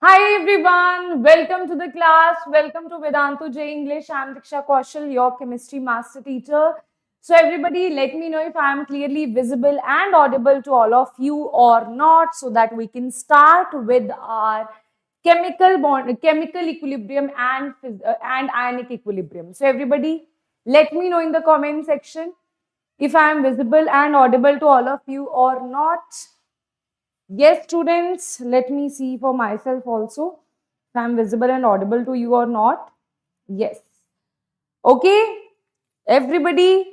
Hi everyone, welcome to the class. Welcome to Vedantu J English. I'm Diksha, your chemistry master teacher. So everybody, let me know if I am clearly visible and audible to all of you or not, so that we can start with our chemical equilibrium and ionic equilibrium. So everybody, let me know in the comment section if I am visible and audible to all of you or not. Yes, students, let me see for myself also if I'm visible and audible to you or not. Yes. Okay, everybody.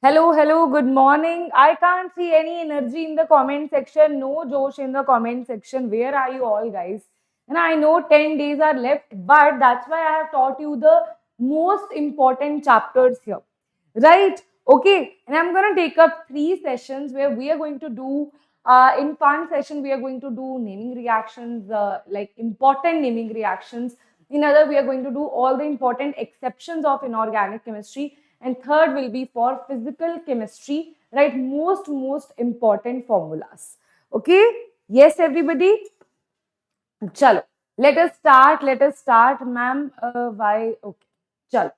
Hello, good morning. I can't see any energy in the comment section. No Josh in the comment section. Where are you all, guys? And I know 10 days are left, but that's why I have taught you the most important chapters here. Right? Okay. And I'm going to take up 3 sessions where we are going to do in fun session, we are going to do naming reactions, like important naming reactions. In other, we are going to do all the important exceptions of inorganic chemistry. And third will be for physical chemistry, right? Most important formulas. Okay? Yes, everybody? Chalo. Let us start, ma'am. Why? Okay. Chalo.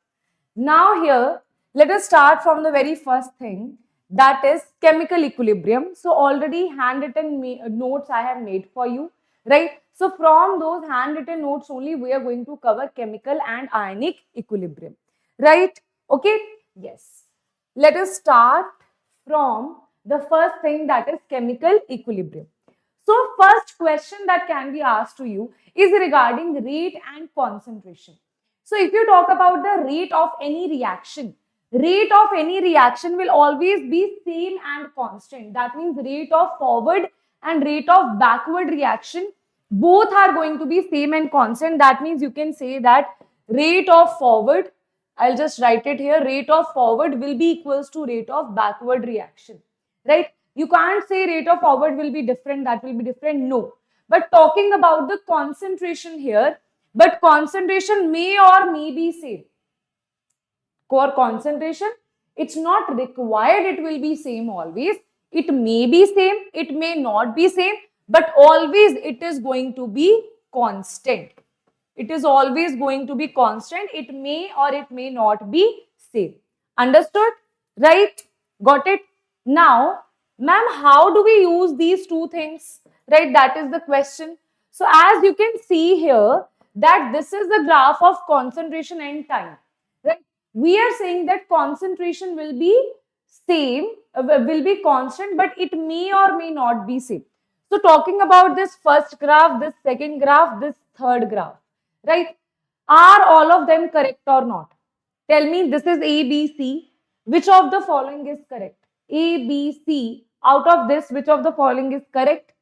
Now here, let us start from the very first thing, that is chemical equilibrium. So already handwritten notes I have made for you, right? So from those handwritten notes only, we are going to cover chemical and ionic equilibrium, right? Okay, yes. Let us start from the first thing, that is chemical equilibrium. So first question that can be asked to you is regarding rate and concentration. So if you talk about the rate of any reaction will always be same and constant. That means rate of forward and rate of backward reaction, both are going to be same and constant. That means you can say that rate of forward, I'll just write it here, rate of forward will be equals to rate of backward reaction, right? You can't say rate of forward will be different, that will be different, no. But talking about the concentration here, but concentration may or may be same. For concentration, it's not required it will be same always. It may be same, it may not be same, but always it is going to be constant. It is always going to be constant. It may or it may not be same. Understood? Right? Got it? Now, ma'am, how do we use these two things? Right? That is the question. So, as you can see here, that this is the graph of concentration and time. Right? We are saying that concentration will be same, will be constant, but it may or may not be same. So, talking about this first graph, this second graph, this third graph, right? Are all of them correct or not? Tell me, this is A, B, C. Which of the following is correct? A, B, C. Out of this, which of the following is correct?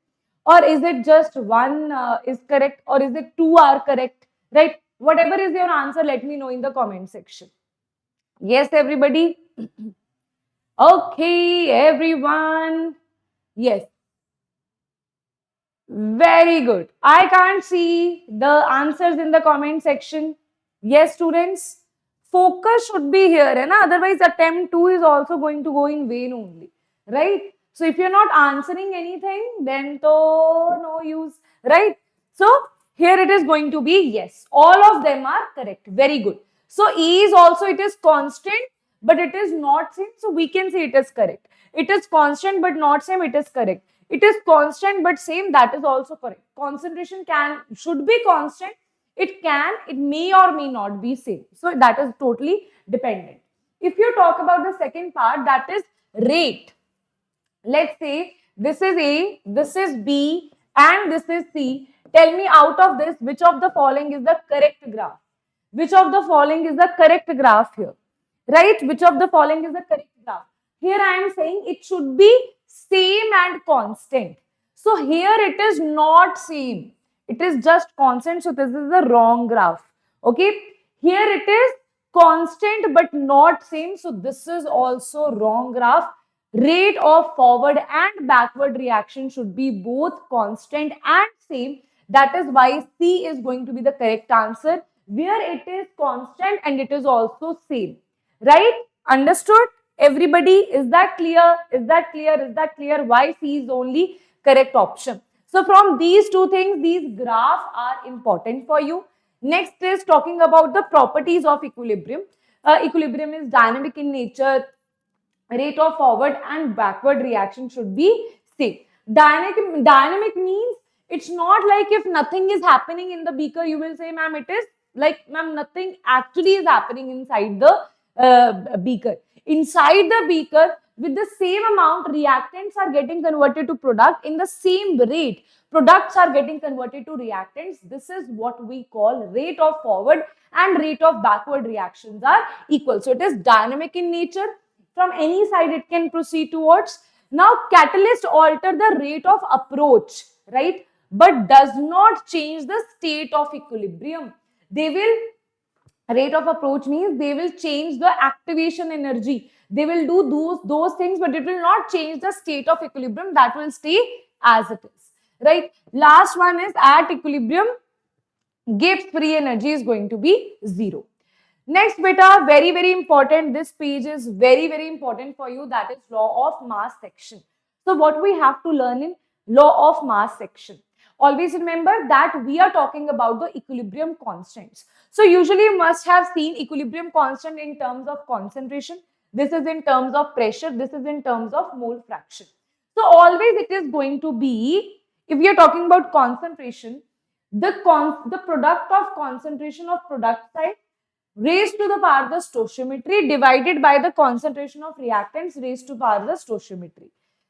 Or is it just one is correct? Or is it two are correct? Right? Whatever is your answer, let me know in the comment section. Yes, everybody? Okay, everyone. Yes. Very good. I can't see the answers in the comment section. Yes, students. Focus should be here, and otherwise attempt 2 is also going to go in vain only, right? So if you're not answering anything, then to no use, right? So here it is going to be yes. All of them are correct. Very good. So E is also, it is constant, but it is not same. So we can say it is correct. It is constant but not same. It is correct. It is constant but same. That is also correct. Concentration should be constant. It may or may not be same. So that is totally dependent. If you talk about the second part, that is rate. Let's say this is A, this is B, and this is C. Tell me, out of this, which of the following is the correct graph? Which of the following is the correct graph here? Right? Which of the following is the correct graph? Here I am saying it should be same and constant. So here it is not same. It is just constant. So this is the wrong graph. Okay. Here it is constant but not same. So this is also wrong graph. Rate of forward and backward reaction should be both constant and same. That is why C is going to be the correct answer, where it is constant and it is also same. Right? Understood? Everybody, is that clear? Is that clear? Is that clear? Why C is only correct option? So from these two things, these graphs are important for you. Next is talking about the properties of equilibrium. Equilibrium is dynamic in nature. Rate of forward and backward reaction should be same. Dynamic means it's not like if nothing is happening in the beaker, you will say, ma'am, it is like, ma'am, nothing actually is happening inside the beaker. Inside the beaker, with the same amount, reactants are getting converted to product in the same rate. Products are getting converted to reactants. This is what we call rate of forward and rate of backward reactions are equal. So it is dynamic in nature. From any side it can proceed towards. Now catalyst alter the rate of approach, right, but does not change the state of equilibrium. They will, rate of approach means they will change the activation energy, they will do those things, but it will not change the state of equilibrium, that will stay as it is, right. Last one is at equilibrium Gibbs free energy is going to be 0. Next, beta, very important. This page is very important for you. That is law of mass section. So what we have to learn in law of mass section. Always remember that we are talking about the equilibrium constants. So usually you must have seen equilibrium constant in terms of concentration. This is in terms of pressure. This is in terms of mole fraction. So always it is going to be, if we are talking about concentration, the product of concentration of product side raised to the power the stoichiometry divided by the concentration of reactants raised to power the stoichiometry.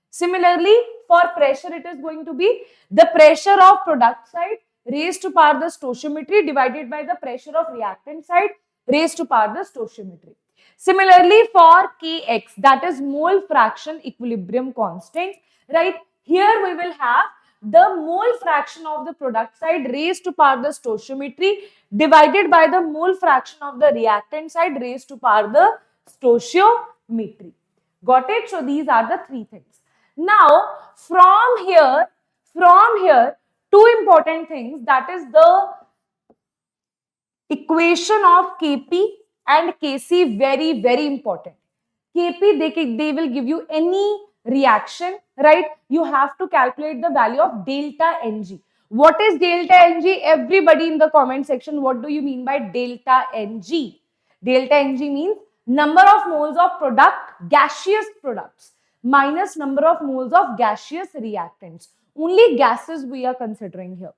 Similarly, for pressure, it is going to be the pressure of product side raised to power the stoichiometry divided by the pressure of reactant side raised to power the stoichiometry. Similarly, for Kx, that is mole fraction equilibrium constant, right? Here we will have the mole fraction of the product side raised to power the stoichiometry divided by the mole fraction of the reactant side raised to power the stoichiometry. Got it? So these are the three things. Now from here, two important things, that is the equation of Kp and Kc, very important. Kp, they will give you any reaction, right? You have to calculate the value of delta Ng. What is delta Ng? Everybody in the comment section, what do you mean by delta Ng? Delta Ng means number of moles of product, gaseous products, minus number of moles of gaseous reactants. Only gases we are considering here,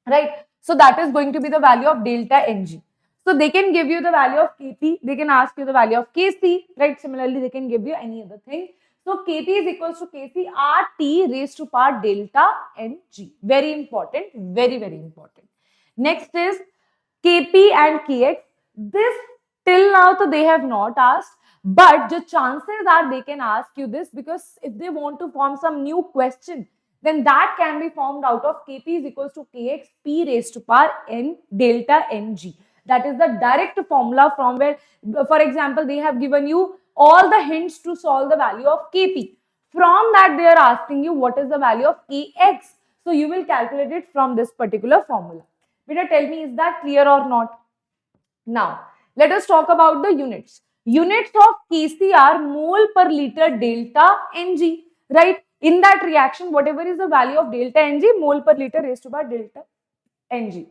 right? So that is going to be the value of delta Ng. So they can give you the value of Kp, they can ask you the value of Kc, right? Similarly, they can give you any other thing. So Kp is equals to Kc RT raised to power delta Ng. Very important, very important. Next is Kp and Kx. This till now so they have not asked, but the chances are they can ask you this, because if they want to form some new question, then that can be formed out of Kp is equals to Kx P raised to power N delta Ng. That is the direct formula from where, for example, they have given you all the hints to solve the value of Kp. From that, they are asking you what is the value of Kx. So you will calculate it from this particular formula. Beta, tell me, is that clear or not? Now, let us talk about the units. Units of Kc are mole per liter delta Ng, right? In that reaction, whatever is the value of delta Ng, mole per liter raised to power delta Ng.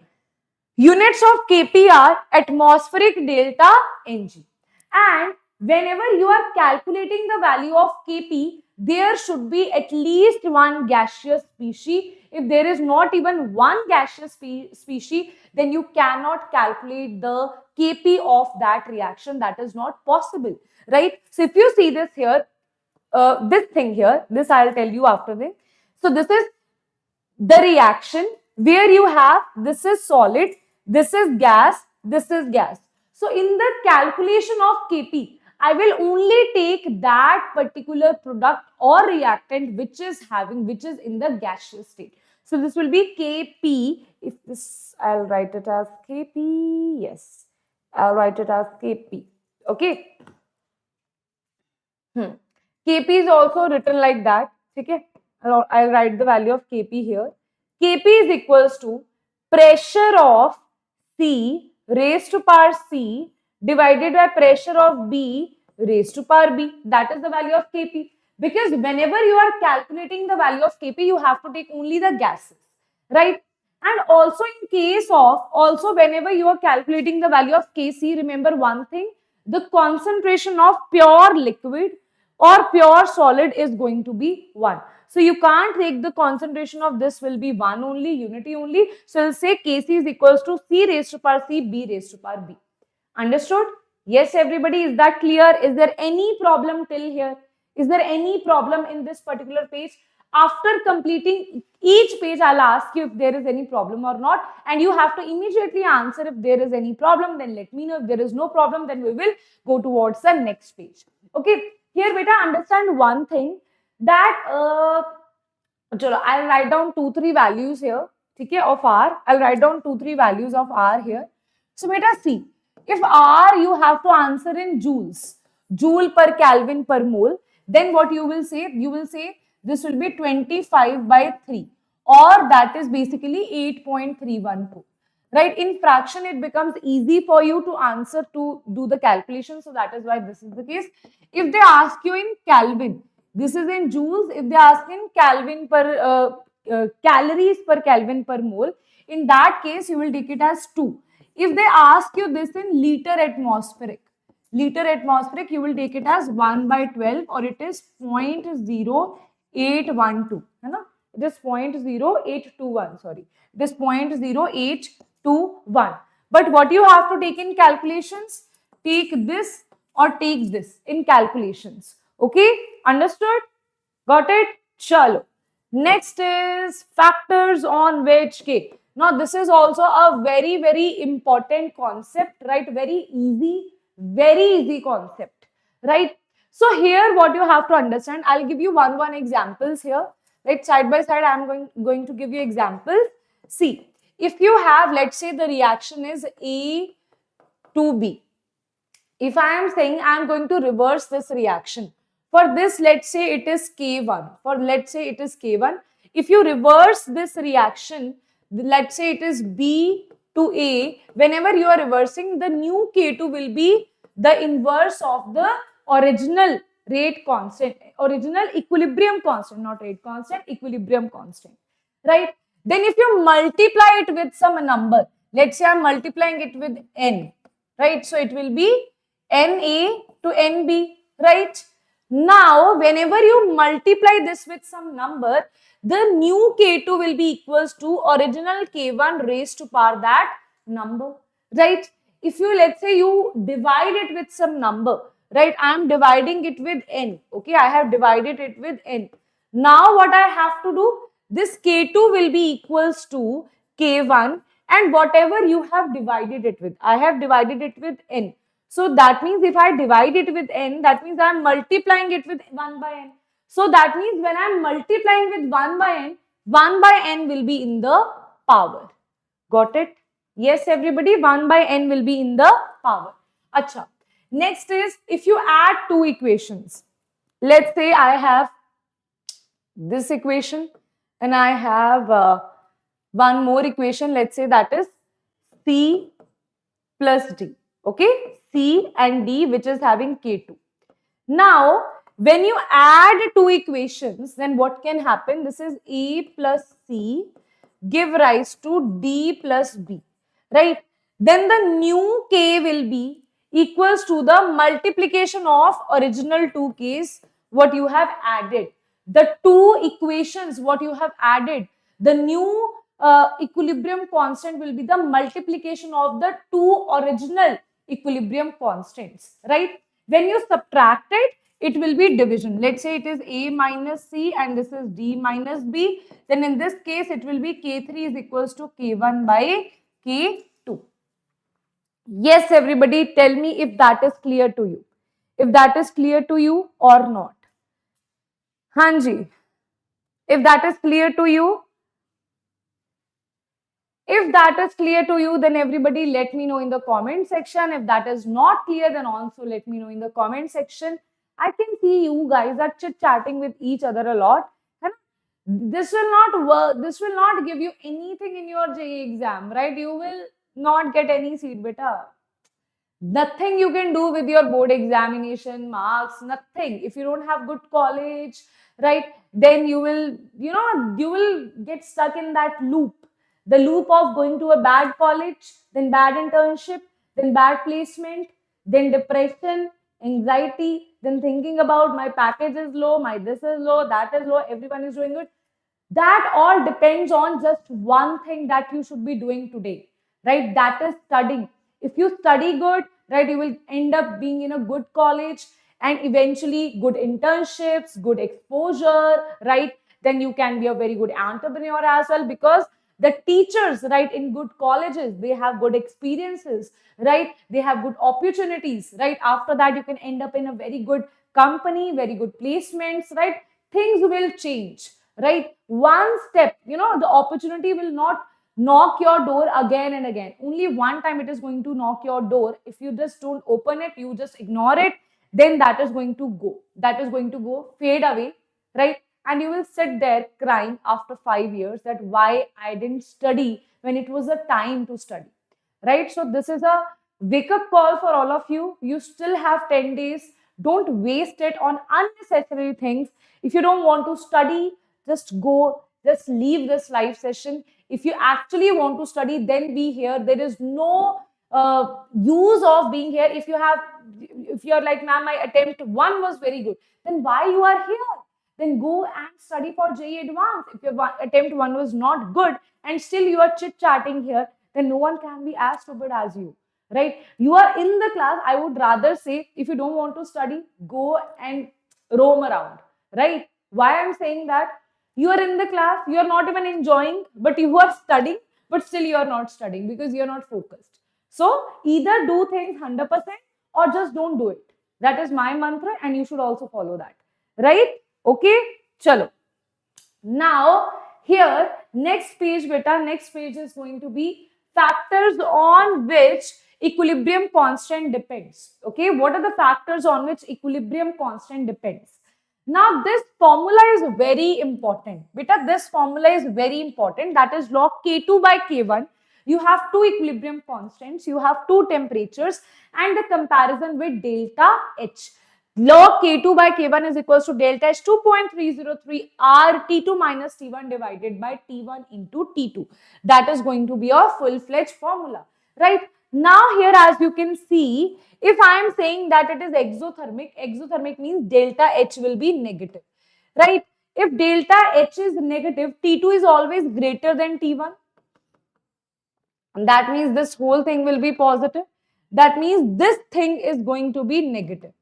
Units of Kp are atmospheric delta Ng. And whenever you are calculating the value of Kp, there should be at least one gaseous species. If there is not even one gaseous species, then you cannot calculate the Kp of that reaction. That is not possible, right? So if you see this here, this thing here, this I'll tell you after this. So this is the reaction where you have, this is solid, this is gas, this is gas. So in the calculation of Kp, I will only take that particular product or reactant which is in the gaseous state. So this will be Kp. If this, I'll write it as Kp. Yes, I'll write it as Kp. Okay. Kp is also written like that. Okay. I'll write the value of Kp here. Kp is equals to pressure of C raised to power C divided by pressure of B raised to power B. That is the value of Kp. Because whenever you are calculating the value of Kp, you have to take only the gases, right? And also in case of, also whenever you are calculating the value of Kc, remember one thing, the concentration of pure liquid or pure solid is going to be 1. So you can't take the concentration of this will be 1 only, unity only. So we'll say Kc is equals to C raised to power C, B raised to power B. Understood? Yes, everybody, is that clear? Is there any problem till here? Is there any problem in this particular page? After completing each page, I'll ask you if there is any problem or not, and you have to immediately answer if there is any problem, then let me know. If there is no problem, then we will go towards the next page. Okay, here beta, understand one thing, that I'll write down 2-3 values here, okay, of R. I'll write down 2-3 values of R here. So beta, see, if R you have to answer in joules, joule per Kelvin per mole, then what you will say? You will say this will be 25 by 3, or that is basically 8.312. Right? In fraction, it becomes easy for you to answer, to do the calculation. So that is why this is the case. If they ask you in Kelvin, this is in joules. If they ask in Kelvin per calories per Kelvin per mole, in that case you will take it as 2. If they ask you this in liter atmospheric, you will take it as 1 by 12, or it is 0.0812. It is 0.0821. Sorry, it is 0.0821. But what you have to take in calculations? Take this or take this in calculations. Okay, understood? Got it? Chalo. Next is factors on which K. Now this is also a very, very important concept, right? Very easy concept, right? So here what you have to understand, I'll give you one examples here. Right, side by side, I'm going to give you examples. See, if you have, let's say the reaction is A to B. If I am saying I'm going to reverse this reaction, for this, let's say it is K1. If you reverse this reaction, let's say it is B to A, whenever you are reversing, the new K2 will be the inverse of the original rate constant, original equilibrium constant, not rate constant, equilibrium constant, right? Then if you multiply it with some number, let's say I'm multiplying it with N, right? So it will be NA to NB, right? Now, whenever you multiply this with some number, the new K2 will be equals to original K1 raised to power that number, right? If you, let's say you divide it with some number, right? I am dividing it with N, okay? I have divided it with N. Now, what I have to do? This K2 will be equals to K1 and whatever you have divided it with. I have divided it with N. So that means if I divide it with N, that means I am multiplying it with 1 by N. So that means when I am multiplying with 1 by N will be in the power. Got it? Yes, everybody, 1 by N will be in the power. Acha. Next is, if you add two equations, let's say I have this equation and I have one more equation, let's say that is C plus D, okay? C and D, which is having K2. Now, when you add two equations, then what can happen? This is A plus C give rise to D plus B, right? Then the new K will be equals to the multiplication of original 2Ks, what you have added. The two equations, what you have added, the new equilibrium constant will be the multiplication of the two original equilibrium constants, right? When you subtract it, it will be division. Let's say it is A minus C and this is D minus B. Then in this case, it will be K3 is equals to K1 by K2. Yes, everybody, tell me if that is clear to you. If that is clear to you or not. Hanji, if that is clear to you, then everybody let me know in the comment section. If that is not clear, then also let me know in the comment section. I can see you guys are chit-chatting with each other a lot. This will not work. This will not give you anything in your JEE exam, right? You will not get any seat, beta. Nothing you can do with your board examination marks, nothing. If you don't have good college, right, then you will, you will get stuck in that loop. The loop of going to a bad college, then bad internship, then bad placement, then depression, anxiety, then thinking about my package is low, my this is low, that is low, everyone is doing good. That all depends on just one thing that you should be doing today, right? That is studying. If you study good, right, you will end up being in a good college and eventually good internships, good exposure, right? Then you can be a very good entrepreneur as well, because the teachers, right, in good colleges, they have good experiences, right? They have good opportunities, right? After that, you can end up in a very good company, very good placements, right? Things will change, right? One step, the opportunity will not knock your door again and again. Only one time it is going to knock your door. If you just don't open it, you just ignore it, then that is going to go. That is going to go, fade away, right? And you will sit there crying after 5 years that why I didn't study when it was a time to study, right? So this is a wake up call for all of you. You still have 10 days. Don't waste it on unnecessary things. If you don't want to study, just go, just leave this live session. If you actually want to study, then be here. There is no use of being here. If you're like, ma'am, my attempt one was very good, then why you are here? Then go and study for JEE Advanced. If your attempt one was not good and still you are chit chatting here, then no one can be as stupid as you, right? You are in the class. I would rather say, if you don't want to study, go and roam around, right? Why I'm saying that? You are in the class, you are not even enjoying, but you are studying, but still you are not studying because you are not focused. So either do things 100% or just don't do it. That is my mantra, and you should also follow that, right? Okay, chalo. Now, here, next page, beta, next page is going to be factors on which equilibrium constant depends. Okay, what are the factors on which equilibrium constant depends? Now, this formula is very important. Beta, this formula is very important. That is log K2 by K1. You have two equilibrium constants, you have two temperatures, and the comparison with delta H. Log K2 by K1 is equals to delta H 2.303 R T2 minus T1 divided by T1 into T2. That is going to be a full-fledged formula, right? Now here, as you can see, if I am saying that it is exothermic means delta H will be negative, right? If delta H is negative, T2 is always greater than T1. That means this whole thing will be positive. That means this thing is going to be negative.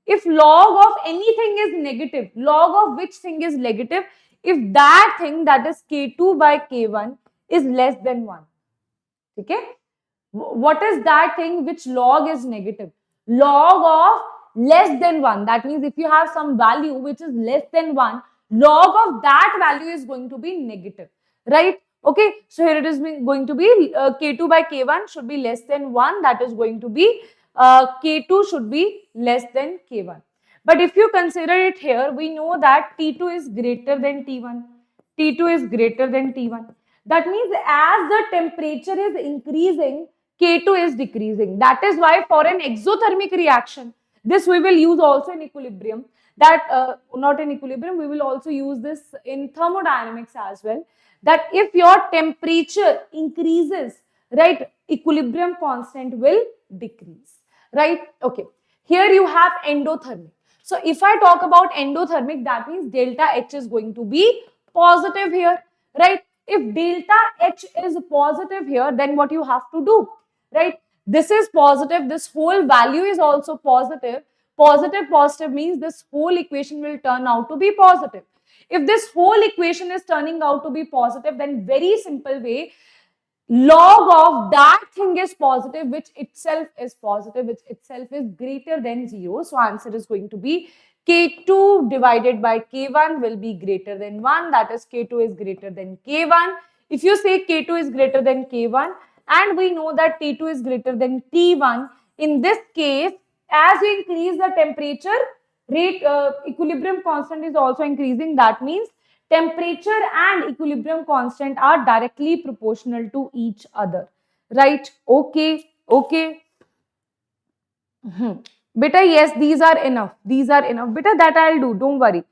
If log of anything is negative, log of which thing is negative? If that thing, that is K2 by K1, is less than 1. Okay? What is that thing which log is negative? Log of less than 1. That means if you have some value which is less than 1, log of that value is going to be negative, right? Okay, so here it is going to be K2 by K1 should be less than 1. That is going to be K2 should be less than K1. But if you consider it here, we know that T2 is greater than T1. T2 is greater than T1. That means as the temperature is increasing, K2 is decreasing. That is why for an exothermic reaction, this we will use also in equilibrium. That not in equilibrium, we will also use this in thermodynamics as well. That if your temperature increases, right, equilibrium constant will decrease, right? Okay, here you have endothermic. So if I talk about endothermic, that means delta H is going to be positive here, right? If delta H is positive here, then what you have to do, right? This is positive, this whole value is also positive. Positive means this whole equation will turn out to be positive. If this whole equation is turning out to be positive, then very simple way, log of that thing is positive, which itself is positive, which itself is greater than 0. So answer is going to be K2 divided by K1 will be greater than 1. That is K2 is greater than K1. If you say K2 is greater than K1 and we know that T2 is greater than T1, in this case, as you increase the temperature, equilibrium constant is also increasing. That means temperature and equilibrium constant are directly proportional to each other, right? Okay, okay. Beta, yes, these are enough. These are enough. Beta, that I'll do. Don't worry.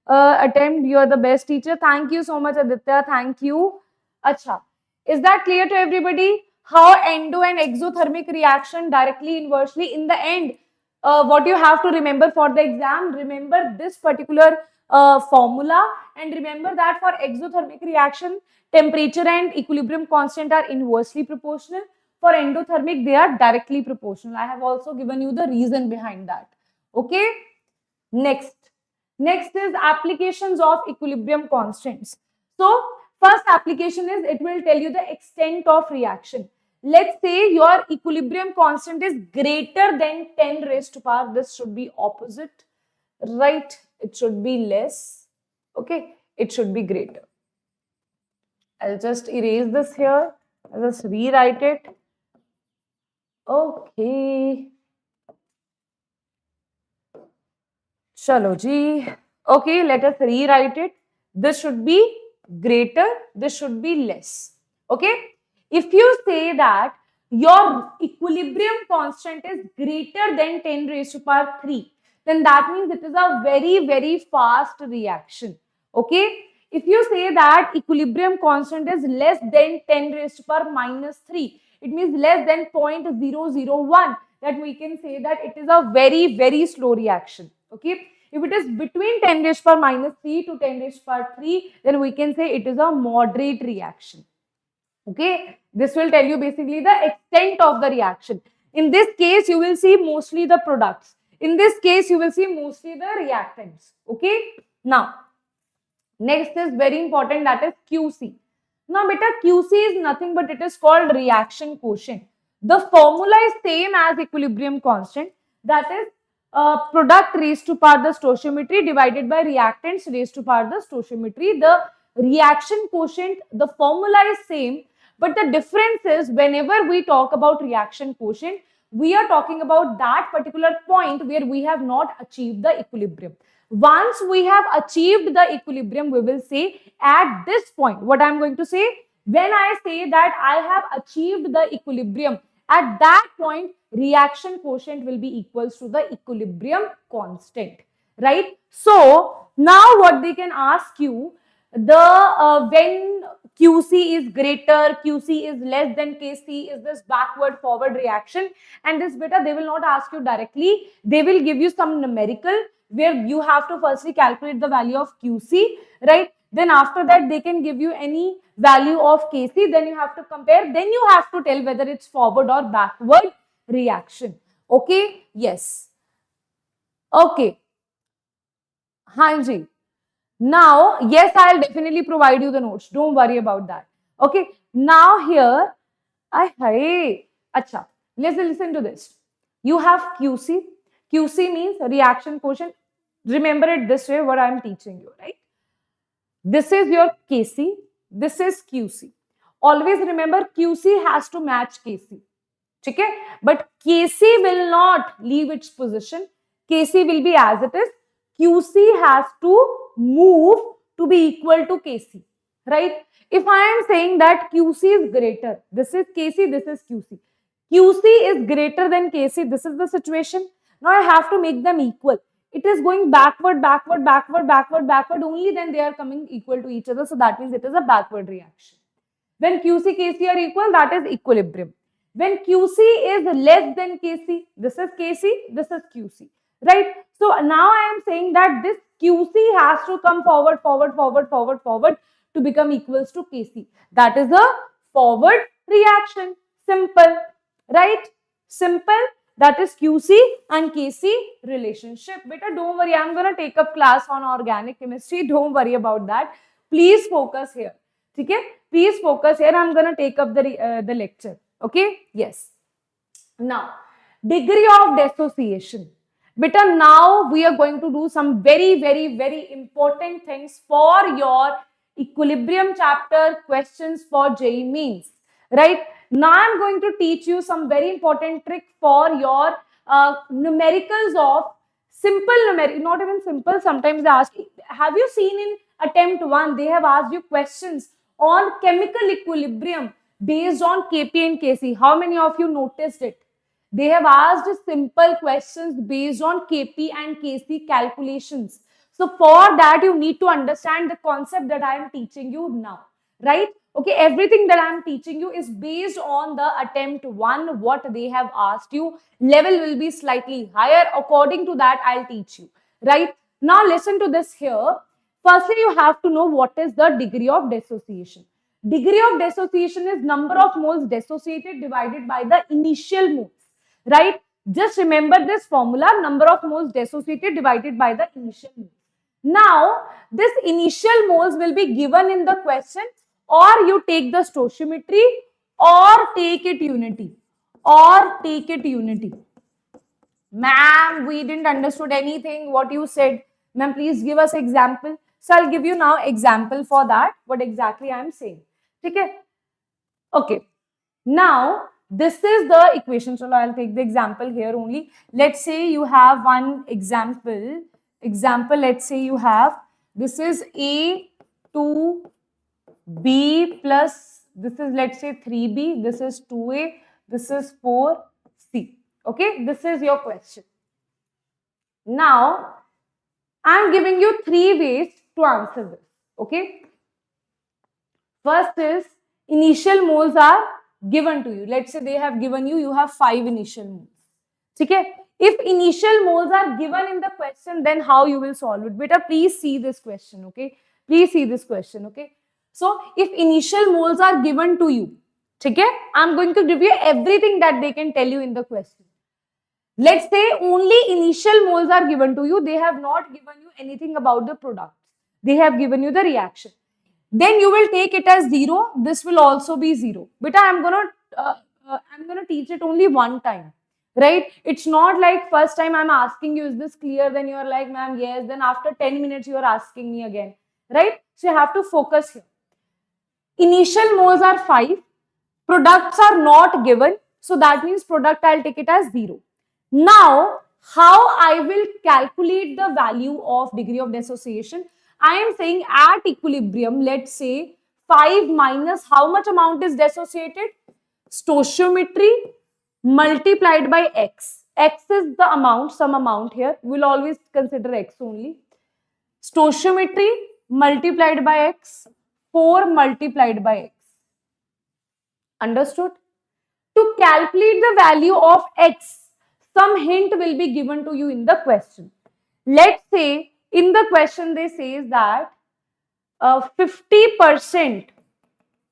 Attempt. You're the best teacher. Thank you so much, Aditya. Thank you. Acha. Is that clear to everybody? How endo and exothermic reaction directly inversely in the end? What you have to remember for the exam? Remember this particular formula, and remember that for exothermic reaction, temperature and equilibrium constant are inversely proportional. For endothermic, they are directly proportional. I have also given you the reason behind that. Okay. Next. Next is applications of equilibrium constants. So, first application is it will tell you the extent of reaction. Let's say your equilibrium constant is greater than 10 raised to power. This should be opposite, right? It should be less. Okay. It should be greater. I'll just erase this here. I'll just rewrite it. Okay. Chalo ji. Okay, let us rewrite it. This should be greater. This should be less. Okay. If you say that your equilibrium constant is greater than 10 raised to power 3, then that means it is a very, very fast reaction. Okay. If you say that equilibrium constant is less than 10 raised to power minus 3, it means less than 0.001, that we can say that it is a very, very slow reaction. Okay. If it is between 10 raised to power minus 3 to 10 raised to power 3, then we can say it is a moderate reaction. Okay. This will tell you basically the extent of the reaction. In this case, you will see mostly the products. In this case, you will see mostly the reactants. Okay. Now, next is very important, that is QC. Now, beta, QC is nothing but it is called reaction quotient. The formula is same as equilibrium constant, that is product raised to power the stoichiometry divided by reactants raised to power the stoichiometry. The reaction quotient, the formula is same, but the difference is whenever we talk about reaction quotient, we are talking about that particular point where we have not achieved the equilibrium. Once we have achieved the equilibrium, we will say at this point, what I am going to say, when I say that I have achieved the equilibrium, at that point, reaction quotient will be equals to the equilibrium constant, right? So, now what they can ask you, when QC is greater, QC is less than KC, is this backward forward reaction? And this beta, they will not ask you directly. They will give you some numerical where you have to firstly calculate the value of QC, right? Then after that, they can give you any value of KC. Then you have to compare. Then you have to tell whether it's forward or backward reaction. Okay? Yes. Okay. Hanji. Now, yes, I'll definitely provide you the notes. Don't worry about that. Okay. Now here, acha, listen to this. You have QC. QC means reaction quotient. Remember it this way, what I'm teaching you, right? This is your KC. This is QC. Always remember QC has to match KC. Okay? But KC will not leave its position. KC will be as it is. QC has to move to be equal to KC. Right? If I am saying that QC is greater, this is KC, this is QC. QC is greater than KC, this is the situation. Now I have to make them equal. It is going backward, backward, backward, backward, backward, only then they are coming equal to each other. So that means it is a backward reaction. When QC, KC are equal, that is equilibrium. When QC is less than KC, this is KC, this is QC, right? So now I am saying that this QC has to come forward, forward, forward, forward, forward to become equals to KC. That is a forward reaction. Simple, right? Simple. That is QC and KC relationship. Beta, don't worry. I'm going to take up class on organic chemistry. Don't worry about that. Please focus here. Okay? Please focus here. I'm going to take up the lecture. Okay? Yes. Now, degree of dissociation. Beta, now we are going to do some very, very, very important things for your equilibrium chapter questions for JEE means. Right? Now I'm going to teach you some very important trick for your numericals of simple numeric, not even simple. Sometimes they ask, have you seen in attempt 1, they have asked you questions on chemical equilibrium based on Kp and Kc. How many of you noticed it? They have asked simple questions based on KP and KC calculations. So for that, you need to understand the concept that I am teaching you now, right? Okay, everything that I am teaching you is based on the attempt one, what they have asked you. Level will be slightly higher. According to that, I'll teach you, right? Now listen to this here. Firstly, you have to know what is the degree of dissociation. Degree of dissociation is number of moles dissociated divided by the initial moles, right? Just remember this formula, number of moles dissociated divided by the initial moles. Now, this initial moles will be given in the question, or you take the stoichiometry or take it unity. Ma'am, we didn't understood anything what you said. Ma'am, please give us example. So I'll give you now example for that, what exactly I am saying. Okay. Okay. Now, this is the equation. So I'll take the example here only. Let's say you have one example. Let's say you have, this is A to B plus, this is let's say 3B, this is 2A, this is 4C. Okay, this is your question. Now, I'm giving you 3 ways to answer this. Okay. First is, initial moles are given to you. Let's say they have given you, you have 5 initial moles. Okay. If initial moles are given in the question, then how you will solve it? Beta, please see this question. Okay. Please see this question. Okay. So, if initial moles are given to you, okay, I'm going to give you everything that they can tell you in the question. Let's say only initial moles are given to you. They have not given you anything about the product. They have given you the reaction. Then you will take it as 0. This will also be 0. But I'm gonna teach it only one time, right? It's not like first time I'm asking you, is this clear? Then you are like, ma'am, yes. Then after 10 minutes, you are asking me again, right? So you have to focus here. Initial moles are 5. Products are not given. So that means product, I'll take it as 0. Now, how I will calculate the value of degree of dissociation? I am saying at equilibrium, let's say 5 minus how much amount is dissociated? Stoichiometry multiplied by x. X is the amount, some amount here. We'll always consider x only. Stoichiometry multiplied by x, 4 multiplied by x. Understood? To calculate the value of x, some hint will be given to you in the question. Let's say in the question they say that 50%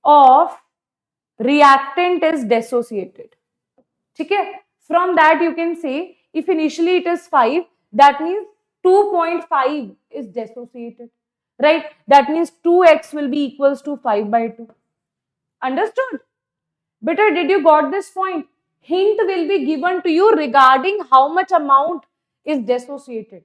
of reactant is dissociated. Okay? From that you can say if initially it is 5, that means 2.5 is dissociated, right? That means 2x will be equals to 5 by 2. Understood? Better, did you got this point? Hint will be given to you regarding how much amount is dissociated.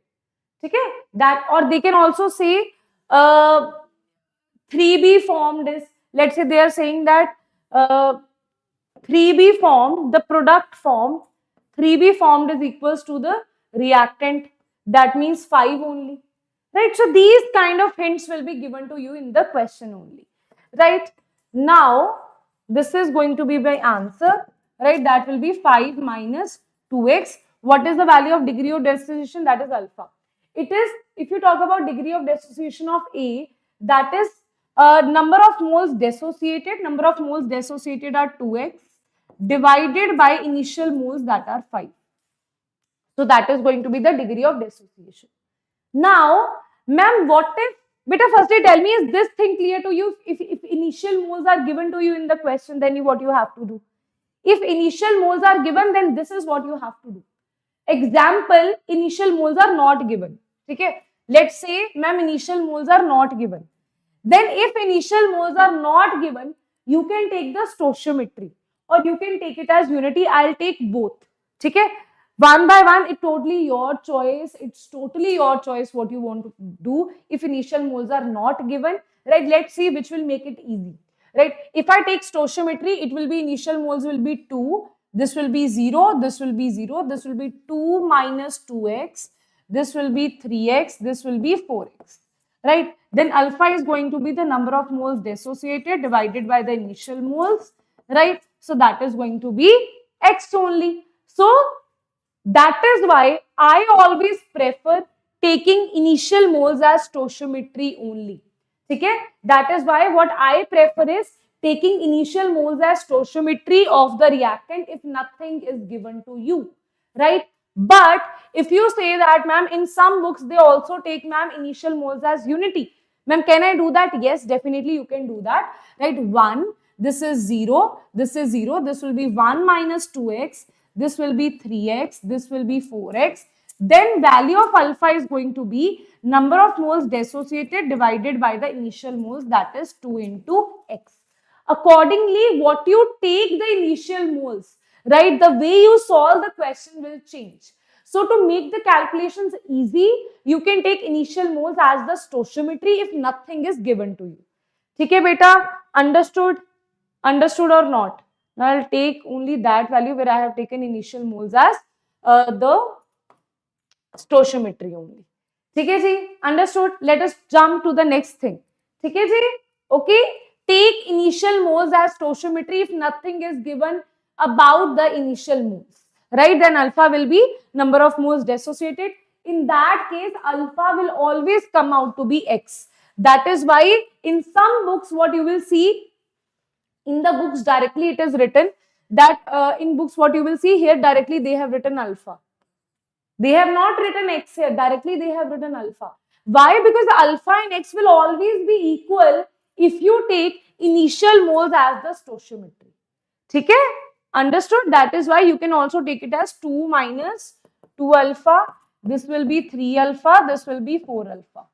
Okay? That, or they can also say 3B formed is, let's say they are saying that 3B formed, the product formed, 3B formed is equals to the reactant. That means 5 only. Right? So these kind of hints will be given to you in the question only. Right? Now, this is going to be my answer, right? That will be 5 minus 2x. What is the value of degree of dissociation? That is alpha. It is, if you talk about degree of dissociation of A, that is number of moles dissociated. Number of moles dissociated are 2x divided by initial moles that are 5. So that is going to be the degree of dissociation. Now, ma'am, what if, beta, firstly tell me, is this thing clear to you? If initial moles are given to you in the question, then what you have to do? If initial moles are given, then this is what you have to do. Example, initial moles are not given. Okay? Let's say, ma'am, initial moles are not given. Then if initial moles are not given, you can take the stoichiometry or you can take it as unity. I'll take both. Okay? One by one, it's totally your choice. It's totally your choice what you want to do. If initial moles are not given, right? Let's see which will make it easy, right? If I take stoichiometry, it will be initial moles will be 2. This will be 0. This will be 0. This will be 2 minus 2x. This will be 3x. This will be 4x, right? Then alpha is going to be the number of moles dissociated divided by the initial moles, right? So that is going to be x only. So that is why I always prefer taking initial moles as stoichiometry only. Okay? That is why what I prefer is taking initial moles as stoichiometry of the reactant if nothing is given to you, right? But if you say that, ma'am, in some books they also take, ma'am, initial moles as unity. Ma'am, can I do that? Yes, definitely you can do that, right? 1, this is 0, this is 0, this will be 1 minus 2x, this will be 3x, this will be 4x. Then value of alpha is going to be number of moles dissociated divided by the initial moles, that is 2 into x. Accordingly, what you take the initial moles, right, the way you solve the question will change. So to make the calculations easy, you can take initial moles as the stoichiometry if nothing is given to you. Okay, beta, understood? Understood or not? Now I'll take only that value where I have taken initial moles as the stoichiometry only. Okay, ji? Understood? Let us jump to the next thing. Okay, ji? Okay, take initial moles as stoichiometry if nothing is given about the initial moles, right? Then alpha will be number of moles dissociated. In that case, alpha will always come out to be x. That is why in some books, what you will see, in the books directly it is written that in books what you will see here directly they have written alpha. They have not written x here, directly they have written alpha. Why? Because alpha and x will always be equal if you take initial moles as the stoichiometry. Okay? Understood? That is why you can also take it as 2 minus 2 alpha. This will be 3 alpha. This will be 4 alpha.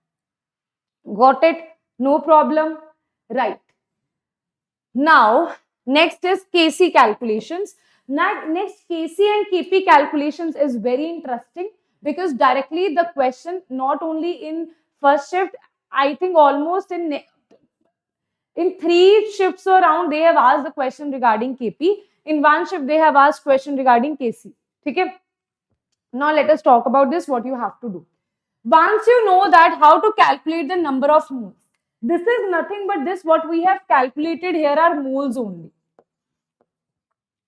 Got it? No problem. Right. Now, next is KC calculations. Next, KC and KP calculations is very interesting because directly the question, not only in first shift, I think almost in 3 shifts around, they have asked the question regarding KP. In 1 shift, they have asked question regarding KC. Okay? Now, let us talk about this, what you have to do. Once you know that how to calculate the number of moles, this is nothing but this, what we have calculated here are moles only.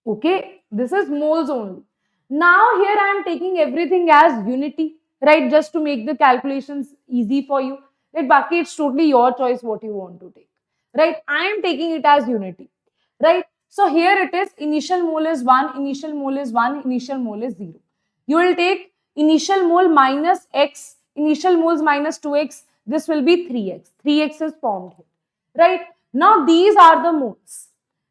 Okay, this is moles only. Now here I am taking everything as unity, right? Just to make the calculations easy for you. Right, Baki, it's totally your choice what you want to take. Right, I am taking it as unity. Right, so here it is, initial mole is 1, initial mole is 1, initial mole is 0. You will take initial mole minus x, initial moles minus 2x, this will be 3x. 3x is formed here. Right, now these are the moles.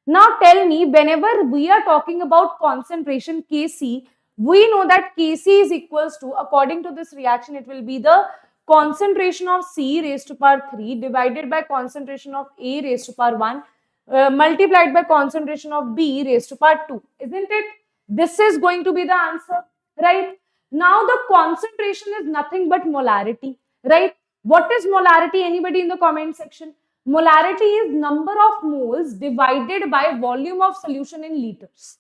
Now tell me, whenever we are talking about concentration Kc, we know that Kc is equals to, according to this reaction, it will be the concentration of C raised to power 3 divided by concentration of A raised to power 1 multiplied by concentration of B raised to power 2. Isn't it? This is going to be the answer, right? Now the concentration is nothing but molarity, right? What is molarity? Anybody in the comment section? Molarity is number of moles divided by volume of solution in liters,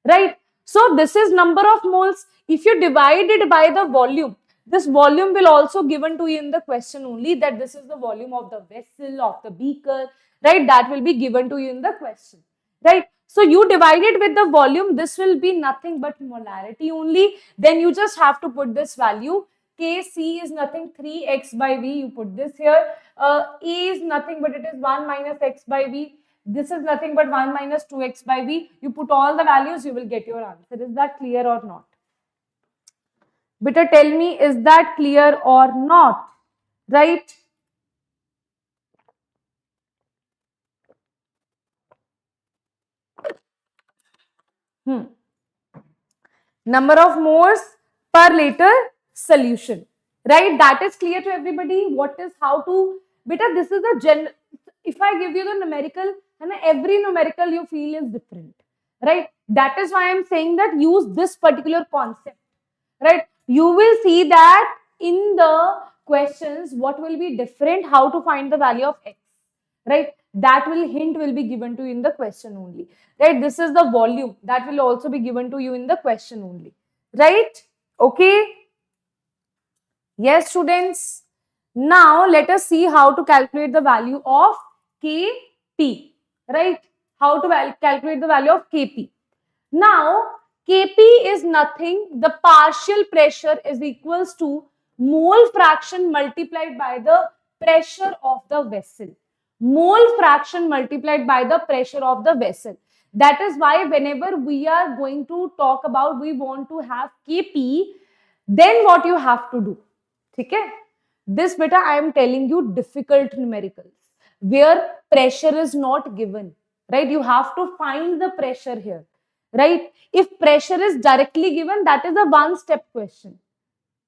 right? So this is number of moles. If you divide it by the volume, this volume will also given to you in the question only, that this is the volume of the vessel, of the beaker, right? That will be given to you in the question, right? So you divide it with the volume, this will be nothing but molarity only. Then you just have to put this value. Kc is nothing 3x by V, you put this here. A is nothing but it is 1 minus x by V. This is nothing but 1 minus 2x by V. You put all the values, you will get your answer. Is that clear or not? Beta, tell me, is that clear or not? Right? Number of moles per liter solution, right? That is clear to everybody. What is how to, beta, this is the general. If I give you the numerical, and every numerical you feel is different, right? That is why I am saying that use this particular concept, right? You will see that in the questions what will be different, how to find the value of x, right? That hint will be given to you in the question only, right? This is the volume that will also be given to you in the question only, right? Okay. Yes, students. Now let us see how to calculate the value of Kp, right? How to calculate the value of Kp. Now Kp is nothing. The partial pressure is equals to mole fraction multiplied by the pressure of the vessel. Mole fraction multiplied by the pressure of the vessel. That is why whenever we are going to talk about we want to have Kp, then what you have to do? Okay? This beta I am telling you difficult numericals where pressure is not given, right? You have to find the pressure here, right? If pressure is directly given, that is a one step question.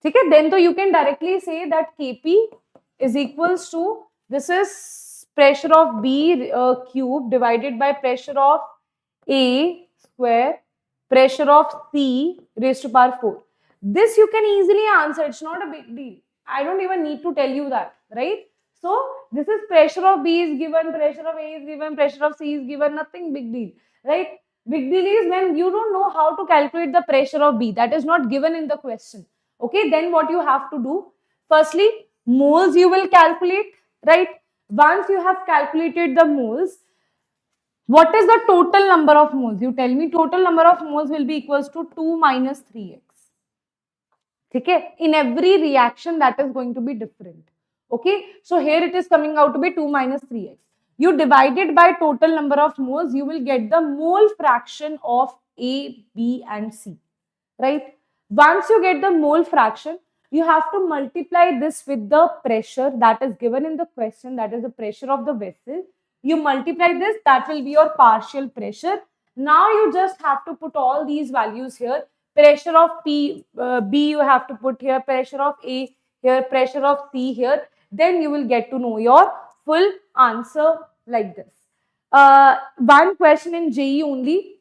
Okay? Then so you can directly say that Kp is equals to, this is pressure of B cube divided by pressure of A square, pressure of C raised to power 4. This you can easily answer. It's not a big deal. I don't even need to tell you that, right? So this is pressure of B is given, pressure of A is given, pressure of C is given, nothing big deal, right? Big deal is when you don't know how to calculate the pressure of B. That is not given in the question. Okay, then what you have to do? Firstly, moles you will calculate, right? Once you have calculated the moles, what is the total number of moles? You tell me total number of moles will be equals to 2 minus 3x. Okay, in every reaction that is going to be different. Okay, so here it is coming out to be 2 minus 3x. You divide it by total number of moles, you will get the mole fraction of A, B and C, right? Once you get the mole fraction, you have to multiply this with the pressure that is given in the question, that is the pressure of the vessel. You multiply this, that will be your partial pressure. Now you just have to put all these values here. Pressure of B you have to put here, pressure of A here, pressure of C here. Then you will get to know your full answer like this. One question in JEE only,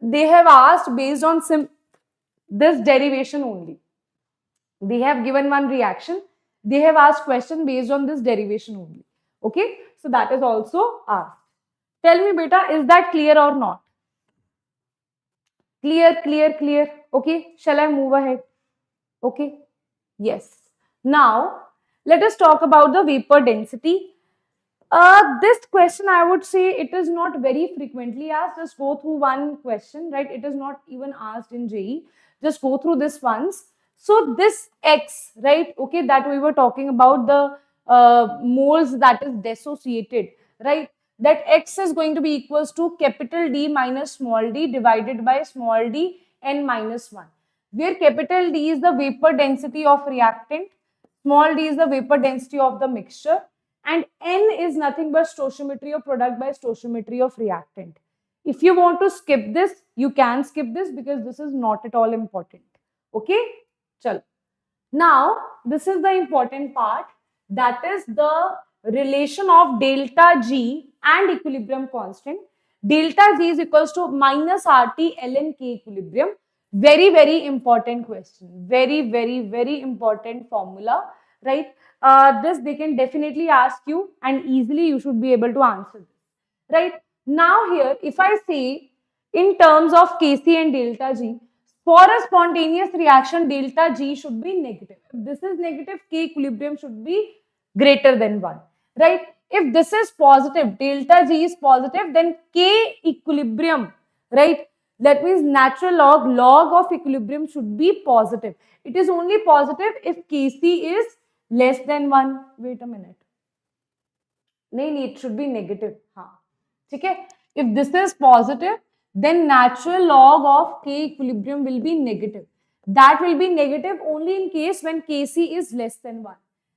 they have asked based on this derivation only. They have given one reaction. They have asked question based on this derivation only. Okay, so that is also asked. Tell me, beta, is that clear or not? Clear, clear, clear. Okay, shall I move ahead? Okay, yes. Now, let us talk about the vapor density. This question, I would say it is not very frequently asked. Just go through one question, right? It is not even asked in JEE. Just go through this once. So this X, right? Okay, that we were talking about the moles that is dissociated, right? That X is going to be equals to capital D minus small d divided by small d n minus 1. Where capital D is the vapor density of reactant, small d is the vapor density of the mixture, and N is nothing but stoichiometry of product by stoichiometry of reactant. If you want to skip this, you can skip this because this is not at all important. Okay? Chalo. Now, this is the important part, that is the relation of delta G and equilibrium constant. Delta G is equals to minus RT ln K equilibrium. Very, very important question. Very, very, very important formula, right? This they can definitely ask you and easily you should be able to answer this, right? Now here, if I say in terms of Kc and delta G, for a spontaneous reaction, delta G should be negative. If this is negative, K equilibrium should be greater than 1, right? If this is positive, delta G is positive, then K equilibrium, right? That means natural log of equilibrium should be positive. It is only positive if Kc is less than 1. Wait a minute. No, it should be negative. Okay? If this is positive, then natural log of K equilibrium will be negative. That will be negative only in case when Kc is less than 1.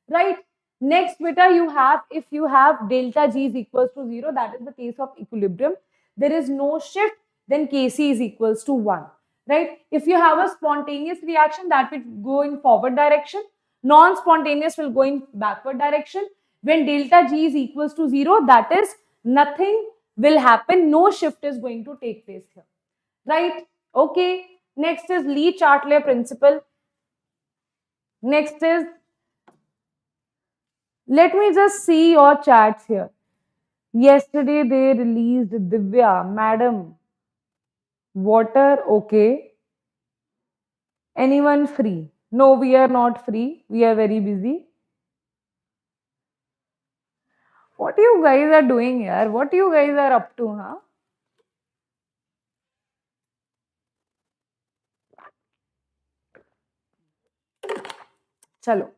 Right? Next, beta, you have, if you have delta G is equals to 0, that is the case of equilibrium. There is no shift, then Kc is equals to 1. Right? If you have a spontaneous reaction, that will go in forward direction. Non-spontaneous will go in backward direction. When delta G is equals to 0, that is nothing will happen. No shift is going to take place here. Right? Okay. Next is Lee-Chatelier principle. Next is, let me just see your chats here. Yesterday they released Divya, madam. Water, okay. Anyone free? No, we are not free. We are very busy. What you guys are doing here? What you guys are up to, huh? Chalo.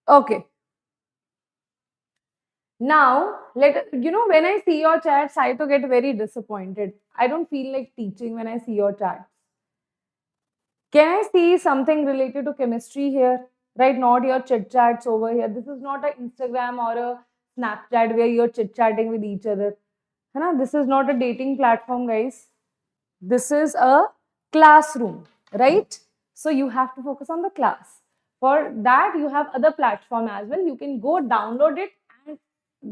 Okay. Now, when I see your chats, I to get very disappointed. I don't feel like teaching when I see your chats. Can I see something related to chemistry here? Right, not your chit chats over here. This is not an Instagram or a Snapchat where you're chit chatting with each other. This is not a dating platform, guys. This is a classroom, right? So you have to focus on the class. For that, you have other platform as well. You can go download it and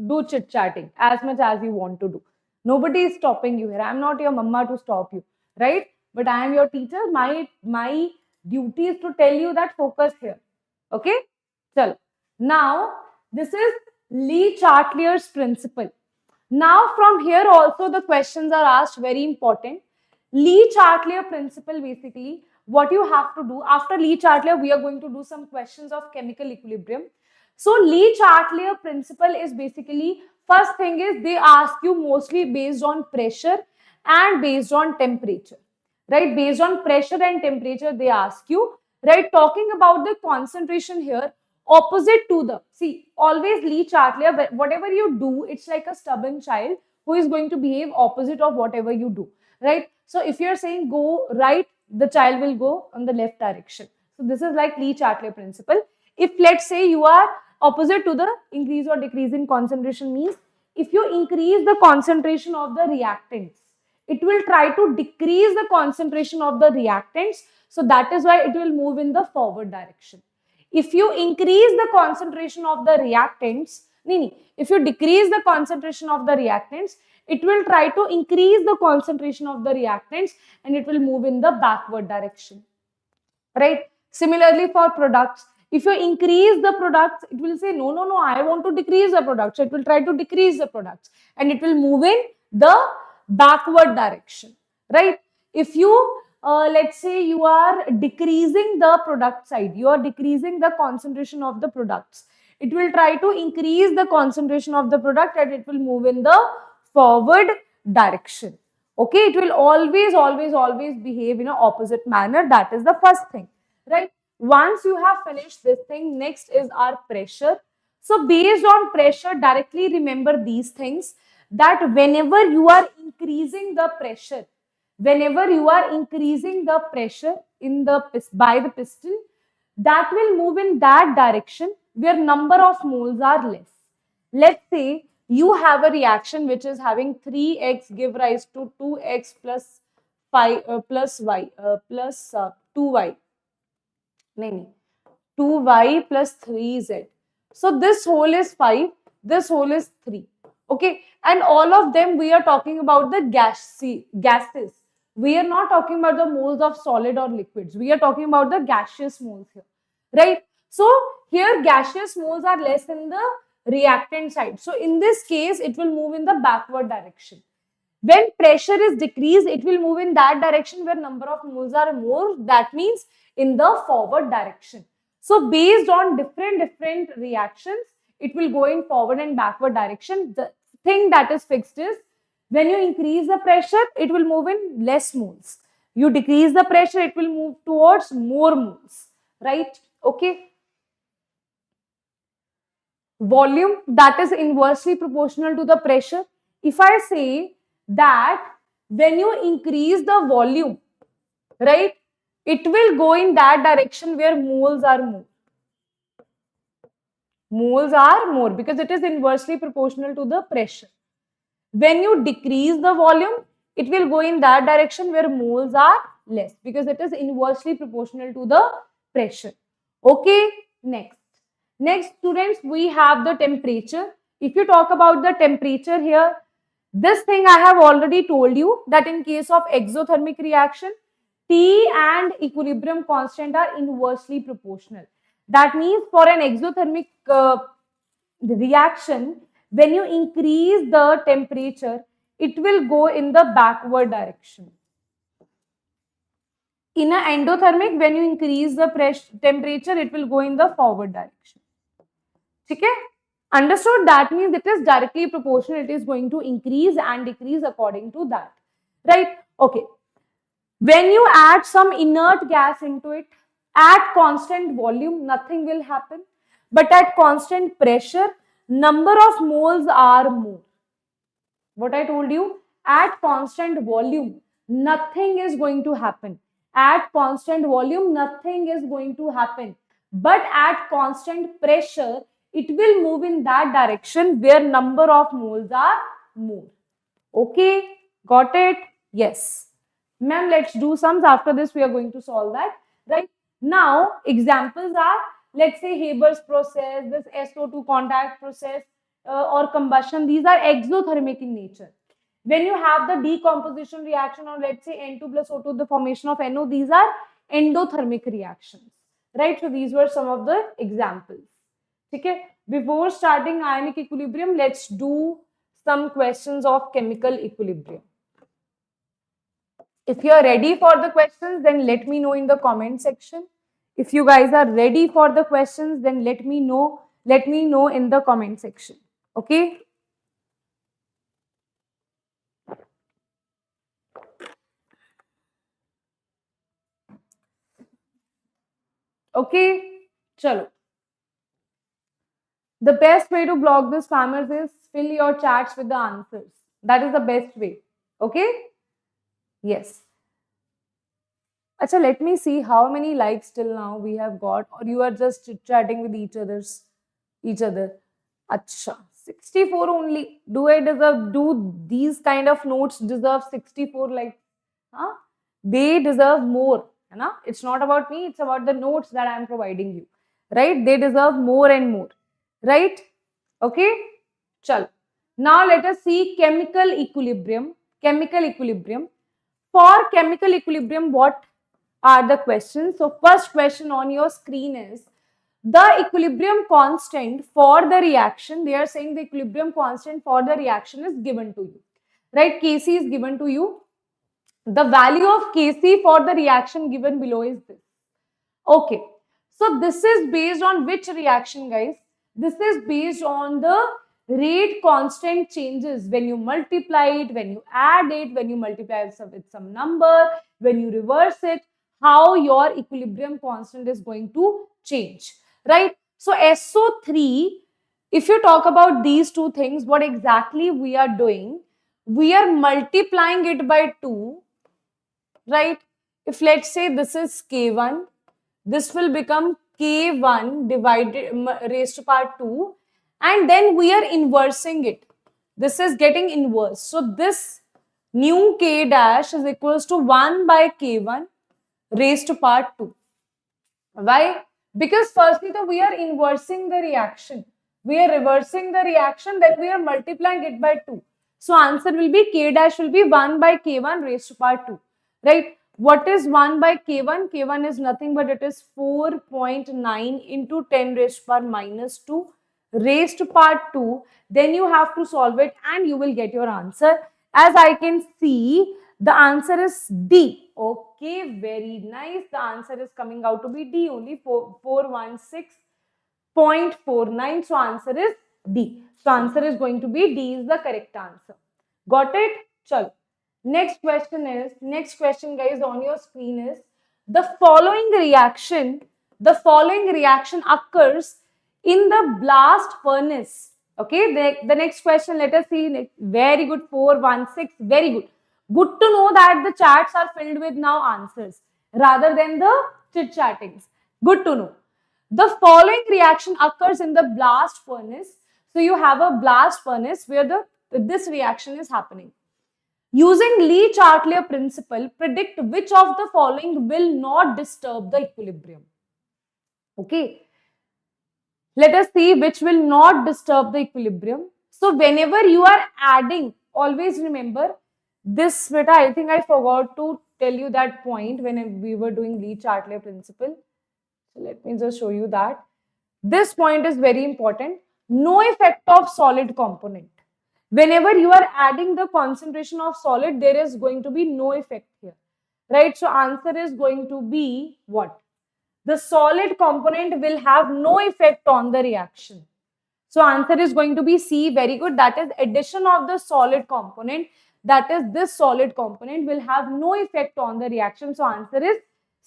do chit chatting as much as you want to do. Nobody is stopping you here. I'm not your mama to stop you, right? But I am your teacher. My duty is to tell you that focus here. Okay? Chalo. Now, this is Lee Chatelier's principle. Now, from here also the questions are asked, very important. Lee Chatelier principle, basically, what you have to do after Lee Chatelier, we are going to do some questions of chemical equilibrium. So, Lee Chatelier principle is basically, first thing is they ask you mostly based on pressure and based on temperature, right? Based on pressure and temperature, they ask you, right? Talking about the concentration here, opposite to the, see, always Lee Chatelier, whatever you do, it's like a stubborn child who is going to behave opposite of whatever you do, right? So if you're saying go right, the child will go on the left direction. So this is like Lee Chatelier principle. If let's say you are opposite to the increase or decrease in concentration, means if you increase the concentration of the reactants, it will try to decrease the concentration of the reactants. So that is why it will move in the forward direction. If you increase the concentration of the reactants, if you decrease the concentration of the reactants, it will try to increase the concentration of the reactants and it will move in the backward direction, right? Similarly for products, if you increase the products, it will say, no, I want to decrease the products. So it will try to decrease the products and it will move in the backward direction, right? If you, let's say you are decreasing the product side, you are decreasing the concentration of the products. It will try to increase the concentration of the product and it will move in the forward direction. Okay, it will always behave in an opposite manner. That is the first thing, right? Once you have finished this thing, next is our pressure. So based on pressure, directly remember these things, that whenever you are increasing the pressure, in the by the piston, that will move in that direction where number of moles are less. Let's say you have a reaction which is having 3x give rise to 2x plus 5 plus y plus 2y. 2y plus 3z. So this whole is 5, this whole is 3. Okay, and all of them we are talking about the gases. We are not talking about the moles of solid or liquids. We are talking about the gaseous moles here, right? So here gaseous moles are less in the reactant side. So in this case, it will move in the backward direction. When pressure is decreased, it will move in that direction where number of moles are more. That means in the forward direction. So based on different reactions, it will go in forward and backward direction. The thing that is fixed is when you increase the pressure, it will move in less moles. You decrease the pressure, it will move towards more moles, right? Okay. Volume, that is inversely proportional to the pressure. If I say that when you increase the volume, right, it will go in that direction where moles are more. Moles are more because it is inversely proportional to the pressure. When you decrease the volume, it will go in that direction where moles are less because it is inversely proportional to the pressure. Okay, next students, we have the temperature. If you talk about the temperature here, this thing I have already told you that in case of exothermic reaction, T and equilibrium constant are inversely proportional. That means for an exothermic reaction, when you increase the temperature, it will go in the backward direction. In an endothermic, when you increase the temperature, it will go in the forward direction. Okay? Understood? That means it is directly proportional. It is going to increase and decrease according to that. Right? Okay. When you add some inert gas into it, At constant volume, nothing will happen. But at constant pressure, number of moles are more. What I told you, at constant volume, nothing is going to happen. At constant volume, nothing is going to happen. But at constant pressure, it will move in that direction where number of moles are more. Okay, got it? Yes. Ma'am, let's do sums. After this, we are going to solve that. Right? Now, examples are, let's say Haber's process, this SO2 contact process, or combustion. These are exothermic in nature. When you have the decomposition reaction, or let's say N2 plus O2, the formation of NO, these are endothermic reactions. Right? So these were some of the examples. Okay? Before starting ionic equilibrium, let's do some questions of chemical equilibrium. If you are ready for the questions, then let me know in the comment section. If you guys are ready for the questions, then let me know in the comment section. Okay? Okay? Chalo. The best way to block the spammers is fill your chats with the answers. That is the best way. Okay? Yes. Acha, let me see how many likes till now we have got, or you are just chit-chatting with each other. Acha, 64 only. Do these kind of notes deserve 64 likes? Huh? They deserve more. Hai? It's not about me, it's about the notes that I am providing you. Right? They deserve more and more. Right? Okay? Chal. Now let us see chemical equilibrium. Chemical equilibrium. For chemical equilibrium, what are the questions? So first question on your screen is the equilibrium constant for the reaction. They are saying the equilibrium constant for the reaction is given to you. Right? Kc is given to you. The value of Kc for the reaction given below is this. Okay. So this is based on which reaction, guys? This is based on the rate constant changes when you multiply it, when you add it, when you multiply it with some number, when you reverse it, how your equilibrium constant is going to change, right? So SO3, if you talk about these two things, what exactly we are doing? We are multiplying it by 2, right? If let's say this is K1, this will become K1 divided raised to power 2, and then we are inversing it. This is getting inverse. So this new K dash is equals to 1 by K1 raised to power 2. Why? Because firstly, we are inversing the reaction. We are reversing the reaction, then we are multiplying it by 2. So answer will be K dash will be 1 by K1 raised to power 2. Right? What is 1 by K1? K1 is nothing but it is 4.9 into 10 raised to power minus 2 raised to power 2. Then you have to solve it and you will get your answer. As I can see, the answer is D. Okay, very nice. The answer is coming out to be D only, 416.49. So answer is D. So answer is going to be D is the correct answer. Got it? Chalo. Next question guys on your screen is the following reaction occurs in the blast furnace. Okay, the next question, let us see. Very good, 416, very good. Good to know that the chats are filled with now answers rather than the chit-chattings. Good to know. The following reaction occurs in the blast furnace. So you have a blast furnace where this reaction is happening. Using Lee-Chatelier principle, predict which of the following will not disturb the equilibrium. Okay. Let us see which will not disturb the equilibrium. So whenever you are adding, always remember this beta. I think I forgot to tell you that point when we were doing Lee-Chatelier principle. So let me just show you that. This point is very important. No effect of solid component. Whenever you are adding the concentration of solid, there is going to be no effect here, right? So answer is going to be what? The solid component will have no effect on the reaction. So answer is going to be C. Very good. That is addition of the solid component. That is this solid component will have no effect on the reaction. So answer is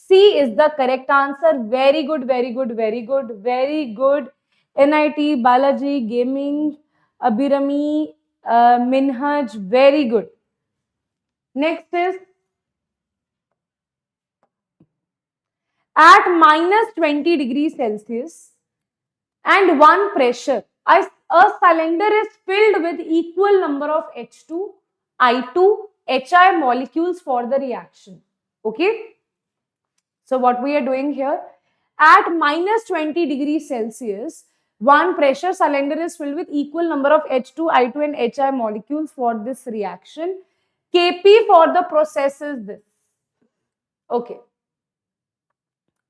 C is the correct answer. Very good, very good, very good, very good. NIT, Balaji, Gaming, Abhirami, Minhaj, very good. Next is at minus 20 degrees Celsius and one pressure, a cylinder is filled with equal number of H2, I2, HI molecules for the reaction. Okay. So what we are doing here, at minus 20 degrees Celsius, one pressure cylinder is filled with equal number of H2, I2 and HI molecules for this reaction. Kp for the process is this. Okay.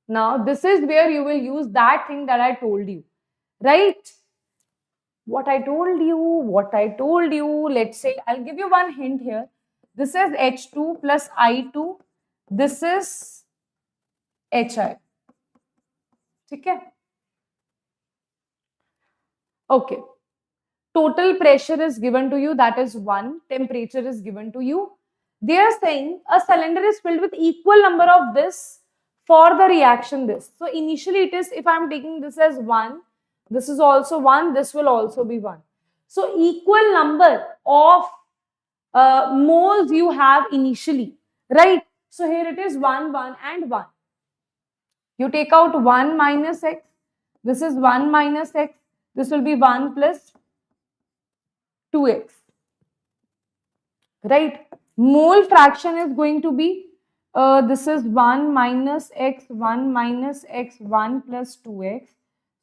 Now, this is where you will use that thing that I told you, right? What I told you, let's say, I'll give you one hint here. This is H2 plus I2. This is HI. Okay. Okay. Total pressure is given to you, that is 1. Temperature is given to you. They are saying a cylinder is filled with equal number of this for the reaction this. So initially it is, if I am taking this as 1, this is also 1, this will also be 1. So equal number of moles you have initially, right? So here it is 1, 1 and 1. You take out 1 minus x, this is 1 minus x, this will be 1 plus 2x, right? Mole fraction is going to be, this is 1 minus x, 1 minus x, 1 plus 2x.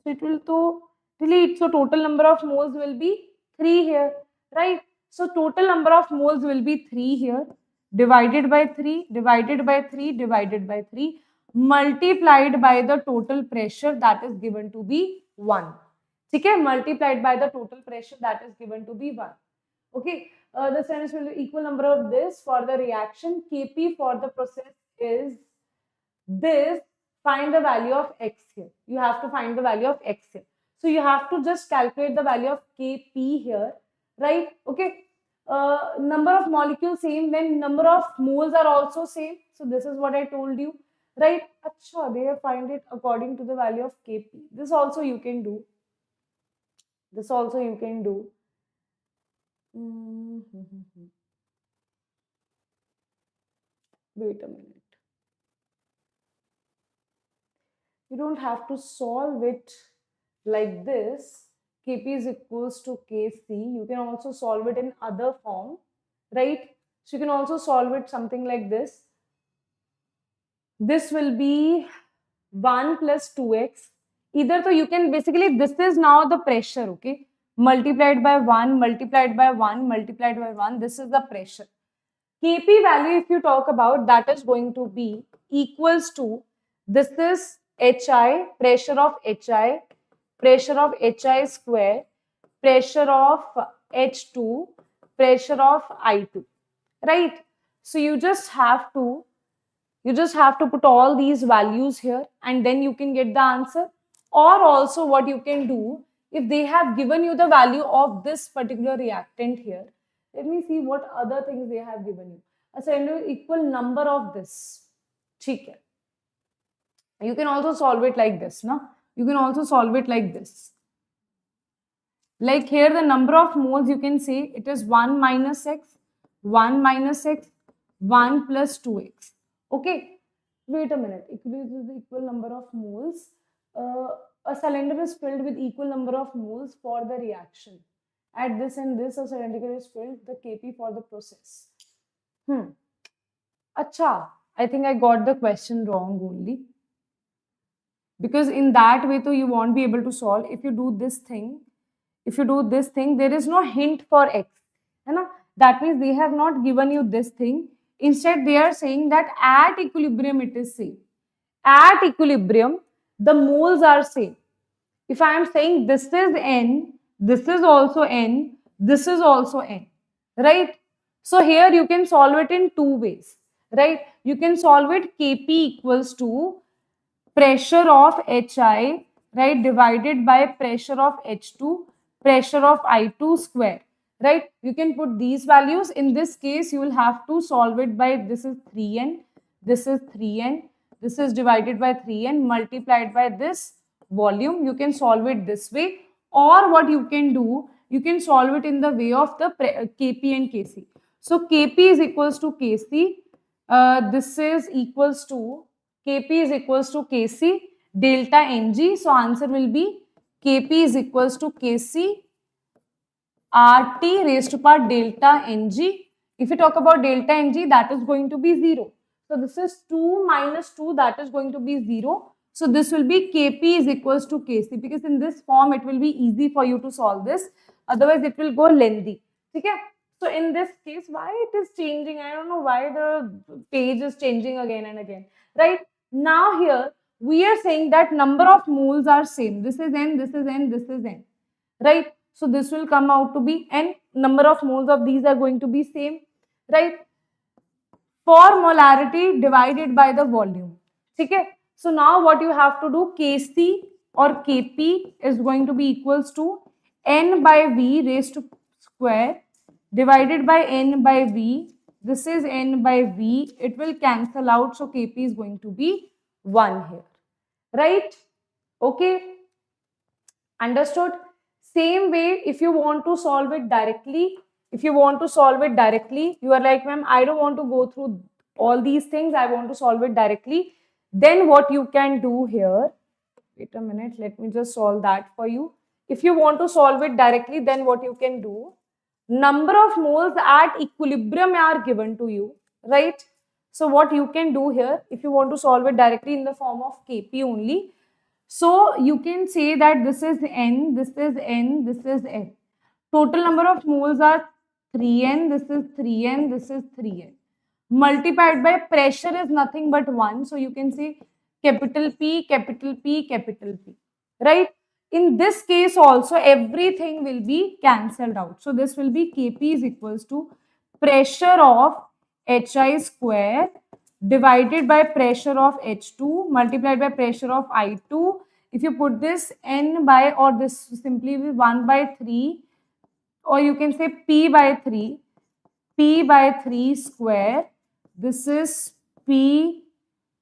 So it will to delete. So total number of moles will be 3 here, right? So total number of moles will be 3 here, divided by 3, divided by 3, divided by 3, multiplied by the total pressure that is given to be 1. Okay, multiplied by the total pressure that is given to be 1. Okay, the sentence will be equal number of this for the reaction. Kp for the process is this. Find the value of x here. You have to find the value of x here. So you have to just calculate the value of Kp here, right? Okay. Number of molecules same, then number of moles are also same. So this is what I told you, right? Achha, they have find it according to the value of Kp. This also you can do. This also you can do. Wait a minute. You don't have to solve it like this. Kp is equals to Kc. You can also solve it in other form, right? So you can also solve it something like this. This will be 1 plus 2x. Either so you can basically, this is now the pressure, okay? Multiplied by 1, multiplied by 1, multiplied by 1. This is the pressure. Kp value, if you talk about, that is going to be equals to, this is Hi, pressure of Hi, pressure of Hi square, pressure of H2, pressure of I2, right? So you just have to put all these values here and then you can get the answer. Or also what you can do, if they have given you the value of this particular reactant here, let me see what other things they have given you. A cylinder equal number of this. Okay. You can also solve it like this, no? You can also solve it like this. Like here the number of moles you can say it is 1 minus x, 1 minus x, 1 plus 2x. Okay. Wait a minute. Equal number of moles. A cylinder is filled with equal number of moles for the reaction. At this and this, a cylinder is filled, the Kp for the process. Acha, I think I got the question wrong only. Because in that way, you won't be able to solve. If you do this thing, there is no hint for x. That means they have not given you this thing. Instead, they are saying that at equilibrium, it is same. At equilibrium, the moles are same. If I am saying this is N, this is also N, this is also N, right? So here you can solve it in two ways, right? You can solve it Kp equals to pressure of Hi, right, divided by pressure of H2, pressure of I2 square, right? You can put these values. In this case, you will have to solve it by, this is 3n, this is 3n, this is divided by 3n multiplied by this volume. You can solve it this way, or what you can do, you can solve it in the way of the Kp and Kc. So Kp is equals to Kc, this is equals to, Kp is equals to Kc delta Ng. So answer will be Kp is equals to Kc RT raised to power delta Ng. If you talk about delta Ng, that is going to be 0. So this is 2 minus 2, that is going to be 0. So this will be Kp is equals to Kc, because in this form it will be easy for you to solve this. Otherwise it will go lengthy. Okay? So in this case, why it is changing? I don't know why the page is changing again and again. Right? Now here we are saying that number of moles are same. This is N, this is N, this is N. Right? So this will come out to be N. Number of moles of these are going to be same. Right? For molarity divided by the volume. Okay? So now what you have to do, Kc or Kp is going to be equals to N by V raised to square divided by N by V. This is N by V. It will cancel out. So Kp is going to be 1 here. Right? Okay? Understood? Same way, if you want to solve it directly, you are like, ma'am, I don't want to go through all these things. I want to solve it directly. Then what you can do here, wait a minute, let me just solve that for you. If you want to solve it directly, then what you can do, number of moles at equilibrium are given to you, right? So what you can do here, if you want to solve it directly in the form of Kp only, so you can say that this is N, this is N, this is N. Total number of moles are 3n, this is 3n, this is 3n. Multiplied by pressure is nothing but 1. So you can say capital P, capital P, capital P. Right? In this case also, everything will be cancelled out. So this will be Kp is equals to pressure of Hi square divided by pressure of H2 multiplied by pressure of I2. If you put this N by, or this simply be 1 by 3, or you can say P by 3 square. This is P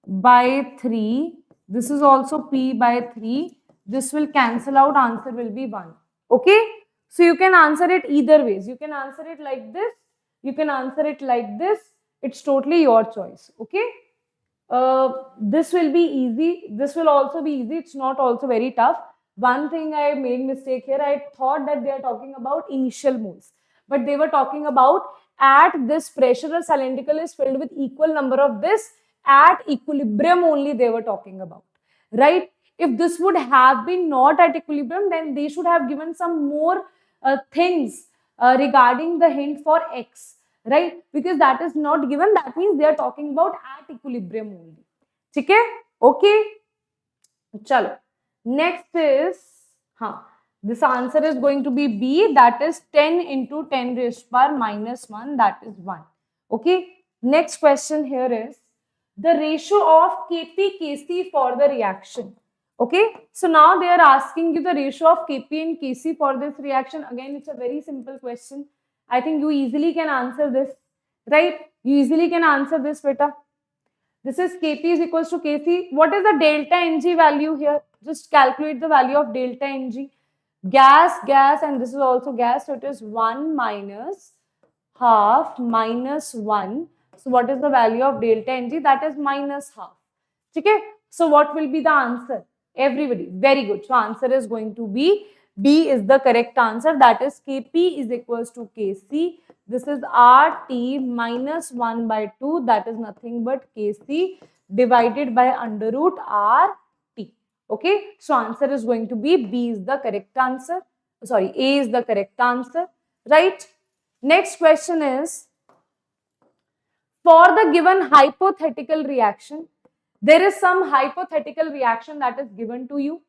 by 3. This is also P by 3. This will cancel out. Answer will be 1. Okay? So you can answer it either ways. You can answer it like this. You can answer it like this. It's totally your choice. Okay? This will be easy. This will also be easy. It's not also very tough. One thing I made mistake here. I thought that they are talking about initial moles, but they were talking about at this pressure a cylindrical is filled with equal number of this at equilibrium only they were talking about, right? If this would have been not at equilibrium, then they should have given some more things regarding the hint for X, right? Because that is not given. That means they are talking about at equilibrium only. Okay? Okay. Chalo. Next is, this answer is going to be B, that is 10 into 10 raised to power minus 1, that is 1. Okay. Next question here is the ratio of Kp Kc for the reaction. Okay. So now they are asking you the ratio of Kp and Kc for this reaction. Again, it's a very simple question. I think you easily can answer this, right? You easily can answer this, beta. This is Kp is equals to Kc. What is the delta Ng value here? Just calculate the value of delta Ng. Gas, and this is also gas. So it is 1 minus half minus 1. So what is the value of delta Ng? That is minus half. Okay? So what will be the answer? Everybody, very good. So answer is going to be B is the correct answer. That is Kp is equals to Kc. This is RT minus 1 by 2. That is nothing but Kc divided by under root RT. Okay. So answer is going to be B is the correct answer. Sorry, A is the correct answer. Right. Next question is, for the given hypothetical reaction, there is some hypothetical reaction that is given to you.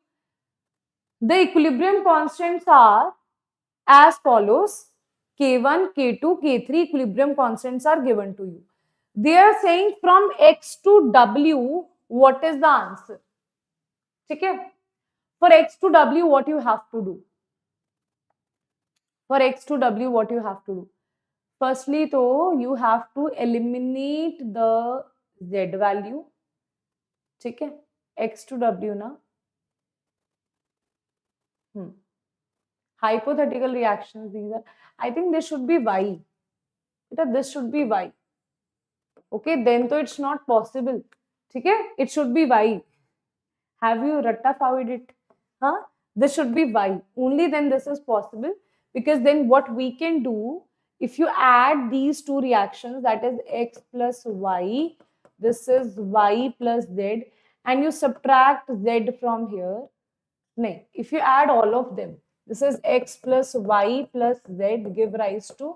The equilibrium constants are as follows. K1, K2, K3 equilibrium constants are given to you. They are saying from X to W, what is the answer? Okay? For X to W, what you have to do? For X to W, what you have to do? Firstly, though, you have to eliminate the Z value. ठीक है, X to W ना. Hypothetical reactions, these are, I think this should be Y. This should be Y. Okay, then so it's not possible. Okay, it should be Y. Have you ratified it? Huh? This should be Y. Only then this is possible, because then what we can do, if you add these two reactions, that is X plus Y, this is Y plus Z, and you subtract Z from here. No, if you add all of them, this is X plus Y plus Z give rise to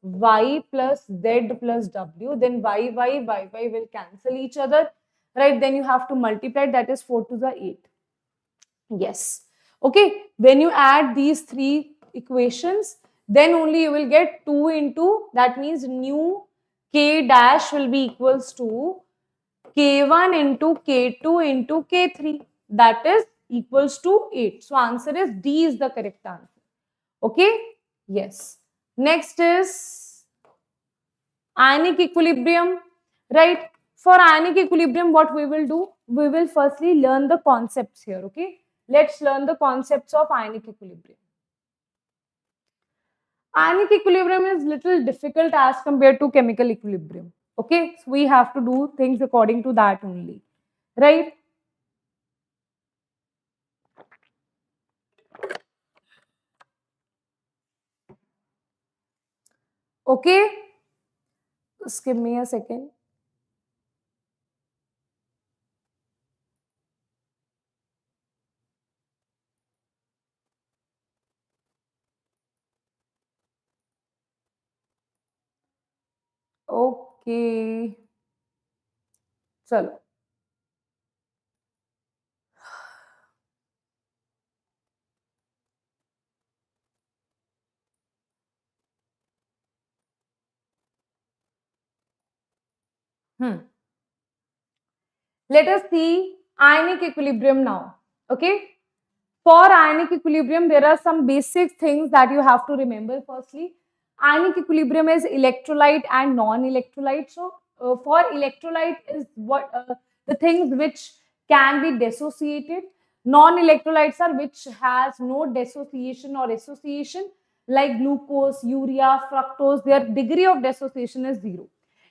Y plus Z plus W, then Y will cancel each other, right? Then you have to multiply, that is 4 to the 8. Yes. Okay, when you add these three equations, then only you will get 2 into, that means new K dash will be equals to K1 into K2 into K3, that is equals to 8. So answer is D is the correct answer. Okay, yes. Next is ionic equilibrium, right? For ionic equilibrium, what we will do? We will firstly learn the concepts here, okay? Let's learn the concepts of ionic equilibrium. Ionic equilibrium is little difficult as compared to chemical equilibrium, okay? So we have to do things according to that only, right? Okay, just give me a second. Okay, chalo. Let us see ionic equilibrium now. Okay. For ionic equilibrium, there are some basic things that you have to remember. Firstly, ionic equilibrium is electrolyte and non-electrolyte. So, for electrolyte is what the things which can be dissociated. Non-electrolytes are which has no dissociation or association, like glucose, urea, fructose. Their degree of dissociation is 0.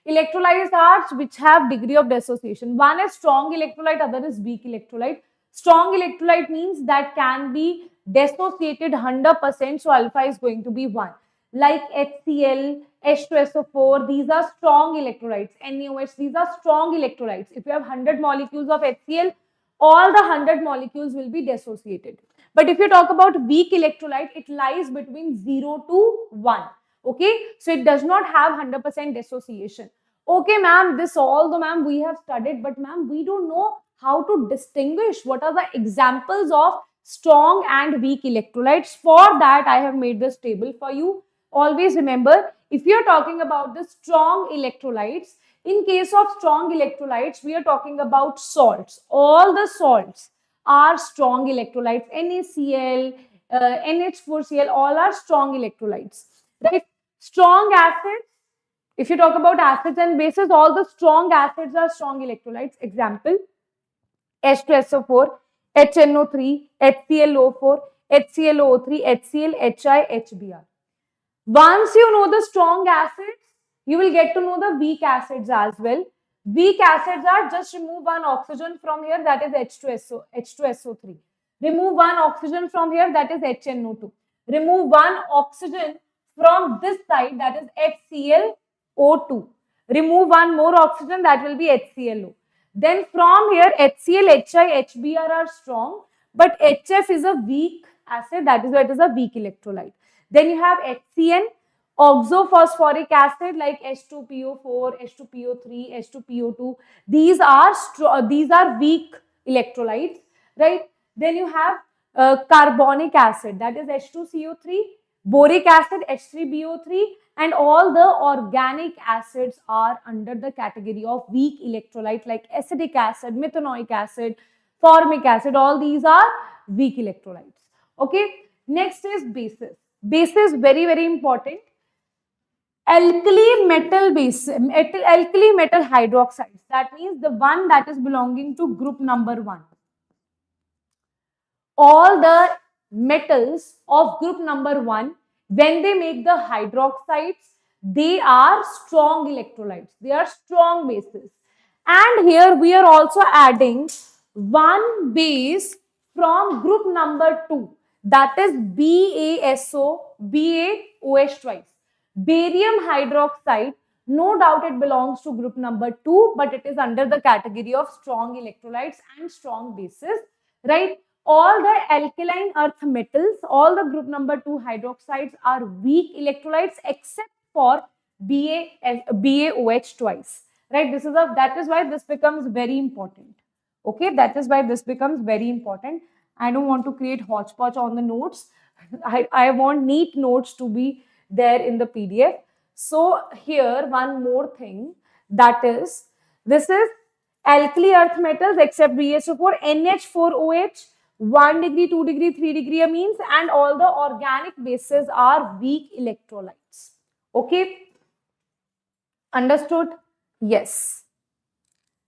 Electrolytes are which have degree of dissociation. One is strong electrolyte, other is weak electrolyte. Strong electrolyte means that can be dissociated 100%, so alpha is going to be 1. Like HCl, H2SO4, these are strong electrolytes. NaOH, these are strong electrolytes. If you have 100 molecules of HCl, all the 100 molecules will be dissociated. But if you talk about weak electrolyte, it lies between 0 to 1. Okay, so it does not have 100% dissociation. Okay, ma'am, this all the ma'am we have studied, but ma'am, we don't know how to distinguish what are the examples of strong and weak electrolytes. For that, I have made this table for you. Always remember, if you are talking about the strong electrolytes, in case of strong electrolytes, we are talking about salts. All the salts are strong electrolytes. NaCl, NH4Cl, all are strong electrolytes. Right? Strong acids, if you talk about acids and bases, all the strong acids are strong electrolytes. Example, H2SO4, HNO3, HClO4, HClO3, HCl, HI, HBr. Once you know the strong acids, you will get to know the weak acids as well. Weak acids are just remove one oxygen from here, that is H2SO3. Remove one oxygen from here, that is HNO2. Remove one oxygen from this side, that is HClO2. Remove one more oxygen, that will be HClO. Then from here, HCl, HI, HBr are strong, but HF is a weak acid, that is why it is a weak electrolyte. Then you have HCN, oxophosphoric acid like H2PO4, H2PO3, H2PO2. These are weak electrolytes, right? Then you have carbonic acid, that is H2CO3, boric acid, H3BO3, and all the organic acids are under the category of weak electrolyte like acetic acid, methanoic acid, formic acid. All these are weak electrolytes. Okay. Next is bases. Bases very, very important. alkali metal base, alkali metal hydroxides. That means the one that is belonging to group number 1. All the metals of group number 1, when they make the hydroxides, they are strong electrolytes. They are strong bases. And here we are also adding one base from group number 2, that is BaSO twice. Barium hydroxide, no doubt it belongs to group number 2, but it is under the category of strong electrolytes and strong bases, right? All the alkaline earth metals, all the group number 2 hydroxides are weak electrolytes except for BaOH twice, right? That is why this becomes very important. Okay, that is why this becomes very important. I don't want to create hodgepodge on the notes. I want neat notes to be there in the PDF. So here one more thing, that is, this is alkali earth metals except BaSO4, NH4OH, 1 degree, 2 degree, 3 degree amines, and all the organic bases are weak electrolytes. Okay, understood? Yes.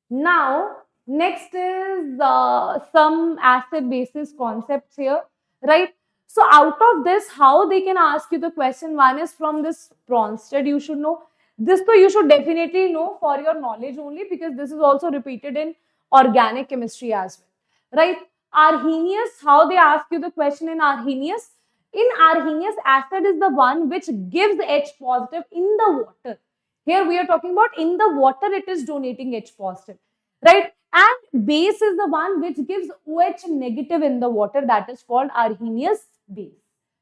Now, next is some acid basis concepts here, right? So out of this, how they can ask you the question, one is from this Bronsted, you should know. This though you should definitely know for your knowledge only, because this is also repeated in organic chemistry as well, right? Arrhenius, how they ask you the question in Arrhenius? In Arrhenius, acid is the one which gives H positive in the water. Here we are talking about in the water it is donating H positive, right? And base is the one which gives OH negative in the water, that is called Arrhenius base,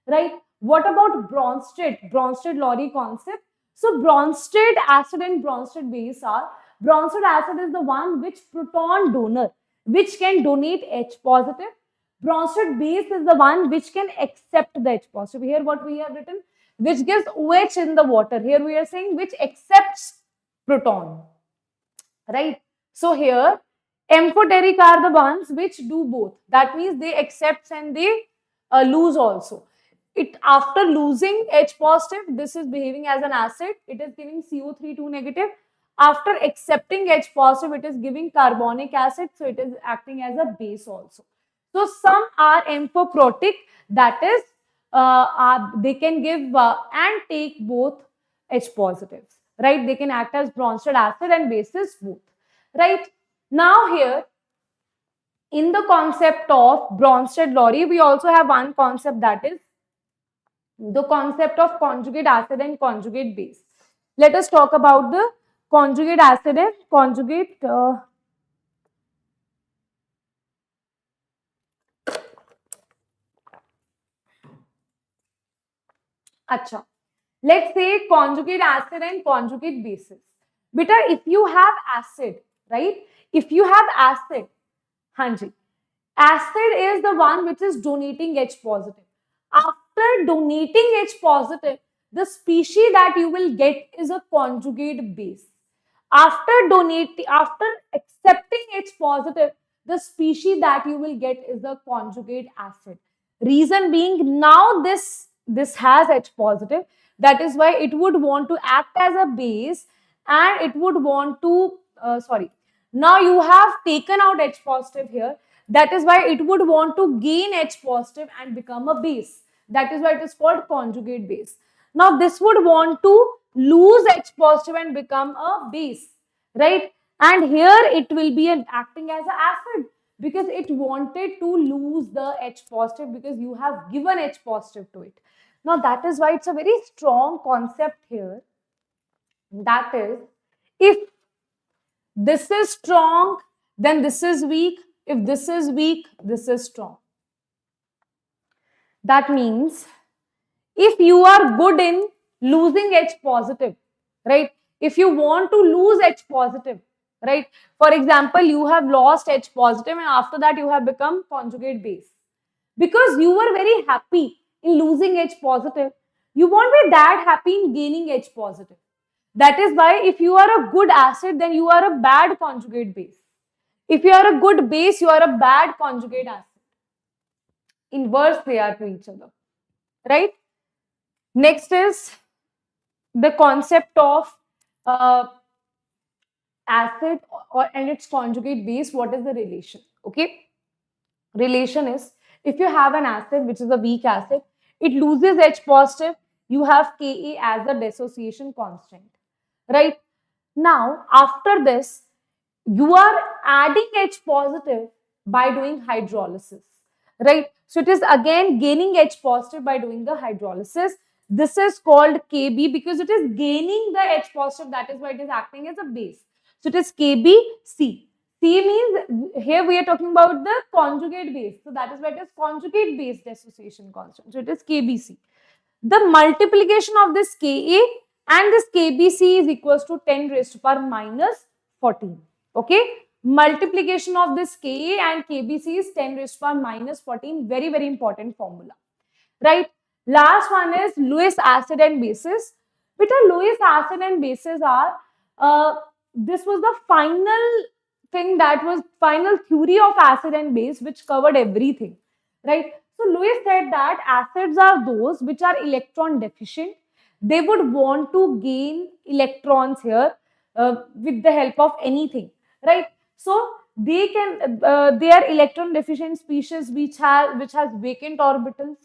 right? What about Bronsted-Lowry concept? So Bronsted acid and Bronsted base are, Bronsted acid is the one which proton donor, which can donate H positive. Bronsted base is the one which can accept the H positive. Here what we have written, which gives OH in the water. Here we are saying which accepts proton, right? So here amphoteric are the ones which do both. That means they accept and they lose also. It after losing H positive, this is behaving as an acid. It is giving CO3 2 negative. After accepting H positive, it is giving carbonic acid. So it is acting as a base also. So some are amphoprotic, that is, they can give and take both H positives, right? They can act as Bronsted acid and bases both, right? Now here, in the concept of Bronsted-Lowry, we also have one concept, that is the concept of conjugate acid and conjugate base. Let us talk about the conjugate acid and conjugate Acha. Let's say conjugate acid and conjugate bases. Beta, if you have acid, right? If you have acid, hanji, acid is the one which is donating H positive. After donating H positive, the species that you will get is a conjugate base. After accepting H positive, the species that you will get is a conjugate acid. Reason being, now this has H positive. That is why it would want to act as a base, and it would want to, now you have taken out H positive here. That is why it would want to gain H positive and become a base. That is why it is called conjugate base. Now this would want to lose H positive and become a base, right? And here it will be acting as an acid, because it wanted to lose the H positive, because you have given H positive to it. Now that is why it's a very strong concept here. That is, if this is strong, then this is weak. If this is weak, this is strong. That means if you are good in losing H positive, right? If you want to lose H positive, right? For example, you have lost H positive and after that you have become conjugate base. Because you were very happy in losing H positive, you won't be that happy in gaining H positive. That is why if you are a good acid, then you are a bad conjugate base. If you are a good base, you are a bad conjugate acid. Inverse they are to each other, right? Next is the concept of uh, acid and its conjugate base, what is the relation? Okay, relation is, if you have an acid which is a weak acid, it loses H positive, you have Ka as a dissociation constant, right? Now, after this, you are adding H positive by doing hydrolysis, right? So it is again gaining H positive by doing the hydrolysis. This is called Kb because it is gaining the H positive, that is why it is acting as a base. So it is KbC. C means, here we are talking about the conjugate base. So that is why it is conjugate base dissociation constant. So it is KbC. The multiplication of this Ka and this KbC is equals to 10 raised to power minus 14. Okay. Multiplication of this Ka and KbC is 10 raised to power minus 14. Very, very important formula. Right. Last one is Lewis acid and bases. Beta, Lewis acid and bases are, this was the final thing, that was final theory of acid and base which covered everything, right? So Lewis said that acids are those which are electron deficient. They would want to gain electrons here with the help of anything, right? So they are electron deficient species which has vacant orbitals,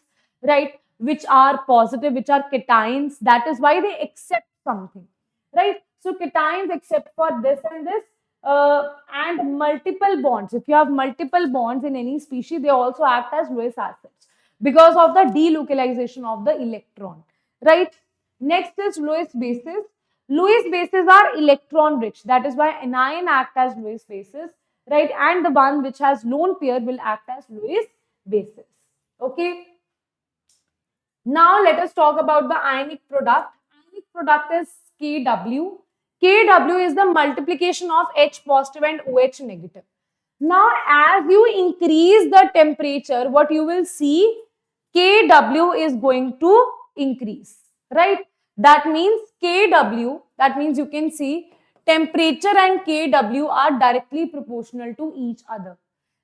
right? Which are positive, which are cations. That is why they accept something, right? So cations except for this and this, and multiple bonds. If you have multiple bonds in any species, they also act as Lewis acids because of the delocalization of the electron, right? Next is Lewis bases. Lewis bases are electron rich. That is why anion act as Lewis bases, right? And the one which has lone pair will act as Lewis bases. Okay. Now let us talk about the ionic product. Ionic product is Kw. Kw is the multiplication of H positive and OH negative. Now, as you increase the temperature, what you will see, Kw is going to increase, right? That means Kw, that means you can see temperature and Kw are directly proportional to each other,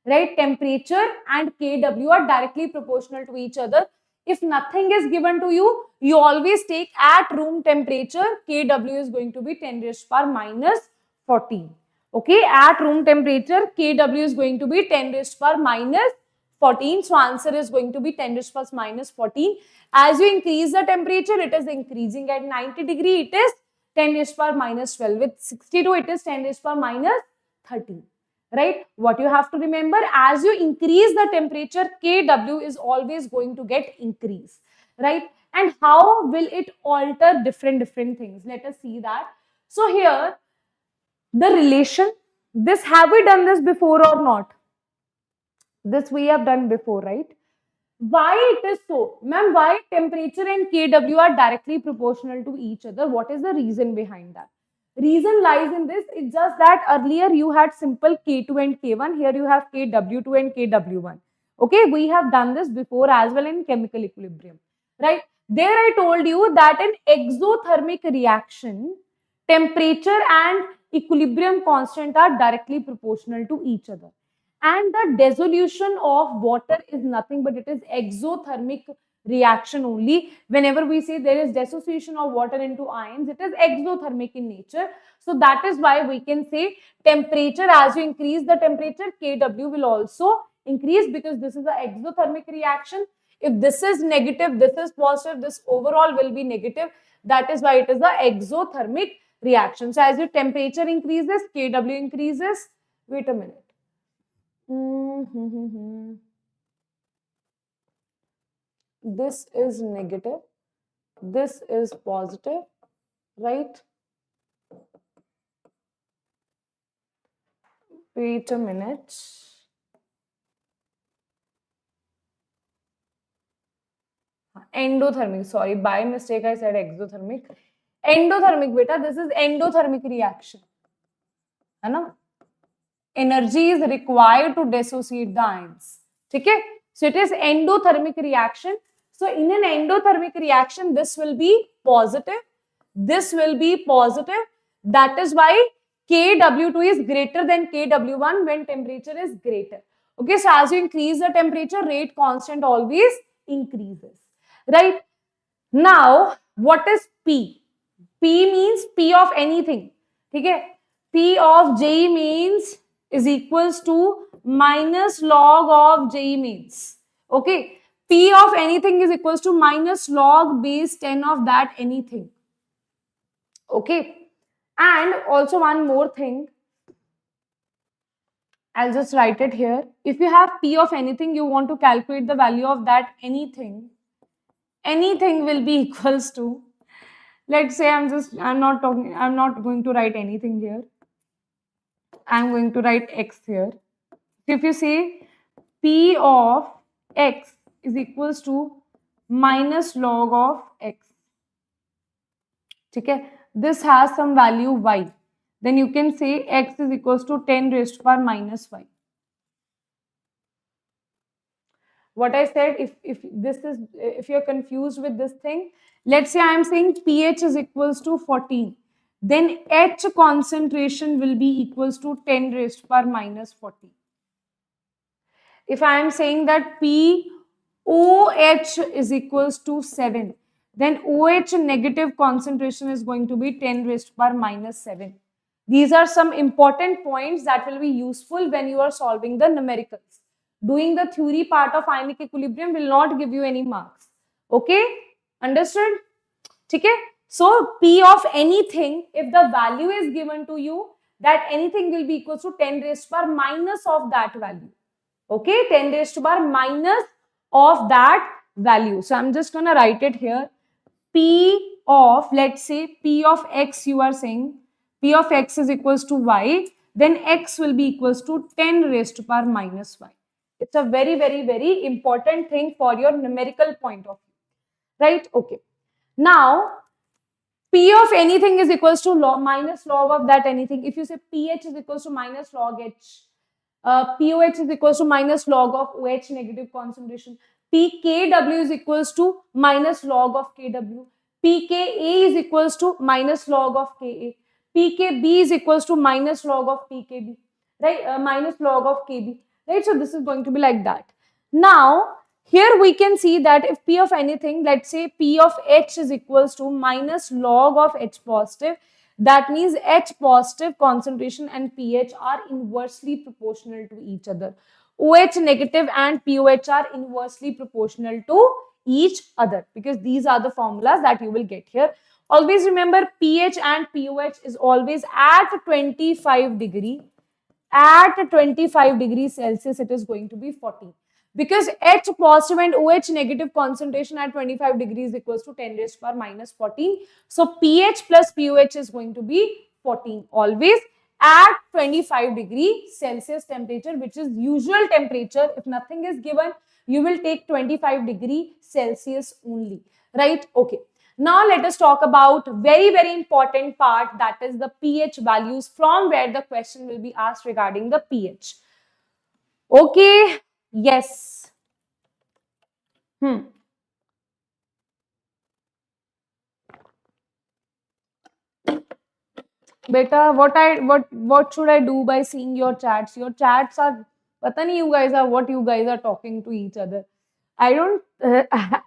right? Temperature and Kw are directly proportional to each other. If nothing is given to you, you always take at room temperature, Kw is going to be 10 raised to power minus 14. Okay, at room temperature, Kw is going to be 10 raised to power minus 14. So answer is going to be 10 raised to power minus 14. As you increase the temperature, it is increasing. At 90 degree, it is 10 raised to power minus 12. With 62, it is 10 raised to power minus 13. Right? What you have to remember, as you increase the temperature, Kw is always going to get increased. Right? And how will it alter different things? Let us see that. So here, the relation, this, have we done this before or not? This we have done before, right? Why it is so? Ma'am, why temperature and Kw are directly proportional to each other? What is the reason behind that? Reason lies in this, it's just that earlier you had simple K2 and K1, here you have Kw2 and Kw1. Okay, we have done this before as well in chemical equilibrium, right? There I told you that in exothermic reaction, temperature and equilibrium constant are directly proportional to each other. And the dissolution of water is nothing but it is exothermic reaction only. Whenever we say there is dissociation of water into ions, it is exothermic in nature. So that is why we can say temperature, as you increase the temperature, Kw will also increase because this is an exothermic reaction. If this is negative, this is positive, this overall will be negative. That is why it is the exothermic reaction. So as your temperature increases, Kw increases. Wait a minute. This is negative, this is positive, right? Wait a minute. Endothermic, sorry, by mistake I said exothermic. Endothermic, beta, this is endothermic reaction. है ना? Energy is required to dissociate the ions. Okay? So it is endothermic reaction. So in an endothermic reaction, this will be positive. This will be positive. That is why Kw2 is greater than Kw1 when temperature is greater. Okay, so as you increase the temperature, rate constant always increases. Right? Now, what is P? P means P of anything. Okay? P of JEE means is equals to minus log of JEE means. Okay? P of anything is equals to minus log base 10 of that anything. Okay? And also one more thing. I'll just write it here. If you have P of anything, you want to calculate the value of that anything. Anything will be equals to, let's say I'm not going to write anything here. I'm going to write X here. So if you say P of X is equals to minus log of X. Okay? This has some value Y. Then you can say X is equals to 10 raised to power minus Y. What I said, if you're confused with this thing, let's say I'm saying pH is equals to 14, then H concentration will be equals to 10 raised to power minus 40. If I am saying that POH is equals to 7, then OH negative concentration is going to be 10 raised to power minus 7. These are some important points that will be useful when you are solving the numericals. Doing the theory part of ionic equilibrium will not give you any marks. Okay? Understood? Okay? So, P of anything, if the value is given to you, that anything will be equal to 10 raised to power minus of that value. Okay? 10 raised to power minus of that value. So, I'm just going to write it here. P of, let's say, P of X, you are saying, P of X is equals to Y, then X will be equals to 10 raised to power minus Y. It's a very, very, very important thing for your numerical point of view. Right? Okay. Now, P of anything is equals to minus log of that anything. If you say pH is equals to minus log H, POH is equals to minus log of OH negative concentration, pKW is equals to minus log of KW, pKa is equals to minus log of Ka, pKb is equals to minus log of pKb, right? Minus log of Kb, right? So this is going to be like that. Now, here we can see that if P of anything, let's say P of H is equals to minus log of H positive, that means H positive concentration and pH are inversely proportional to each other. OH negative and POH are inversely proportional to each other, because these are the formulas that you will get here. Always remember, pH and POH is always at 25 degree. At 25 degrees Celsius, it is going to be 40. Because H positive and OH negative concentration at 25 degrees equals to 10 raised to power minus 14. So pH plus POH is going to be 14. Always at 25 degrees Celsius temperature, which is usual temperature. If nothing is given, you will take 25 degrees Celsius only. Right? Okay. Now let us talk about very, very important part, that is the pH values, from where the question will be asked regarding the pH. Okay. Yes. Beta, what should I do by seeing your chats? Your chats are, pata nahi what you guys are talking to each other. I don't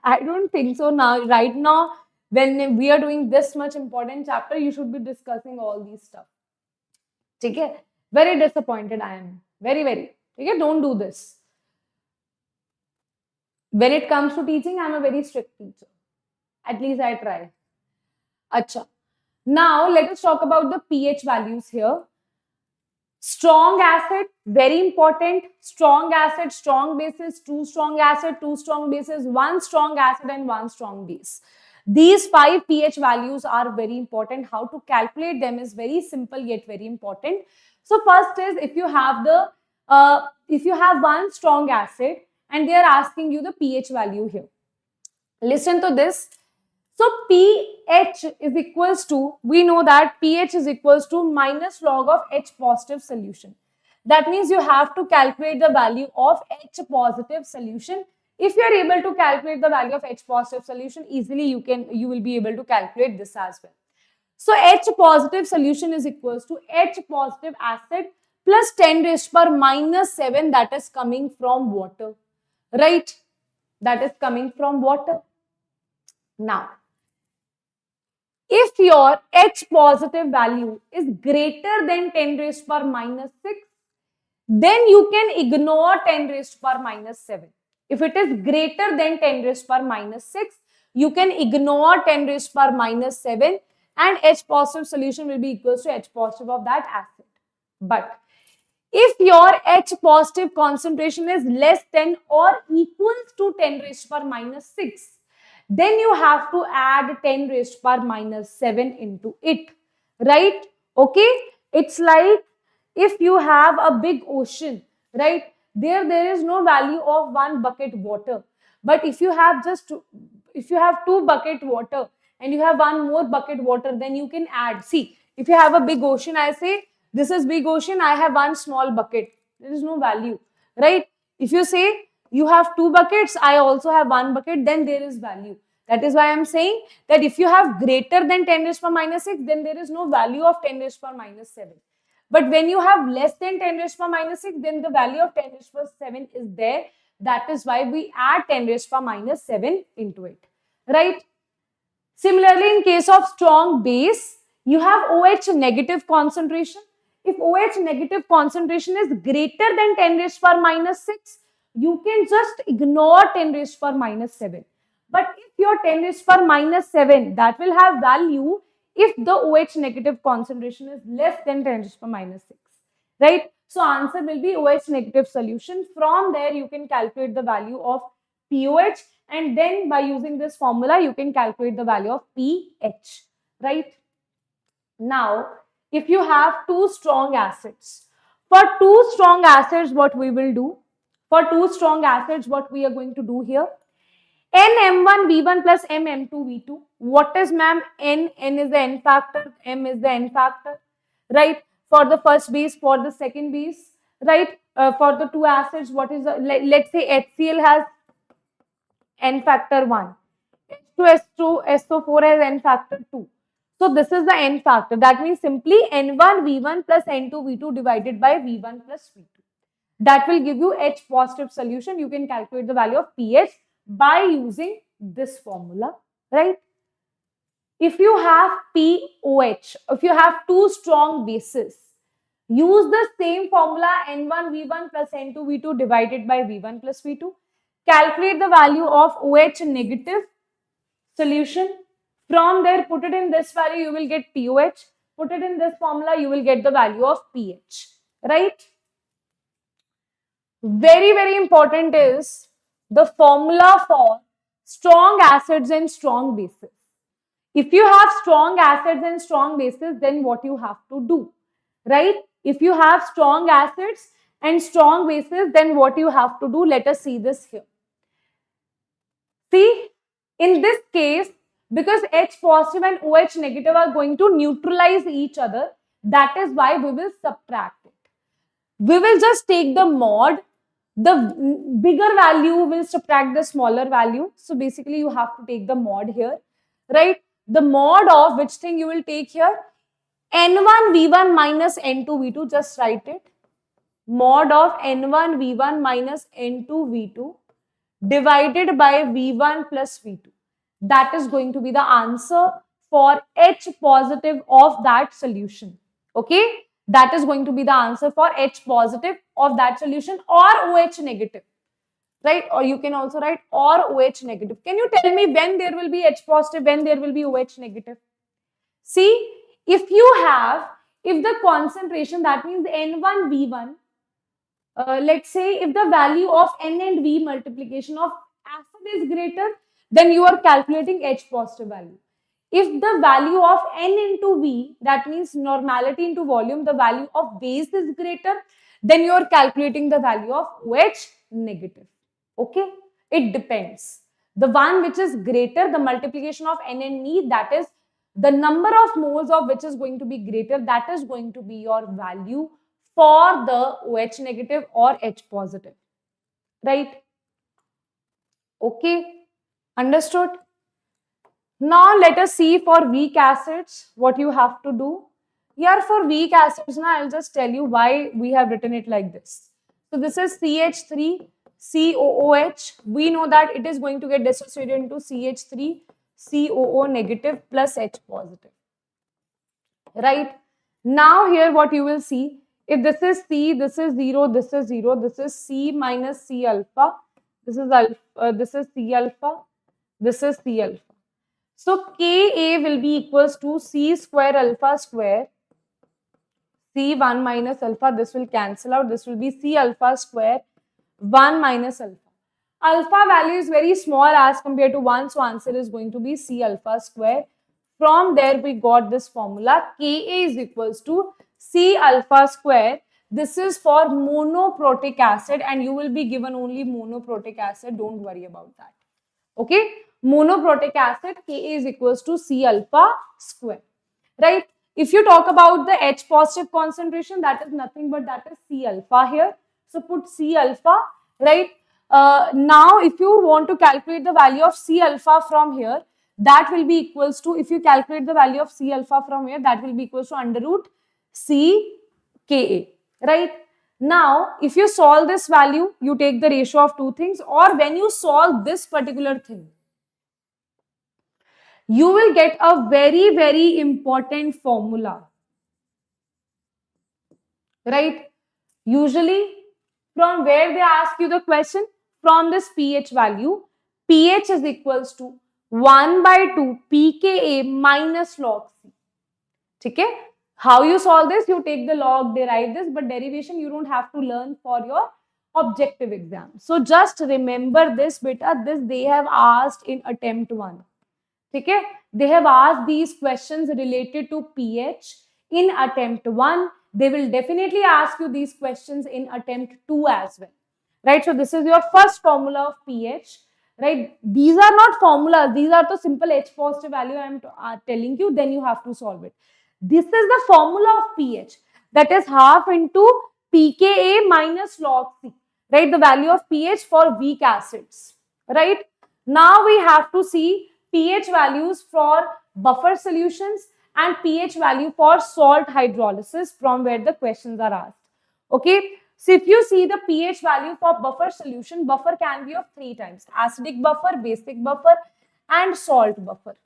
I don't think so now. Right now, when we are doing this much important chapter, you should be discussing all these stuff. Okay? Very disappointed I am. Very, very. Okay? Don't do this. When it comes to teaching, I'm a very strict teacher. At least I try. Acha. Now, let us talk about the pH values here. Strong acid, very important. Strong acid, strong bases, two strong acid, two strong bases, one strong acid and one strong base. These 5 pH values are very important. How to calculate them is very simple yet very important. So first is, if you have one strong acid and they are asking you the pH value here. Listen to this. So pH is equals to, we know that pH is equals to minus log of H positive solution. That means you have to calculate the value of H positive solution. If you are able to calculate the value of H positive solution easily, you will be able to calculate this as well. So H positive solution is equals to H positive acid plus 10 raised to power minus 7, that is coming from water. Right? That is coming from water. Now, If your H positive value is greater than 10 raised power minus 6, then you can ignore 10 raised power minus 7. If it is greater than 10 raised power minus 6, you can ignore 10 raised power minus 7 and H positive solution will be equals to H positive of that acid. But if your H positive concentration is less than or equals to 10 raised power minus 6, then you have to add 10 raised power minus 7 into it, right? Okay, it's like if you have a big ocean, right? There is no value of one bucket water. But if you have two bucket water and you have one more bucket water, then you can add. See, if you have a big ocean, I say this is big ocean, I have one small bucket. There is no value, right? If you say you have two buckets, I also have one bucket, then there is value. That is why I am saying that if you have greater than 10 raised power minus 6, then there is no value of 10 raised power minus 7. But when you have less than 10 raised power minus 6, then the value of 10 raised power 7 is there. That is why we add 10 raised power minus 7 into it, right? Similarly, in case of strong base, you have OH negative concentration. If OH negative concentration is greater than 10 raised power minus 6, you can just ignore 10 raised power minus 7. But if your 10 raised power minus 7, that will have value if the OH negative concentration is less than 10 raised power minus 6, right? So answer will be OH negative solution. From there, you can calculate the value of POH, and then by using this formula, you can calculate the value of pH, right? Now, if you have two strong acids, for two strong acids, what we will do? For two strong acids, what we are going to do here? NM1V1 plus MM2V2. What is, ma'am? N is the N factor, M is the N factor, right? For the first base, for the second base, right? For the two acids, what is the, let's say HCl has N factor 1, H2SO, SO4 has N factor 2. So this is the N factor. That means simply N1V1 plus N2V2 divided by V1 plus V2. That will give you H positive solution. You can calculate the value of pH by using this formula, right? If you have POH, if you have two strong bases, use the same formula N1V1 plus N2V2 divided by V1 plus V2. Calculate the value of OH negative solution. From there, put it in this value, you will get POH. Put it in this formula, you will get the value of pH, right? Very, very important is the formula for strong acids and strong bases. If you have strong acids and strong bases, then what you have to do, right? If you have strong acids and strong bases, then what you have to do? Let us see this here. See, in this case, because H positive and OH negative are going to neutralize each other, that is why we will subtract it. We will just take the mod. The bigger value will subtract the smaller value. So basically, you have to take the mod here, right? The mod of which thing you will take here? N1V1 minus N2V2, just write it. Mod of N1V1 minus N2V2 divided by V1 plus V2. That is going to be the answer for H positive of that solution. Okay? That is going to be the answer for H positive of that solution, or OH negative, right? Or you can also write or OH negative. Can you tell me when there will be H positive, when there will be OH negative? See, if the concentration, that means N1V1, let's say if the value of N and V multiplication of acid is greater, then you are calculating H positive value. If the value of N into V, that means normality into volume, the value of base is greater, then you are calculating the value of OH negative. Okay? It depends. The one which is greater, the multiplication of N and V, that is the number of moles of which is going to be greater, that is going to be your value for the OH negative or H positive. Right? Okay? Understood? Now let us see for weak acids what you have to do. Here for weak acids, now I'll just tell you why we have written it like this. So this is CH3, COOH. We know that it is going to get dissociated into CH3, COO negative plus H positive. Right? Now here what you will see, if this is C, this is 0, this is 0, this is C minus C alpha, this is alpha, this is C alpha, this is C alpha. So Ka will be equals to C square alpha square, C1 minus alpha, this will cancel out, this will be C alpha square, 1 minus alpha. Alpha value is very small as compared to 1, so answer is going to be C alpha square. From there we got this formula, Ka is equals to C alpha square. This is for monoprotic acid and you will be given only monoprotic acid, don't worry about that. Okay, monoprotic acid, Ka is equals to C alpha square, right? If you talk about the H positive concentration, that is nothing but that is C alpha here. So put C alpha, right? Now, if you want to calculate the value of C alpha from here, that will be equals to, if you calculate the value of C alpha from here, that will be equals to under root C Ka, right? Now, if you solve this value, you take the ratio of two things, or when you solve this particular thing, you will get a very, very important formula, right? Usually, from where they ask you the question, from this pH value, pH is equals to 1 by 2 pKa minus log C. Okay? How you solve this? You take the log, derive this, but derivation you don't have to learn for your objective exam. So just remember this, beta, this they have asked in attempt 1. Okay? They have asked these questions related to pH in attempt 1. They will definitely ask you these questions in attempt 2 as well. Right? So this is your first formula of pH. Right? These are not formulas. These are the simple H positive value I am telling you. Then you have to solve it. This is the formula of pH. That is half into pKa minus log C. Right? The value of pH for weak acids. Right? Now we have to see pH values for buffer solutions and pH value for salt hydrolysis from where the questions are asked. Okay. So if you see the pH value for buffer solution, buffer can be of 3 types: acidic buffer, basic buffer, and salt buffer.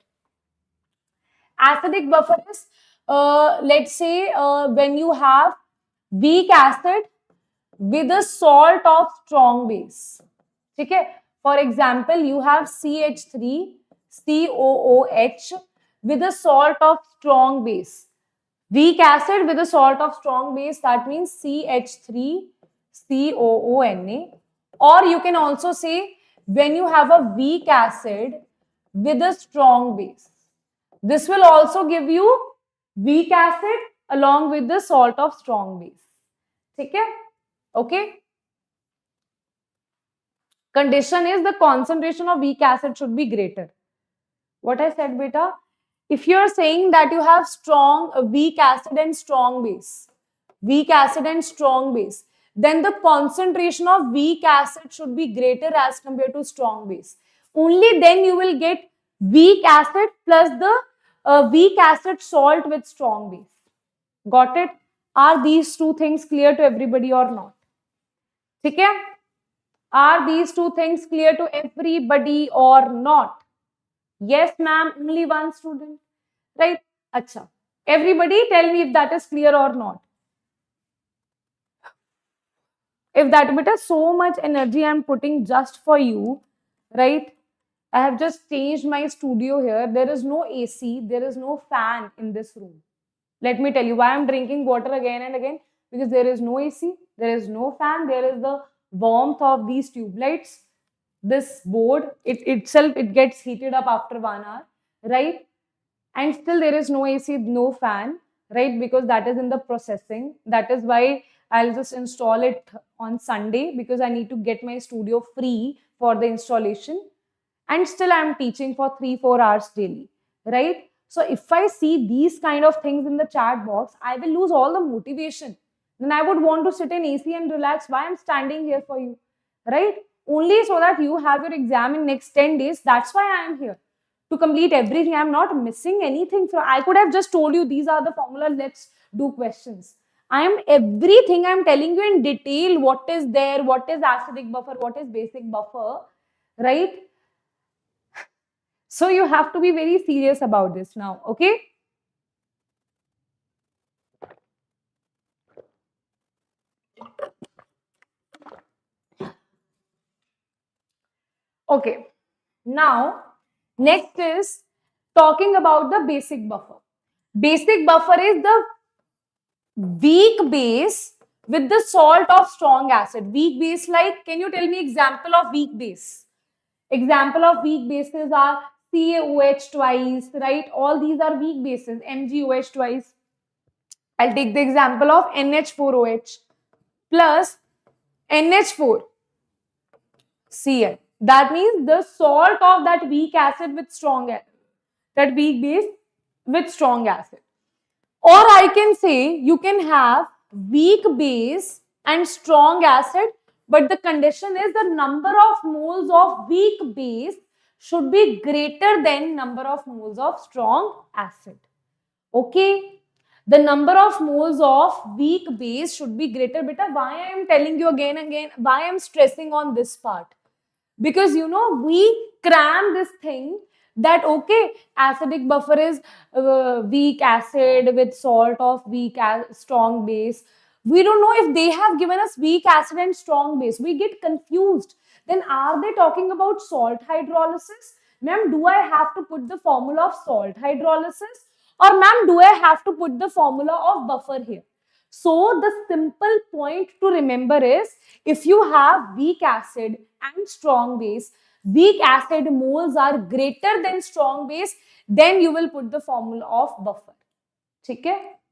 Acidic buffer is, let's say, when you have weak acid with a salt of strong base. Okay? For example, you have CH3, COOH with a salt of strong base. Weak acid with a salt of strong base, that means CH3, COONA. Or you can also say when you have a weak acid with a strong base. This will also give you weak acid along with the salt of strong base. Okay? Okay? Condition is the concentration of weak acid should be greater. What I said, beta? If you are saying that you have weak acid and strong base, then the concentration of weak acid should be greater as compared to strong base. Only then you will get weak acid plus the weak acid salt with strong base. Got it? Are these two things clear to everybody or not? Okay? Are these two things clear to everybody or not? Yes, ma'am, only one student. Right? Acha. Everybody tell me if that is clear or not. If that bit is so much energy I'm putting just for you, right? I have just changed my studio here. There is no AC, there is no fan in this room. Let me tell you why I'm drinking water again and again. Because there is no AC, there is no fan, there is the warmth of these tube lights. This board, it gets heated up after 1 hour, right? And still there is no AC, no fan, right? Because that is in the processing. That is why I'll just install it on Sunday, because I need to get my studio free for the installation. And still I'm teaching for 3-4 hours daily, right? So if I see these kind of things in the chat box, I will lose all the motivation. Then I would want to sit in AC and relax. Why I'm standing here for you, right? Only so that you have your exam in next 10 days. That's why I am here, to complete everything. I'm not missing anything. So I could have just told you these are the formulas, let's do questions. I am everything I'm telling you in detail, what is there, what is acidic buffer, what is basic buffer, right? So you have to be very serious about this now, okay? Okay. Now, next is talking about the basic buffer. Basic buffer is the weak base with the salt of strong acid. Weak base, like, can you tell me example of weak base? Example of weak bases are CaOH twice, right? All these are weak bases. MgOH twice. I'll take the example of NH4OH plus NH4Cl. That means the salt of that weak acid with strong acid, that weak base with strong acid. Or I can say you can have weak base and strong acid, but the condition is the number of moles of weak base should be greater than number of moles of strong acid. Okay? The number of moles of weak base should be greater. Beta, why I am telling you again, why I am stressing on this part? Because we cram this thing that okay, acidic buffer is weak acid with salt of strong base. We don't know if they have given us weak acid and strong base. We get confused. Then are they talking about salt hydrolysis? Ma'am, do I have to put the formula of salt hydrolysis? Or ma'am, do I have to put the formula of buffer here? So the simple point to remember is, if you have weak acid and strong base, weak acid moles are greater than strong base, then you will put the formula of buffer.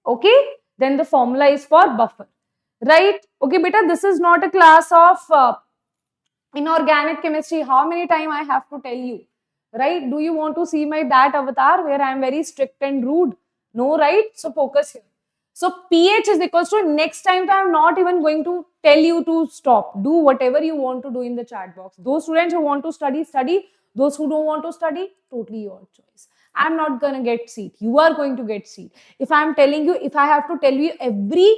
Okay? Then the formula is for buffer. Right? Okay, beta, this is not a class of inorganic chemistry. How many times I have to tell you? Right? Do you want to see my that avatar where I am very strict and rude? No, right? So focus here. So pH is equals to, next time I am not even going to tell you to stop. Do whatever you want to do in the chat box. Those students who want to study, study. Those who don't want to study, totally your choice. I'm not going to get seat. You are going to get seat. If I'm telling you, if I have to tell you every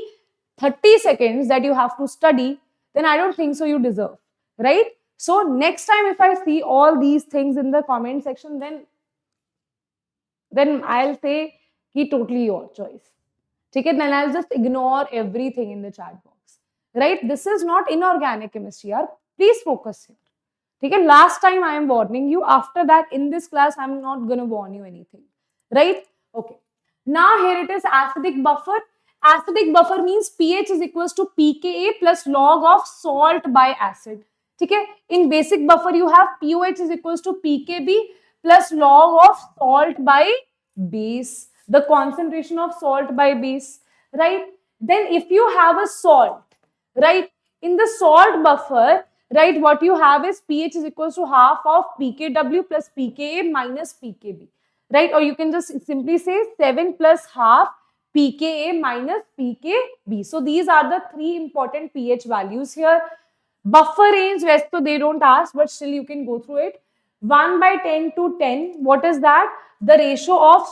30 seconds that you have to study, then I don't think so you deserve. Right? So next time if I see all these things in the comment section, then I'll say ki totally your choice. Okay, then I'll just ignore everything in the chat box. Right? This is not inorganic chemistry. Yaar. Please focus here. Okay, last time I am warning you. After that, in this class, I'm not going to warn you anything. Right? Okay. Now here it is acidic buffer. Acidic buffer means pH is equals to pKa plus log of salt by acid. Okay? In basic buffer, you have pOH is equals to pKb plus log of salt by base. The concentration of salt by base, right? Then if you have a salt, right, in the salt buffer, right, what you have is pH is equals to half of pKw plus pKa minus pKb, right? Or you can just simply say 7 plus half pKa minus pKb. So these are the three important pH values here. Buffer range, rest so they don't ask, but still you can go through it. 1 by 10 to 10, what is that? The ratio of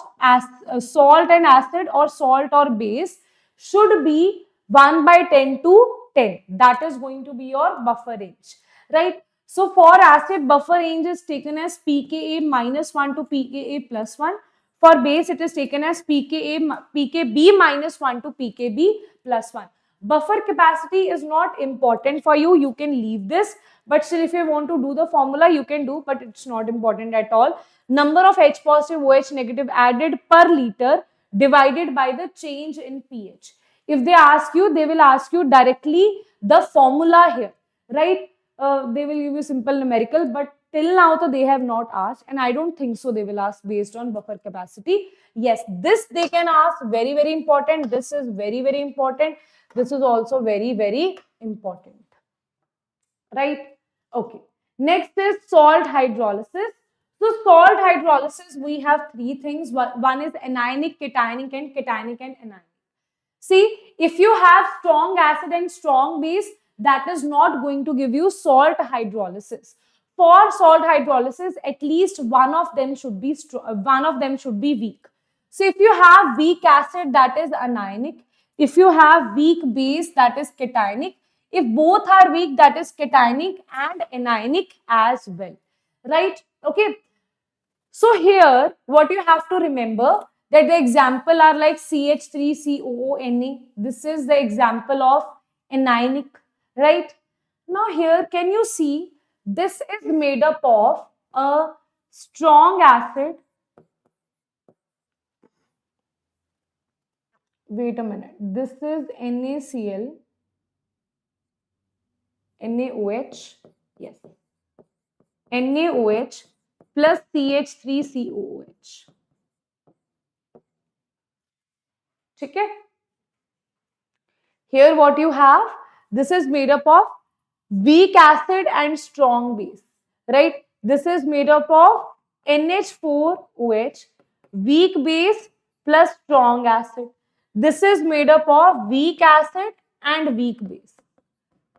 salt and acid or salt or base should be 1 by 10 to 10. That is going to be your buffer range, right? So for acid, buffer range is taken as pKa minus 1 to pKa plus 1. For base, it is taken as pKb minus 1 to pKb plus 1. Buffer capacity is not important for you. You can leave this. But still, if you want to do the formula, you can do, but it's not important at all. Number of H positive, OH negative added per liter divided by the change in pH. If they ask you, they will ask you directly the formula here, right? They will give you simple numerical, but till now they have not asked, and I don't think so they will ask based on buffer capacity. Yes, this they can ask, very, very important. This is very, very important. This is also very, very important. Right? Okay. Next is salt hydrolysis. So salt hydrolysis, we have three things. One is anionic, cationic, and anionic. See, if you have strong acid and strong base, that is not going to give you salt hydrolysis. For salt hydrolysis, at least one of them should be weak. So if you have weak acid, that is anionic. If you have weak base, that is cationic. If both are weak, that is cationic and anionic as well. Right? Okay. So here, what you have to remember that the example are like CH3COONA. This is the example of anionic, right? Now here, can you see this is made up of a strong acid. Wait a minute. This is NaCl, NaOH, yes, NaOH plus CH3COOH. Okay? Here what you have, this is made up of weak acid and strong base, right? This is made up of NH4OH, weak base plus strong acid. This is made up of weak acid and weak base,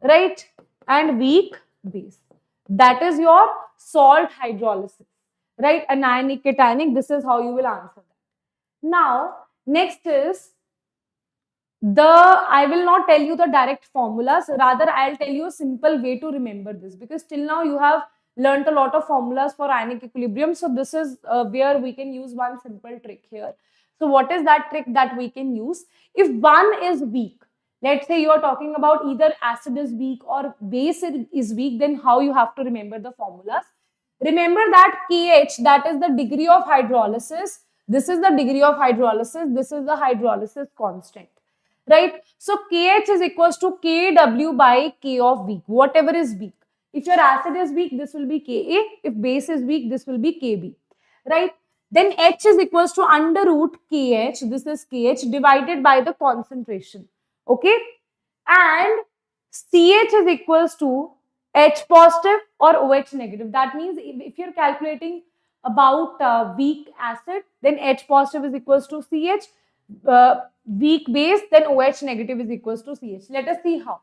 right? And weak base. That is your salt hydrolysis, right? Anionic, cationic, this is how you will answer that. Now, next is I will not tell you the direct formulas, rather I'll tell you a simple way to remember this, because till now you have learned a lot of formulas for ionic equilibrium. So this is where we can use one simple trick here. So what is that trick that we can use? If one is weak, let's say you are talking about either acid is weak or base is weak, then how you have to remember the formulas? Remember that KH, that is the degree of hydrolysis. This is the degree of hydrolysis. This is the hydrolysis constant, right? So KH is equals to KW by K of weak, whatever is weak. If your acid is weak, this will be Ka. If base is weak, this will be Kb, right? Then H is equals to under root KH, this is KH, divided by the concentration, okay? And CH is equals to H positive or OH negative. That means if you're calculating about weak acid, then H positive is equals to CH, weak base, then OH negative is equals to CH. Let us see how.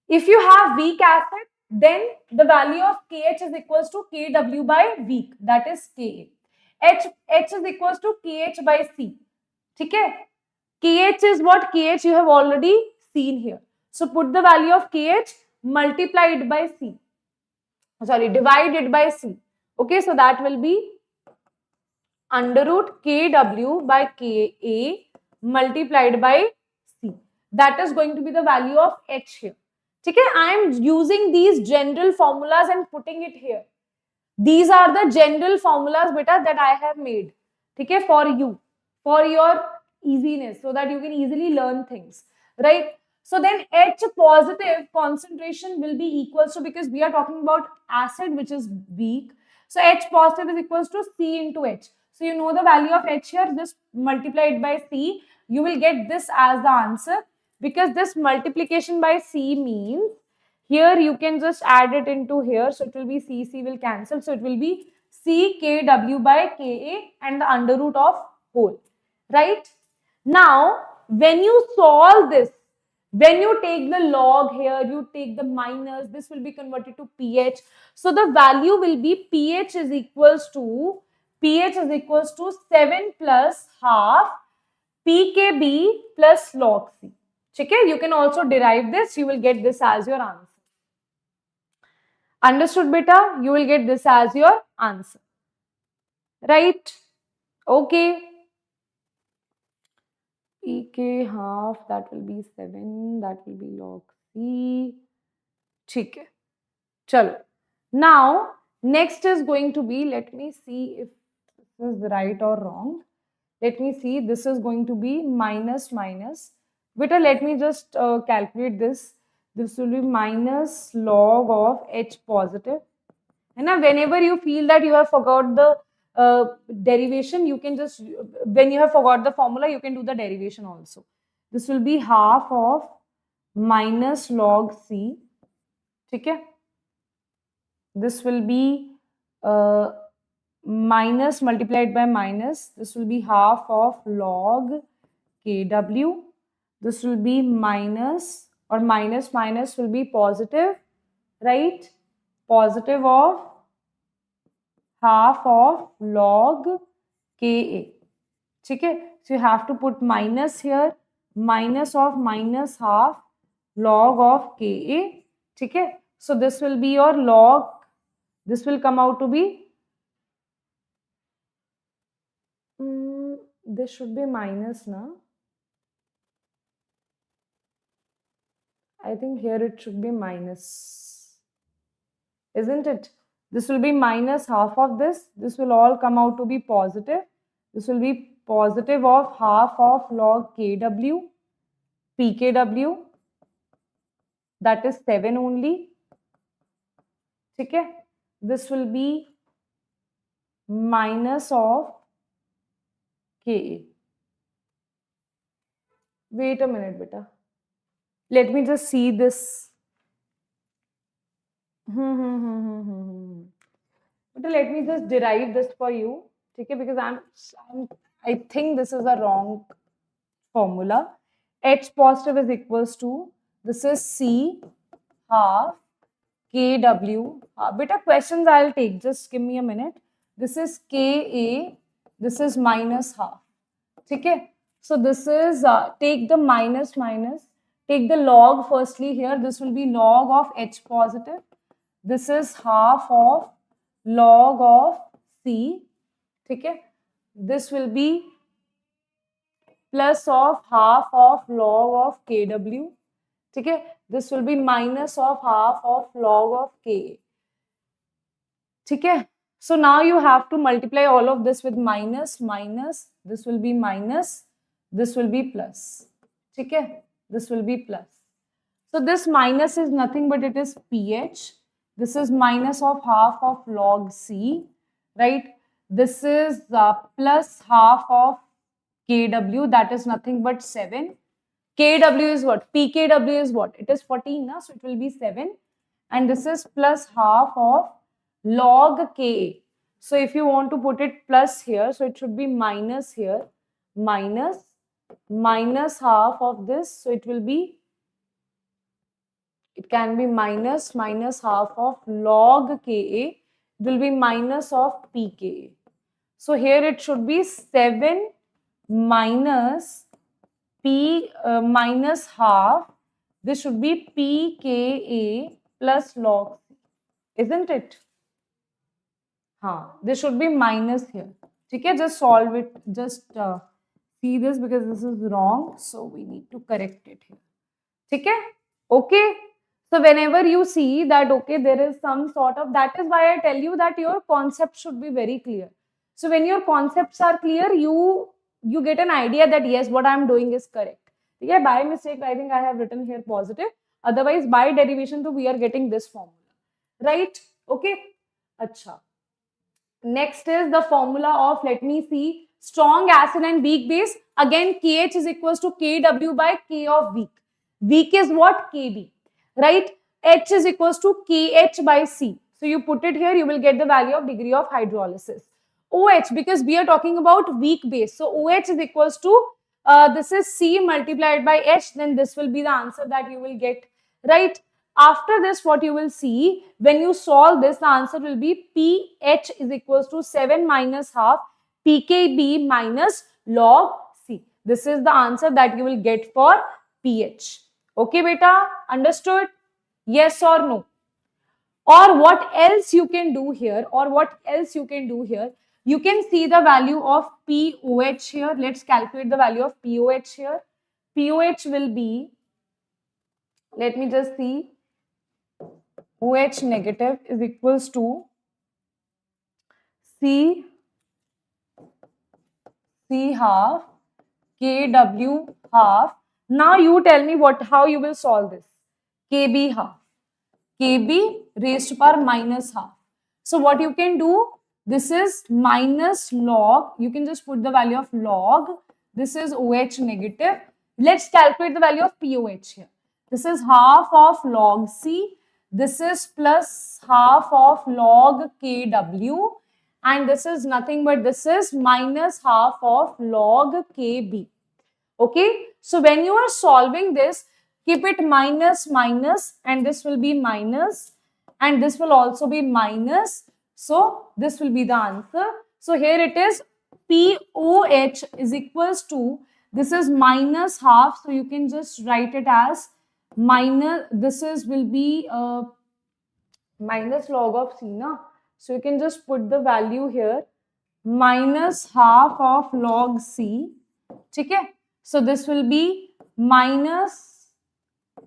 If you have weak acid, then the value of KH is equals to KW by weak, that is Ka. H is equals to KH by C. Okay? KH is what? KH you have already seen here. So put the value of KH multiplied by C. Sorry, divided by C. Okay, so that will be under root KW by Ka multiplied by C. That is going to be the value of H here. Okay, I am using these general formulas and putting it here. These are the general formulas, beta, that I have made. Okay, for you, for your easiness, so that you can easily learn things, right? So then H positive concentration will be equals to, because we are talking about acid which is weak. So H positive is equals to C into H. So you know the value of H here, just multiply it by C. You will get this as the answer, because this multiplication by C means here you can just add it into here. So it will be C will cancel. So it will be C KW by Ka and the under root of whole, right? Now, when you solve this, when you take the log here, you take the minus, this will be converted to pH. So the value will be pH is equals to 7 plus half pKb plus log C. Okay, you can also derive this. You will get this as your answer. Understood, beta? You will get this as your answer. Right? Okay. pK half, that will be 7, that will be log C. Okay. Chalo. Now, next is going to be, let me see if this is right or wrong. Let me see, this is going to be minus minus. Beta, let me just calculate this. This will be minus log of H positive. And now whenever you feel that you have forgot the derivation, you can just, when you have forgot the formula, you can do the derivation also. This will be half of minus log C. Okay? This will be minus multiplied by minus. This will be half of log KW. This will be minus, or minus minus will be positive, right? Positive of half of log Ka. Okay? So you have to put minus here, minus of minus half log of Ka. Okay? So this will be your log, this will come out to be this should be minus now. I think here it should be minus, isn't it? This will be minus half of this. This will all come out to be positive. This will be positive of half of log kW, pKw, that is 7 only. Okay? This will be minus of Ka. Wait a minute, beta. Let me just see this. But let me just derive this for you. Okay? Because I think this is a wrong formula. H positive is equals to, this is C half KW. Beta questions I'll take. Just give me a minute. This is Ka. This is minus half. Okay? So this is, take the minus. Take the log firstly here. This will be log of H positive. This is half of log of C. Okay? This will be plus of half of log of Kw. Okay? This will be minus of half of log of Ka. Okay? So now you have to multiply all of this with minus. This will be minus. This will be plus. Okay? This will be plus. So this minus is nothing but it is pH. This is minus of half of log C, right? This is plus half of Kw, that is nothing but 7. Kw is what? pKw is what? It is 14, na? So it will be 7. And this is plus half of log Ka. So if you want to put it plus here, so it should be minus here, minus half of this. So it will be, it can be minus half of log Ka. It will be minus of pKa. So here it should be 7 minus minus half. This should be pKa plus log C, isn't it? This should be minus here. Okay, just solve it. Just see this because this is wrong. So we need to correct it here. Okay. So whenever you see that, okay, there is some sort of, that is why I tell you that your concept should be very clear. So when your concepts are clear, you get an idea that yes, what I am doing is correct. Okay, by mistake, I think I have written here positive. Otherwise, by derivation, we are getting this formula. Right? Okay. Acha. Next is the formula of, let me see, strong acid and weak base. Again, KH is equals to KW by K of weak. Weak is what? KB. Right? H is equals to KH by C. So you put it here, you will get the value of degree of hydrolysis. OH, because we are talking about weak base. So OH is equals to, this is C multiplied by H, then this will be the answer that you will get. Right? After this, what you will see, when you solve this, the answer will be pH is equals to 7 minus half pKb minus log C. This is the answer that you will get for pH. Okay, beta? Understood? Yes or no? Or what else you can do here? You can see the value of POH here. Let's calculate the value of POH here. POH will be, let me just see, OH negative is equals to C half KW half. Now you tell me how you will solve this. KB half. KB raised to power minus half. So what you can do, this is minus log. You can just put the value of log. This is OH negative. Let's calculate the value of POH here. This is half of log C. This is plus half of log KW. And this is nothing but this is minus half of log KB. Okay. So when you are solving this, keep it minus, and this will be minus, and this will also be minus. So this will be the answer. So here it is, POH is equals to, this is minus half. So you can just write it as minus, this is will be minus log of C, na? So you can just put the value here, minus half of log C. Okay, so this will be minus,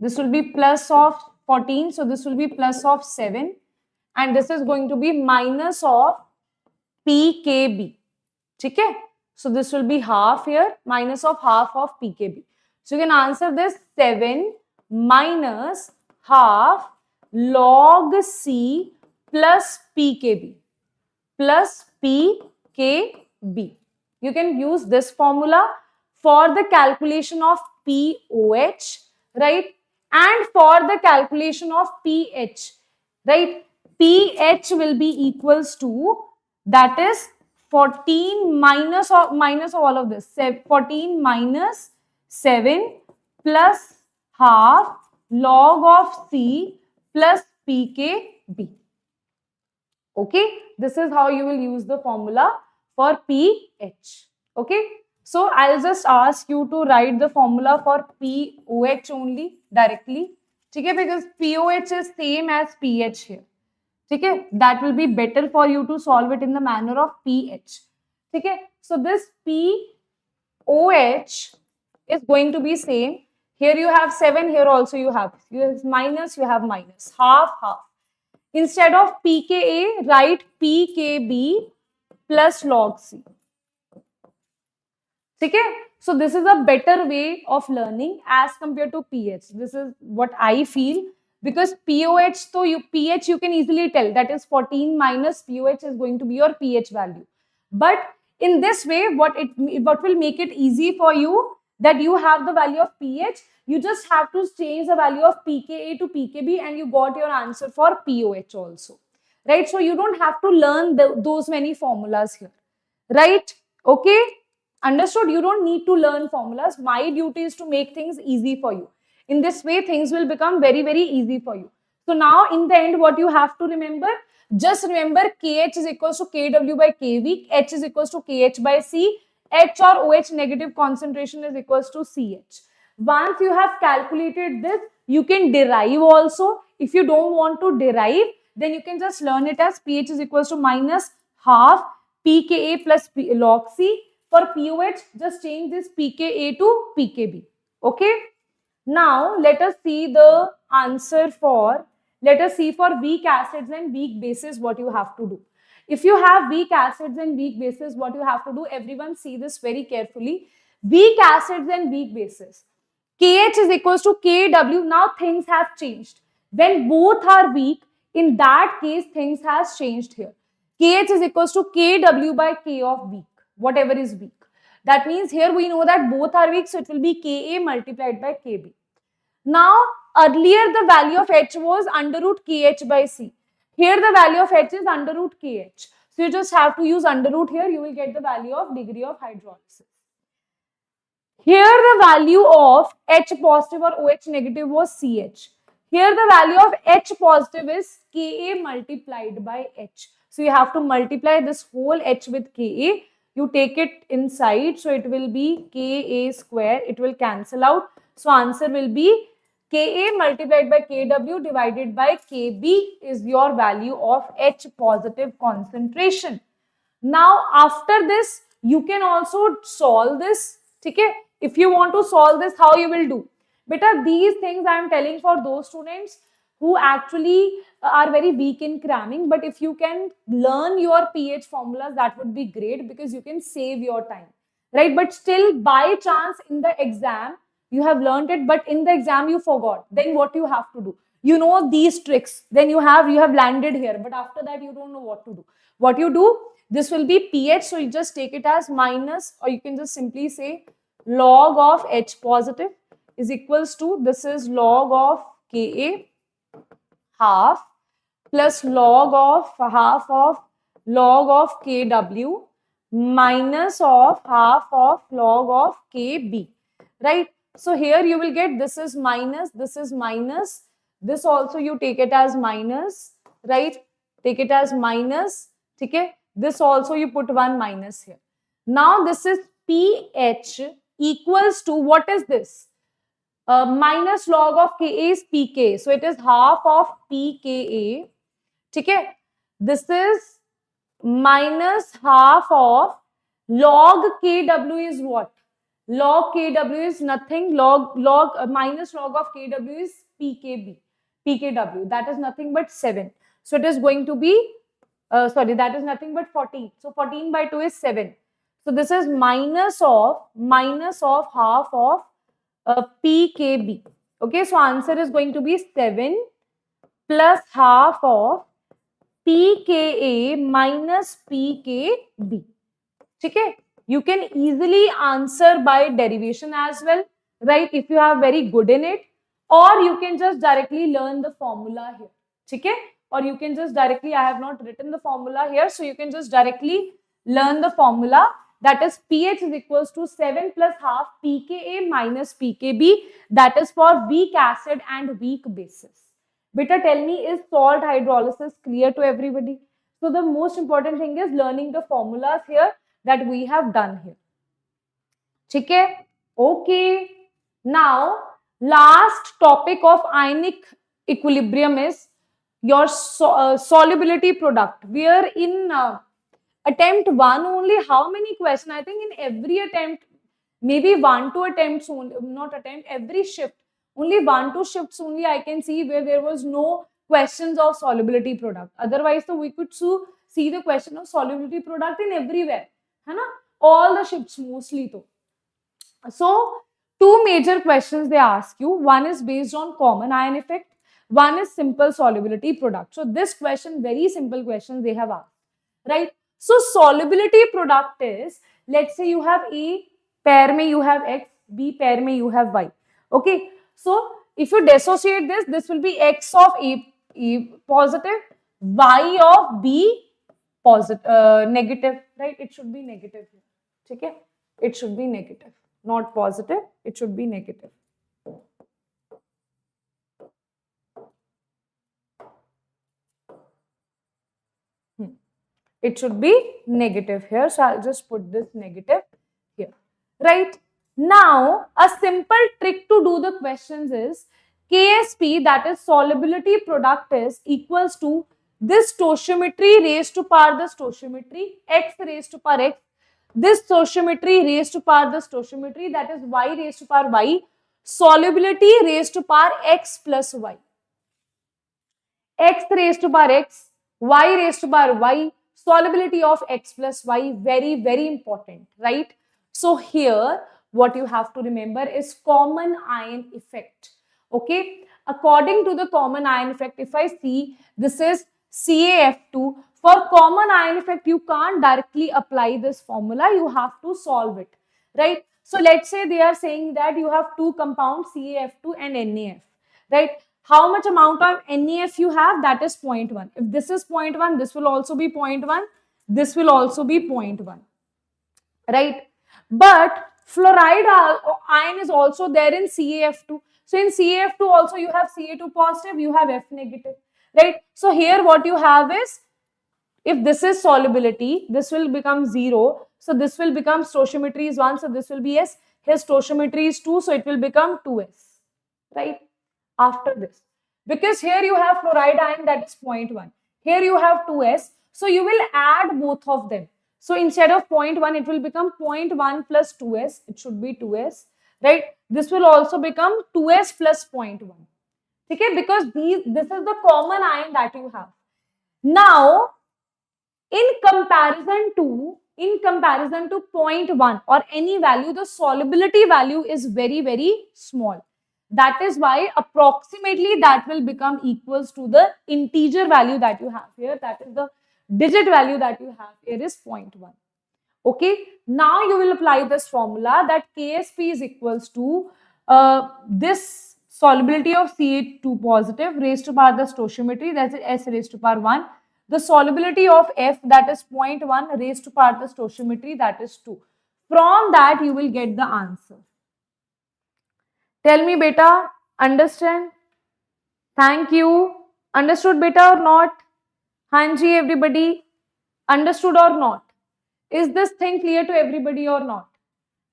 this will be plus of 14, so this will be plus of 7, and this is going to be minus of PKB. Okay, so this will be half here, minus of half of PKB. So you can answer this 7 minus half log C plus PKB plus PKB. You can use this formula for the calculation of POH, right? And for the calculation of pH, right? pH will be equals to, that is 14 minus of all of this, 14 minus 7 plus half log of C plus PKB. Okay, this is how you will use the formula for pH. Okay, so I'll just ask you to write the formula for POH only directly. Okay, because POH is same as pH here. Okay, that will be better for you to solve it in the manner of pH. Okay, so this POH is going to be same. Here you have 7, here also you have minus, half, half. Instead of pKa, write pKb plus log C. Okay? So this is a better way of learning as compared to pH. This is what I feel, because POH, so pH you can easily tell, that is 14 minus POH is going to be your pH value. But in this way, what will make it easy for you, that you have the value of pH, you just have to change the value of pKa to pKb and you got your answer for POH also, right? So you don't have to learn those many formulas here, right? Okay, understood? You don't need to learn formulas. My duty is to make things easy for you. In this way, things will become very, very easy for you. So now in the end, what you have to remember, just remember KH is equals to KW by KV, H is equals to KH by C, H or OH negative concentration is equals to CH. Once you have calculated this, you can derive also. If you don't want to derive, then you can just learn it as pH is equals to minus half pKa plus log C. For POH, just change this pKa to pKb. Okay. Now, let us see the answer for, let us see for weak acids and weak bases what you have to do. If you have weak acids and weak bases, what you have to do, everyone see this very carefully. Weak acids and weak bases. KH is equals to KW. Now things have changed. When both are weak, in that case, things has changed here. KH is equals to KW by K of weak, whatever is weak. That means here we know that both are weak, so it will be Ka multiplied by Kb. Now, earlier the value of H was under root KH by C. Here the value of H is under root KH. So you just have to use under root here, you will get the value of degree of hydrolysis. Here the value of H positive or OH negative was CH. Here the value of H positive is Ka multiplied by H. So you have to multiply this whole H with Ka. You take it inside, so it will be Ka square. It will cancel out. So answer will be Ka multiplied by Kw divided by Kb is your value of H positive concentration. Now after this, you can also solve this. Okay? If you want to solve this, how you will do? Beta, these things I am telling for those students who actually are very weak in cramming. But if you can learn your pH formulas, that would be great, because you can save your time, right? But still, by chance in the exam, you have learned it, but in the exam you forgot. Then what you have to do? You know these tricks. Then you have landed here. But after that, you don't know what to do. What you do? This will be pH. So you just take it as minus, or you can just simply say log of H positive is equals to, this is log of Ka half plus log of half of log of Kw minus of half of log of Kb, right? So here you will get, this is minus, this also you take it as minus, right? Take it as minus, okay? This also you put one minus here. Now this is pH equals to, what is this? Minus log of Ka is pK. So it is half of pKa. Okay? This is minus half of log Kw is what? Log Kw is nothing. Minus log of Kw is pKw. That is nothing but 7. So it is going to be, sorry, that is nothing but 14. So 14 by 2 is 7. So this is minus of half of pKb. Okay, so answer is going to be 7 plus half of pKa minus pKb. Okay, you can easily answer by derivation as well, right? If you are very good in it, or you can just directly learn the formula here. Okay, or you can just directly, I have not written the formula here, so you can just directly learn the formula. That is pH is equals to 7 plus half pKa minus pKb. That is for weak acid and weak bases. Beta, tell me, is salt hydrolysis clear to everybody? So the most important thing is learning the formulas here that we have done here. Okay? Okay. Now, last topic of ionic equilibrium is your solubility product. We are in attempt 1 only. How many questions? I think in every attempt, maybe 1-2 attempts only, not attempt, every shift, only 1-2 shifts only I can see where there was no questions of solubility product. Otherwise, so we could see the question of solubility product in everywhere. है ना? All the shifts mostly. So, two major questions they ask you. One is based on common ion effect. One is simple solubility product. So, this question, very simple question they have asked. Right? So, solubility product is, let's say you have A pair mein you have X, B pair mein you have Y. Okay. So, if you dissociate this, this will be X of A positive, Y of B positive, negative, right? It should be negative. Okay? It should be negative, not positive. It should be negative. It should be negative here. So I'll just put this negative here. Right? Now, a simple trick to do the questions is KSP, that is solubility product, is equals to this stoichiometry raised to power the stoichiometry, X raised to power X, this stoichiometry raised to power the stoichiometry, that is Y raised to power Y, solubility raised to power X plus Y. X raised to power X, Y raised to power Y, solubility of X plus Y, very, very important, right? So here, what you have to remember is common ion effect. Okay, according to the common ion effect, if I see this is CaF2, for common ion effect, you can't directly apply this formula, you have to solve it, right? So let's say they are saying that you have two compounds CaF2 and NaF, right? How much amount of NaF you have? That is 0.1. If this is 0.1, this will also be 0.1. This will also be 0.1, right? But fluoride ion is also there in CaF2. So in CaF2 also you have Ca2 positive, you have F negative, right? So here what you have is, if this is solubility, this will become 0. So this will become stoichiometry is 1. So this will be S. Here stoichiometry is 2. So it will become 2S, right? After this, because here you have fluoride ion, that is 0.1. Here you have 2S. So you will add both of them. So instead of 0.1, it will become 0.1 plus 2S. It should be 2S, right? This will also become 2S plus 0.1. Okay, because this is the common ion that you have. Now, in comparison to 0.1 or any value, the solubility value is very, very small. That is why approximately that will become equals to the integer value that you have here. That is the digit value that you have here is 0.1. Okay. Now you will apply this formula that KSP is equals to this solubility of Ca2 positive raised to power the stoichiometry, that is S raised to power 1. The solubility of F, that is 0.1 raised to power the stoichiometry, that is 2. From that you will get the answer. Tell me, beta, understand? Thank you. Understood, beta, or not? Hanji, everybody. Understood or not? Is this thing clear to everybody or not?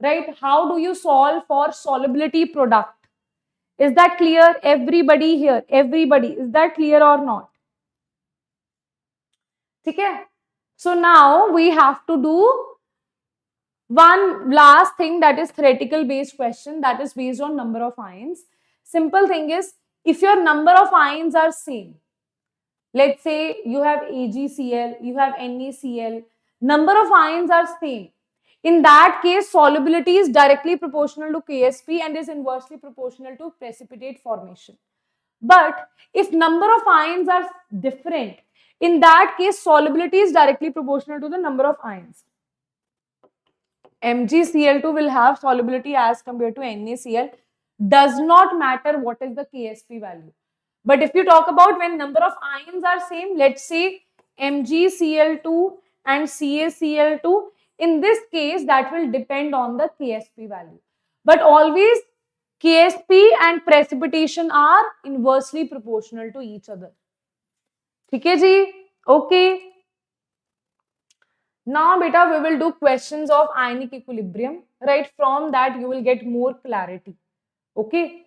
Right? How do you solve for solubility product? Is that clear? Everybody here. Everybody. Is that clear or not? Okay? So now we have to do one last thing, that is theoretical based question, that is based on number of ions. Simple thing is, if your number of ions are same, let's say you have AgCl, you have NaCl, number of ions are same. In that case, solubility is directly proportional to Ksp and is inversely proportional to precipitate formation. But if number of ions are different, in that case, solubility is directly proportional to the number of ions. MgCl2 will have solubility as compared to NaCl. Does not matter what is the Ksp value. But if you talk about when number of ions are same, let's say MgCl2 and CaCl2, in this case, that will depend on the Ksp value. But always Ksp and precipitation are inversely proportional to each other. Okay, ji? Okay. Now, beta, we will do questions of ionic equilibrium. Right, from that you will get more clarity. Okay.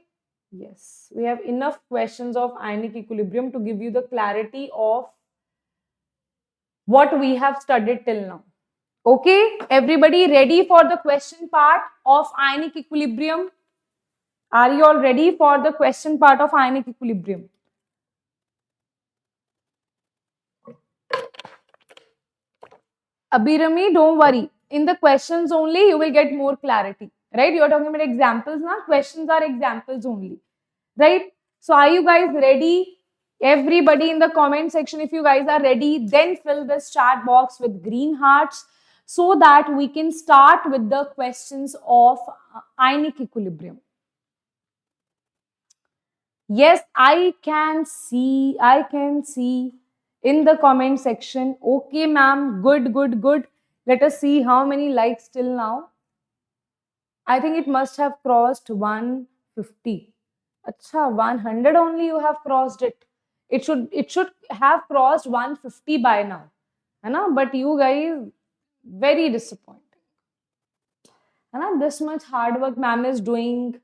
Yes, we have enough questions of ionic equilibrium to give you the clarity of what we have studied till now. Okay, everybody ready for the question part of ionic equilibrium? Are you all ready for the question part of ionic equilibrium? Abhirami, don't worry. In the questions only, you will get more clarity. Right? You are talking about examples now. Questions are examples only. Right? So, are you guys ready? Everybody in the comment section, if you guys are ready, then fill this chat box with green hearts so that we can start with the questions of ionic equilibrium. Yes, I can see in the comment section. Okay, ma'am. Good. Let us see how many likes till now. I think it must have crossed 150. Acha, 100 only you have crossed it. It should have crossed 150 by now. But you guys, very disappointing. This much hard work ma'am is doing.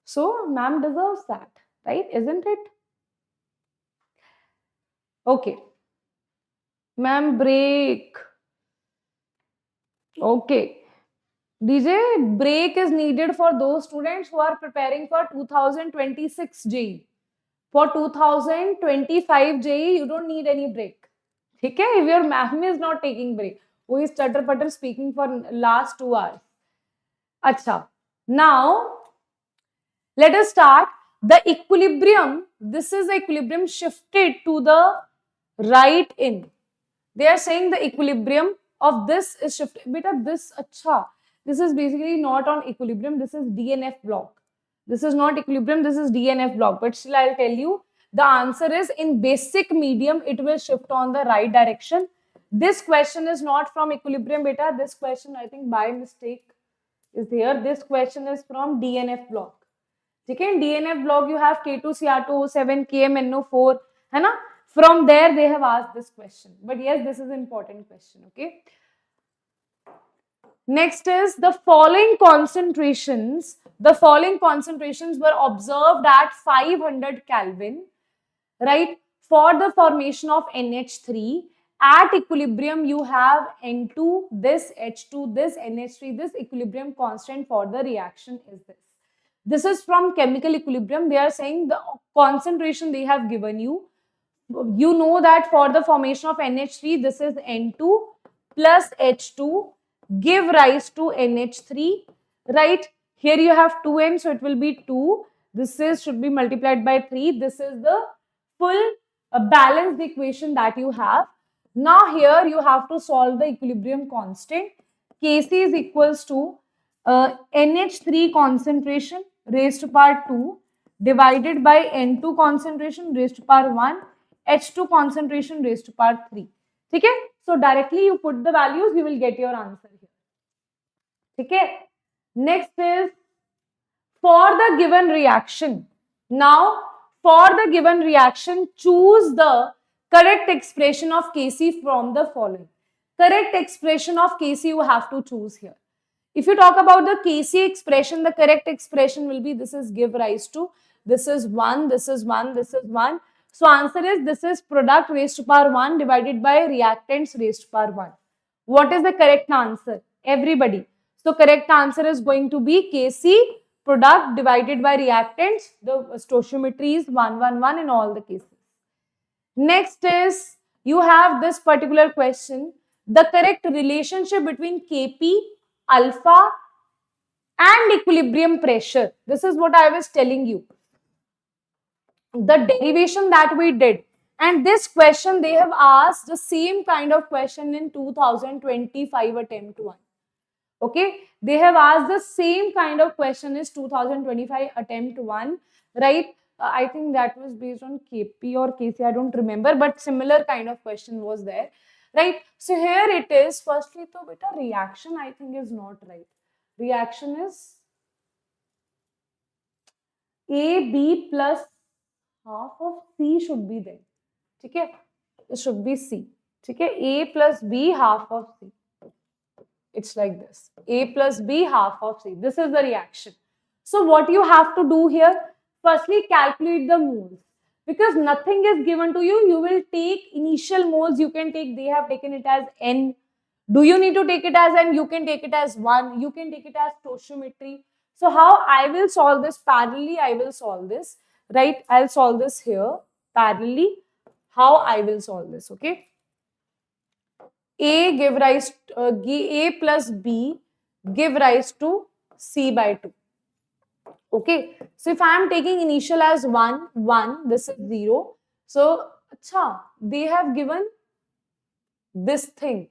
So ma'am deserves that, right? Isn't it? Okay. Ma'am, break. Okay. DJ, break is needed for those students who are preparing for 2026 JEE. For 2025 JEE, you don't need any break. Okay? If your ma'am is not taking break, who is stutter-putter speaking for last 2 hours. Acha. Now, let us start. The equilibrium, this is the equilibrium shifted to the right in. They are saying the equilibrium of this is shifted. Beta, this is basically not on equilibrium. This is DNF block. This is not equilibrium. This is DNF block. But still, I'll tell you, the answer is in basic medium, it will shift on the right direction. This question is not from equilibrium, beta. This question, I think by mistake is here. This question is from DNF block. Okay, in DNF block, you have K2Cr2O7, KMNO4. From there, they have asked this question. But yes, this is an important question. Okay. Next is the following concentrations. The following concentrations were observed at 500 Kelvin, right? For the formation of NH3. At equilibrium, you have N2, this H2, this NH3, this equilibrium constant for the reaction is this. This is from chemical equilibrium. They are saying the concentration they have given you. You know that for the formation of NH3, this is N2 plus H2 give rise to NH3, right? Here you have 2N, so it will be 2. This should be multiplied by 3. This is the full balanced equation that you have. Now here you have to solve the equilibrium constant. Kc is equals to NH3 concentration raised to power 2 divided by N2 concentration raised to power 1, H2 concentration raised to power 3. Okay? So directly you put the values, you will get your answer here. Okay? Next is for the given reaction. Now, for the given reaction, choose the correct expression of Kc from the following. Correct expression of Kc you have to choose here. If you talk about the Kc expression, the correct expression will be this is give rise to, this is 1, this is 1, this is 1. So answer is, this is product raised to power 1 divided by reactants raised to power 1. What is the correct answer? Everybody. So correct answer is going to be Kc, product divided by reactants. The stoichiometry is 111 in all the cases. Next is, you have this particular question. The correct relationship between Kp, alpha and equilibrium pressure. This is what I was telling you. The derivation that we did. And this question, they have asked the same kind of question in 2025 attempt 1. Okay, they have asked the same kind of question is 2025 attempt 1, right? I think that was based on Kp or Kc, I don't remember, but similar kind of question was there, right? So here it is. Firstly, to beta reaction I think is not right. Reaction is AB plus half of C should be there. Okay, it should be C. Okay, A plus B half of C. It's like this. A plus B half of C. This is the reaction. So what you have to do here, firstly calculate the moles. Because nothing is given to you, you will take initial moles, you can take, they have taken it as N. Do you need to take it as N? You can take it as 1. You can take it as stoichiometry. So how I will solve this parallelly, I will solve this, right? I'll solve this here parallelly. How I will solve this, okay? A give rise A plus B give rise to C by 2. Okay, so if I am taking initial as 1, 1, this is 0. So, they have given this thing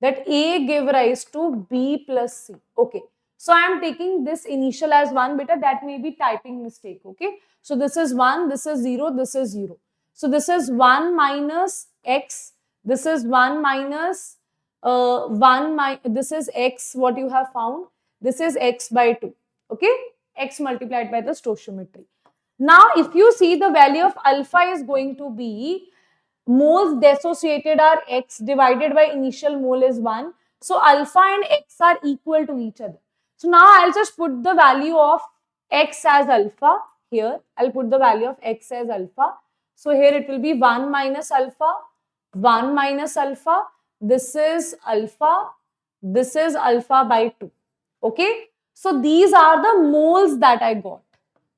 that A give rise to B plus C. Okay, so I am taking this initial as 1, beta, that may be typing mistake. Okay, so this is 1, this is 0, this is 0. So this is 1 minus X. This is 1 minus this is X, what you have found. This is X by 2. Okay, X multiplied by the stoichiometry. Now, if you see, the value of alpha is going to be, moles dissociated are X divided by initial mole is 1. So alpha and X are equal to each other. So now I'll just put the value of X as alpha here. I'll put the value of X as alpha. So here it will be 1 minus alpha, 1 minus alpha. This is alpha by 2. Okay. So these are the moles that I got.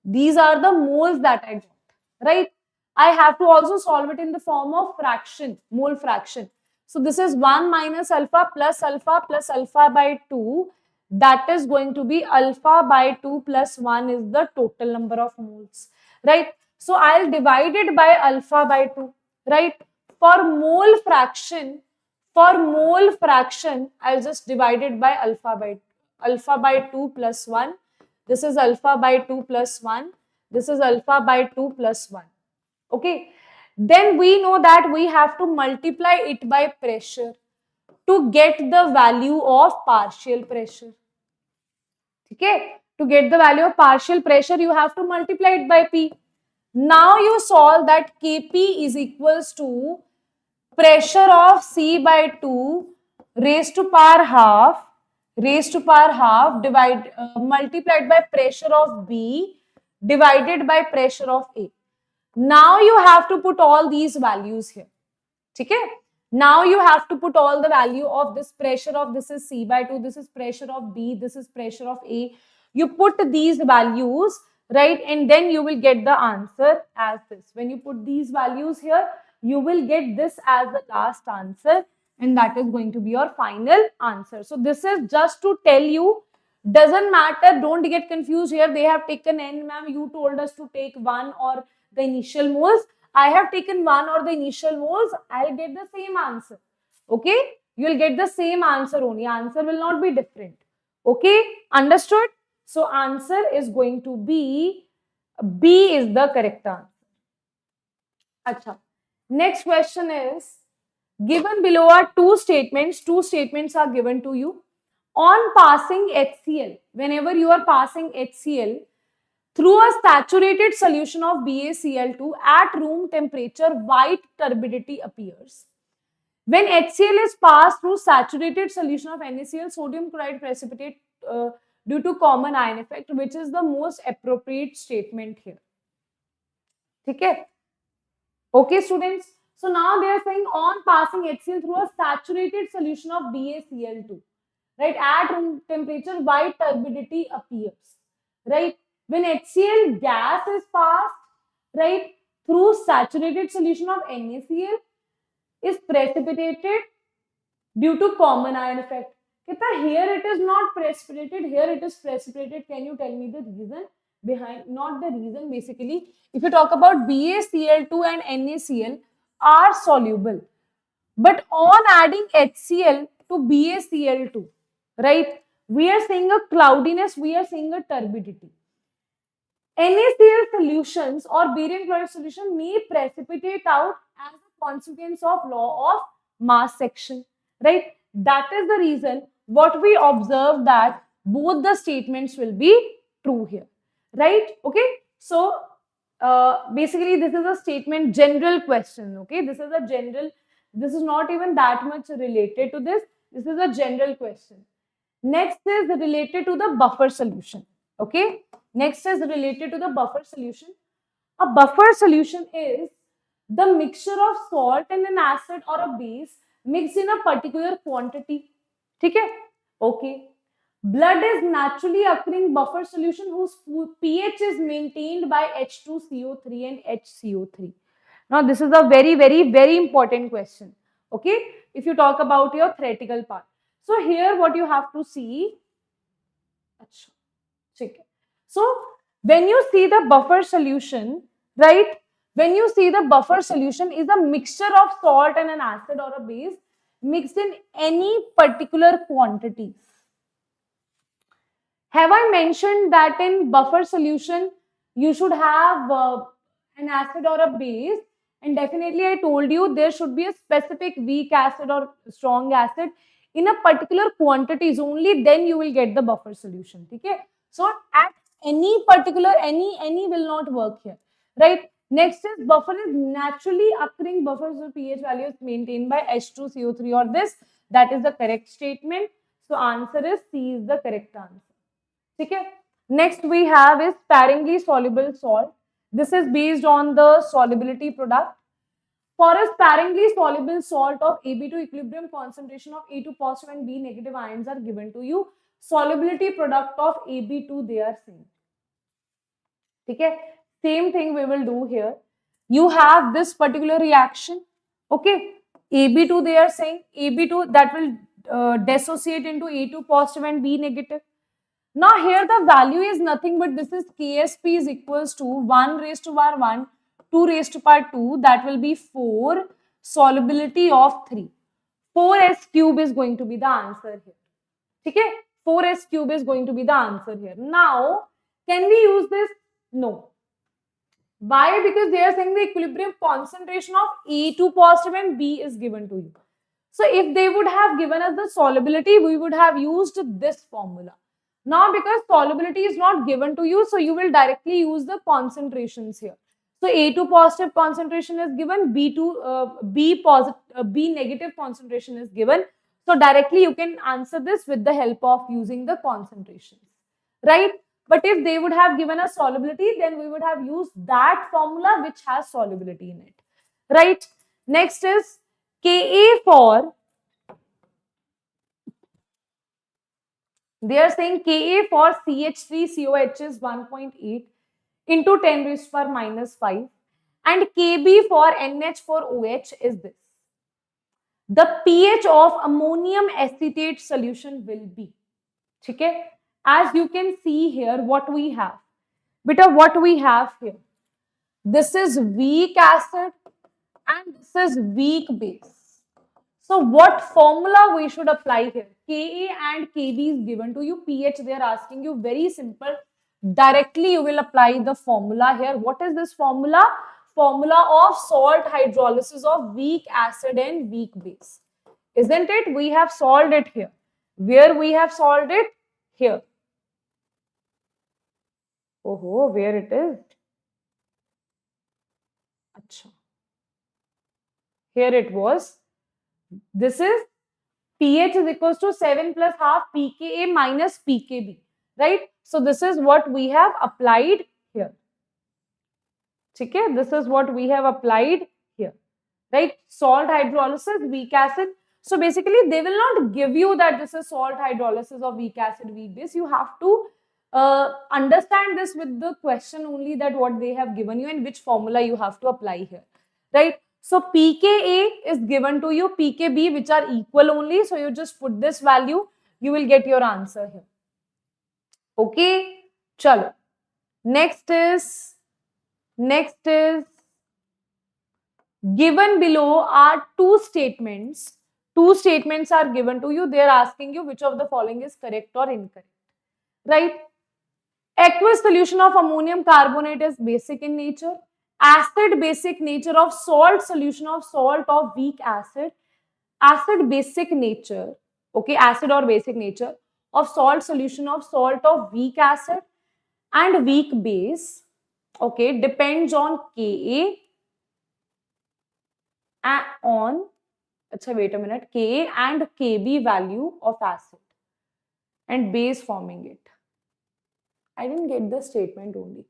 These are the moles that I got, right? I have to also solve it in the form of fraction, mole fraction. So this is 1 minus alpha plus alpha by 2. That is going to be alpha by 2 plus 1 is the total number of moles, right? So I'll divide it by alpha by 2, right? For mole fraction, I'll just divide it by alpha by 2 plus 1. This is alpha by 2 plus 1. This is alpha by 2 plus 1. Okay. Then we know that we have to multiply it by pressure to get the value of partial pressure. Okay. To get the value of partial pressure, you have to multiply it by P. Now you solve that Kp is equals to pressure of C by 2 raised to power half multiplied by pressure of B divided by pressure of A. Now you have to put all these values here. Okay? Now you have to put all the value of this pressure of, this is C by 2, this is pressure of B, this is pressure of A. You put these values, right? And then you will get the answer as this. When you put these values here, you will get this as the last answer, and that is going to be your final answer. So this is just to tell you, doesn't matter, don't get confused here. They have taken N, ma'am, you told us to take 1 or the initial moles. I have taken 1 or the initial moles, I'll get the same answer. Okay, you will get the same answer only. Answer will not be different. Okay, understood? So answer is going to be B is the correct answer. Acha. Next question is, given below are two statements are given to you. On passing HCl, whenever you are passing HCl through a saturated solution of BaCl2 at room temperature, white turbidity appears. When HCl is passed through saturated solution of NaCl, sodium chloride precipitate due to common ion effect, which is the most appropriate statement here. ठीक है? Okay, students. So now they are saying on passing HCl through a saturated solution of BaCl2, right? At room temperature, white turbidity appears, right? When HCl gas is passed, right, through saturated solution of NaCl is precipitated due to common ion effect. Kita, here it is not precipitated, here it is precipitated. Can you tell me the reason behind? Not the reason, basically. If you talk about BaCl2 and NaCl are soluble, but on adding HCl to BaCl2, right, we are seeing a cloudiness, we are seeing a turbidity. NaCl solutions or barium chloride solution may precipitate out as a consequence of law of mass section, right? That is the reason what we observe that both the statements will be true here, right? Okay, so basically this is a statement general question. Okay, this is a general, this is not even that much related to this. This is a general question. Next is related to the buffer solution. Okay, next is related to the buffer solution. A buffer solution is the mixture of salt and an acid or a base mixed in a particular quantity. Okay? Okay. Blood is naturally occurring buffer solution whose pH is maintained by H2CO3 and HCO3. Now, this is a very, very, very important question. Okay? If you talk about your theoretical part. So, here what you have to see. So, when you see the buffer solution, right? When you see the buffer solution is a mixture of salt and an acid or a base mixed in any particular quantity. Have I mentioned that in buffer solution, you should have an acid or a base? And definitely I told you there should be a specific weak acid or strong acid in a particular quantities. Only then you will get the buffer solution. Okay? So at any particular, any will not work here. Right? Next is buffer is naturally occurring buffer, so pH value is maintained by H2CO3 or this. That is the correct statement. So answer is C is the correct answer. Okay. Next we have is sparingly soluble salt. This is based on the solubility product. For a sparingly soluble salt of Ab2, equilibrium concentration of A2 positive and B negative ions are given to you. Solubility product of Ab2 they are same. Okay. Same thing we will do here. You have this particular reaction. Okay. Ab2 they are saying Ab2 that will dissociate into A2 positive and B negative. Now here the value is nothing but this is KSP is equals to 1 raised to power 1, 2 raised to power 2, that will be 4, solubility of 3. 4s cube is going to be the answer here. Okay? 4s cube is going to be the answer here. Now, can we use this? No. Why? Because they are saying the equilibrium concentration of A2 positive and B is given to you. So if they would have given us the solubility, we would have used this formula. Now, because solubility is not given to you, so you will directly use the concentrations here. So A2 positive concentration is given, B negative concentration is given. So directly you can answer this with the help of using the concentrations, right? But if they would have given us solubility, then we would have used that formula which has solubility in it, right? Next is Ka for, they are saying Ka for CH3COH is 1.8 into 10 raised to power minus 5 and Kb for NH4OH is this. The pH of ammonium acetate solution will be. Okay? As you can see here, what we have. Beta, what we have here. This is weak acid and this is weak base. So what formula we should apply here? Ka and Kb is given to you. pH they are asking you, very simple. Directly you will apply the formula here. What is this formula? Formula of salt hydrolysis of weak acid and weak base. Isn't it? We have solved it here. Where we have solved it? Here. Oh, where it is? Achha. Here it was. This is pH is equals to 7 plus half pKa minus pKb, right? So this is what we have applied here. Okay, this is what we have applied here, right? Salt hydrolysis, weak acid. So basically, they will not give you that this is salt hydrolysis or weak acid, weak base. You have to understand this with the question only, that what they have given you and which formula you have to apply here, right? So pKa is given to you, pKb, which are equal only. So you just put this value, you will get your answer here. Okay, chalo. Next is given below are two statements. Two statements are given to you. They are asking you which of the following is correct or incorrect, right? Aqueous solution of ammonium carbonate is basic in nature. Acid basic nature of salt solution of salt of weak acid. Acid basic nature, okay, acid or basic nature of salt solution of salt of weak acid and weak base, okay, depends on Ka wait a minute, Ka and Kb value of acid and base forming it. I didn't get the statement only.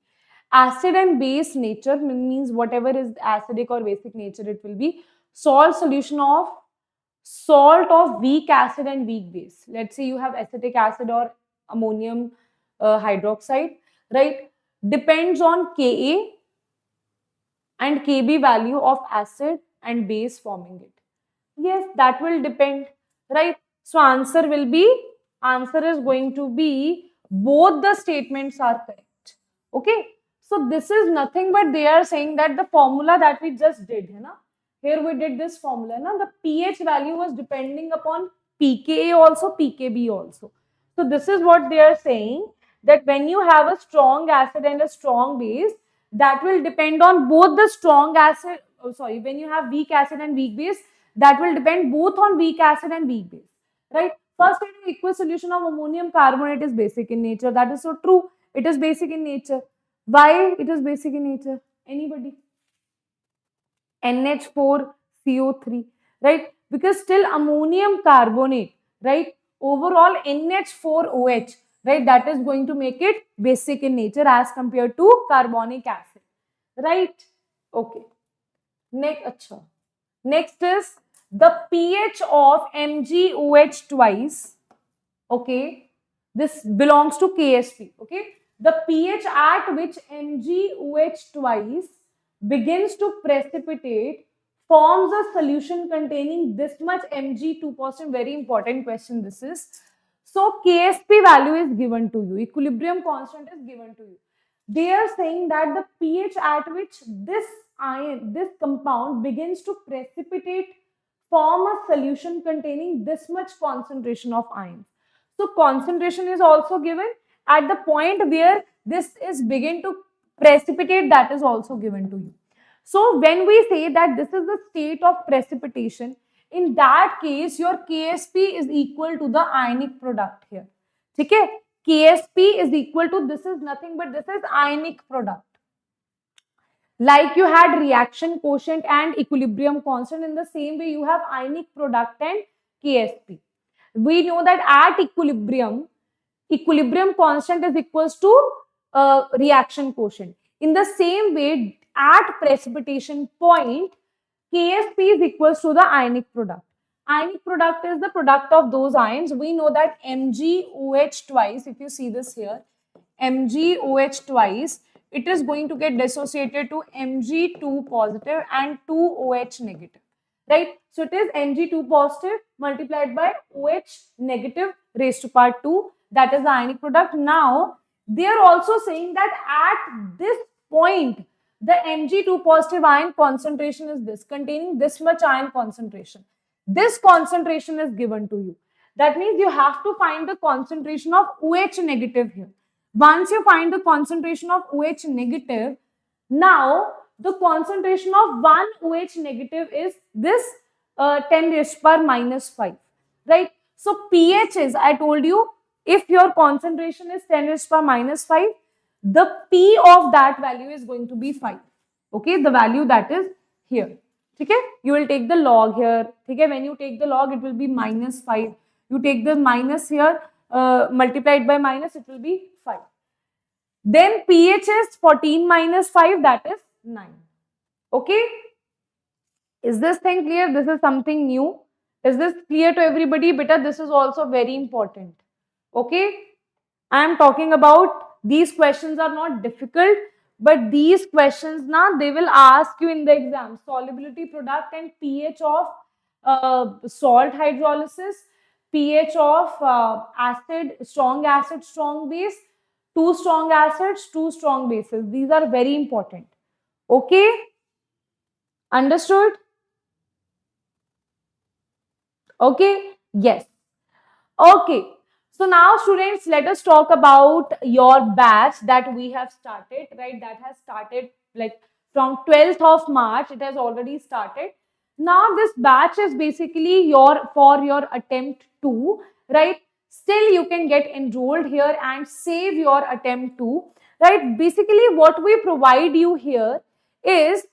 Acid and base nature means whatever is acidic or basic nature, it will be salt solution of salt of weak acid and weak base. Let's say you have acetic acid or ammonium hydroxide, right? Depends on Ka and Kb value of acid and base forming it. Yes, that will depend, right? So answer is going to be both the statements are correct. Okay. So this is nothing but they are saying that the formula that we just did, hai na? Here we did this formula, na? The pH value was depending upon pKa also, pKb also. So this is what they are saying, that when you have a strong acid and a strong base, that will depend on both the strong acid, when you have weak acid and weak base, that will depend both on weak acid and weak base, right? First, aqueous solution of ammonium carbonate is basic in nature. That is so true. It is basic in nature. Why it is basic in nature? Anybody? NH4CO3, right? Because still ammonium carbonate, right? Overall NH4OH, right? That is going to make it basic in nature as compared to carbonic acid, right? Okay. Next is the pH of MgOH twice. Okay, this belongs to KSP. Okay, the pH at which MgOH twice begins to precipitate forms a solution containing this much Mg2 positive. Very important question this is. So KSP value is given to you, equilibrium constant is given to you. They are saying that the pH at which this compound begins to precipitate form a solution containing this much concentration of ions. So concentration is also given at the point where this is begin to precipitate, that is also given to you. So when we say that this is the state of precipitation, in that case your KSP is equal to the ionic product here. Okay? KSP is equal to, this is nothing but this is ionic product. Like you had reaction quotient and equilibrium constant, in the same way you have ionic product and KSP. We know that at equilibrium constant is equals to reaction quotient. In the same way, at precipitation point, KSP is equals to the ionic product. Ionic product is the product of those ions. We know that MgOH twice, if you see this here, MgOH twice, it is going to get dissociated to Mg2 positive and 2OH negative, right? So it is Mg2 positive multiplied by OH negative raised to power 2. That is the ionic product. Now, they are also saying that at this point, the Mg2 positive ion concentration is this, containing this much ion concentration. This concentration is given to you. That means you have to find the concentration of OH negative here. Once you find the concentration of OH negative, now the concentration of one OH negative is this 10 raised to power minus 5, right? So pH is, I told you, if your concentration is 10 raised to power minus 5, the P of that value is going to be 5. Okay, the value that is here. Okay, you will take the log here. Okay, when you take the log, it will be minus 5. You take the minus here, multiplied by minus, it will be 5. Then pH is 14 minus 5, that is 9. Okay? Is this thing clear? This is something new. Is this clear to everybody? Beta, this is also very important. Okay? I am talking about these questions are not difficult, but these questions now they will ask you in the exam solubility product and pH of salt hydrolysis, pH of acid, strong base, two strong acids, two strong bases. These are very important. Okay? Understood? Okay? Yes. Okay. So now students, let us talk about your batch that we have started, right? That has started like from 12th of March, it has already started. Now this batch is basically for your attempt 2, right? Still you can get enrolled here and save your attempt 2, right? Basically what we provide you here is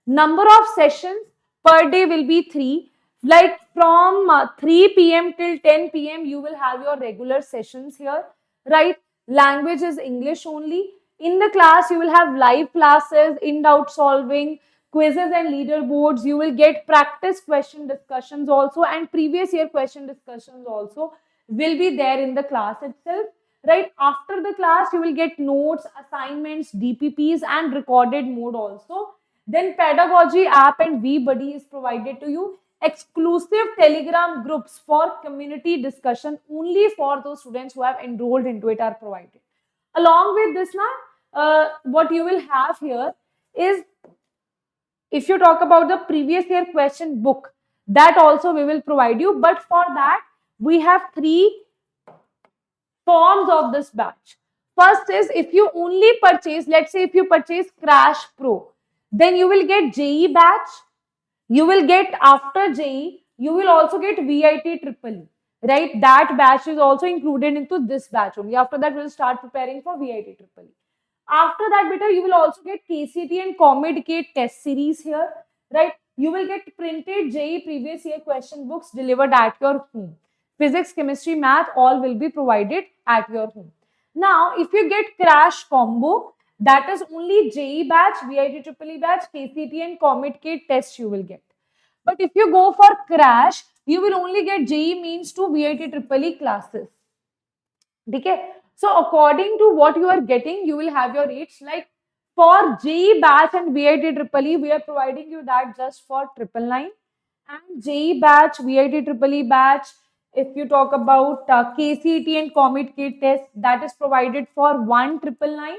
number of sessions per day will be 3. Like from 3 p.m. till 10 p.m. you will have your regular sessions here, right? Language is English only. In the class you will have live classes, in-doubt solving, quizzes and leaderboards. You will get practice question discussions also, and previous year question discussions also will be there in the class itself, right? After the class you will get notes, assignments, DPPs and recorded mode also. Then pedagogy app and VBuddy is provided to you. Exclusive Telegram groups for community discussion only for those students who have enrolled into it are provided. Along with this, now, what you will have here is, if you talk about the previous year question book, that also we will provide you. But for that, we have 3 forms of this batch. First is, if you only purchase, let's say if you purchase Crash Pro, then you will get JEE batch. You will get after JEE, you will also get VIT Triple E, right? That batch is also included into this batch only. After that, we'll start preparing for VIT Triple E. After that, beta, you will also get KCT and Conjugate test series here, right? You will get printed JEE previous year question books delivered at your home. Physics, chemistry, math, all will be provided at your home. Now, if you get Crash Combo, that is only JEE batch, VIT Triple E batch, KCT and Conjugate test you will get. But if you go for Crash, you will only get JEE Mains to VIT Triple E classes. Okay? So according to what you are getting, you will have your rates. Like for JEE batch and VIT Triple E, we are providing you that just for 999. And JEE batch, VIT Triple E batch, if you talk about KCT and Conjugate test, that is provided for 1999.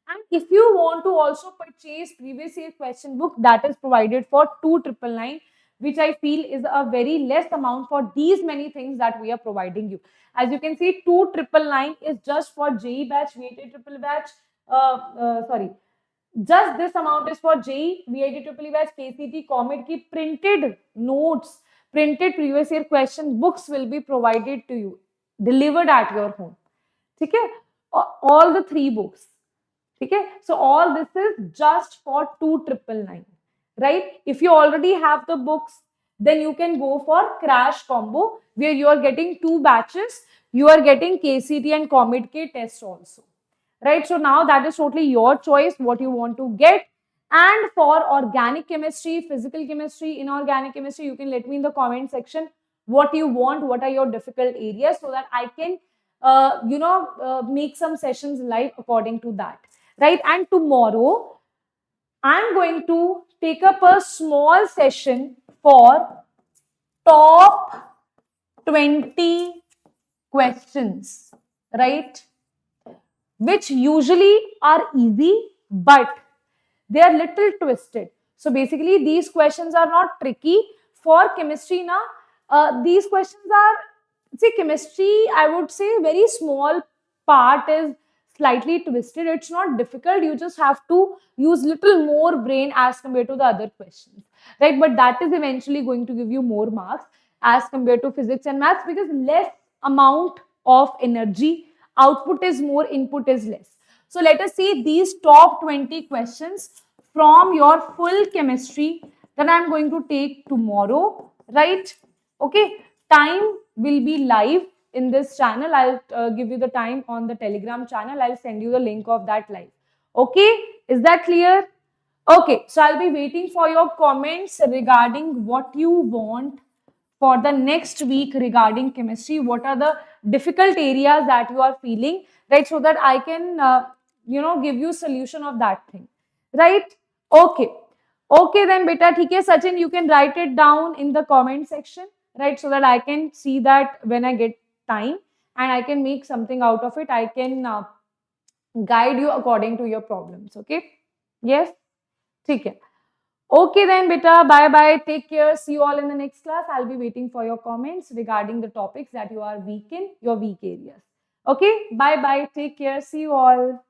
And if you want to also purchase previous year question book, that is provided for 2999, which I feel is a very less amount for these many things that we are providing you. As you can see, 2999 is just for JEE batch, VIT Triple batch. Just this amount is for JEE, VIT Triple batch, KCT, Conjugate. Printed notes, printed previous year question books will be provided to you, delivered at your home. Okay? All the 3 books. Okay? So all this is just for 2999. Right? If you already have the books, then you can go for Crash Combo, where you are getting 2 batches. You are getting KCT and Conjugate test also. Right? So now that is totally your choice what you want to get. And for organic chemistry, physical chemistry, inorganic chemistry, you can let me in the comment section what you want, what are your difficult areas, so that I can make some sessions live according to that. Right? And tomorrow I'm going to take up a small session for top 20 questions, right? Which usually are easy, but they are little twisted. So basically, these questions are not tricky. For chemistry, these questions are, see, chemistry, I would say very small part is slightly twisted. It's not difficult. You just have to use little more brain as compared to the other questions, right? But that is eventually going to give you more marks as compared to physics and maths, because less amount of energy, output is more, input is less. So let us see these top 20 questions from your full chemistry that I'm going to take tomorrow, right? Okay, time will be live in this channel. I'll give you the time on the Telegram channel. I'll send you the link of that live. Okay, is that clear? Okay, so I'll be waiting for your comments regarding what you want for the next week regarding chemistry. What are the difficult areas that you are feeling, right? So that I can, give you solution of that thing, right? Okay. Okay, then beta, theek hai, Sachin, you can write it down in the comment section, right? So that I can see that when I get time and I can make something out of it. I can guide you according to your problems. Okay. Yes. ठीक है. Okay then, beta. Bye bye. Take care. See you all in the next class. I'll be waiting for your comments regarding the topics that you are weak in, your weak areas. Okay. Bye bye. Take care. See you all.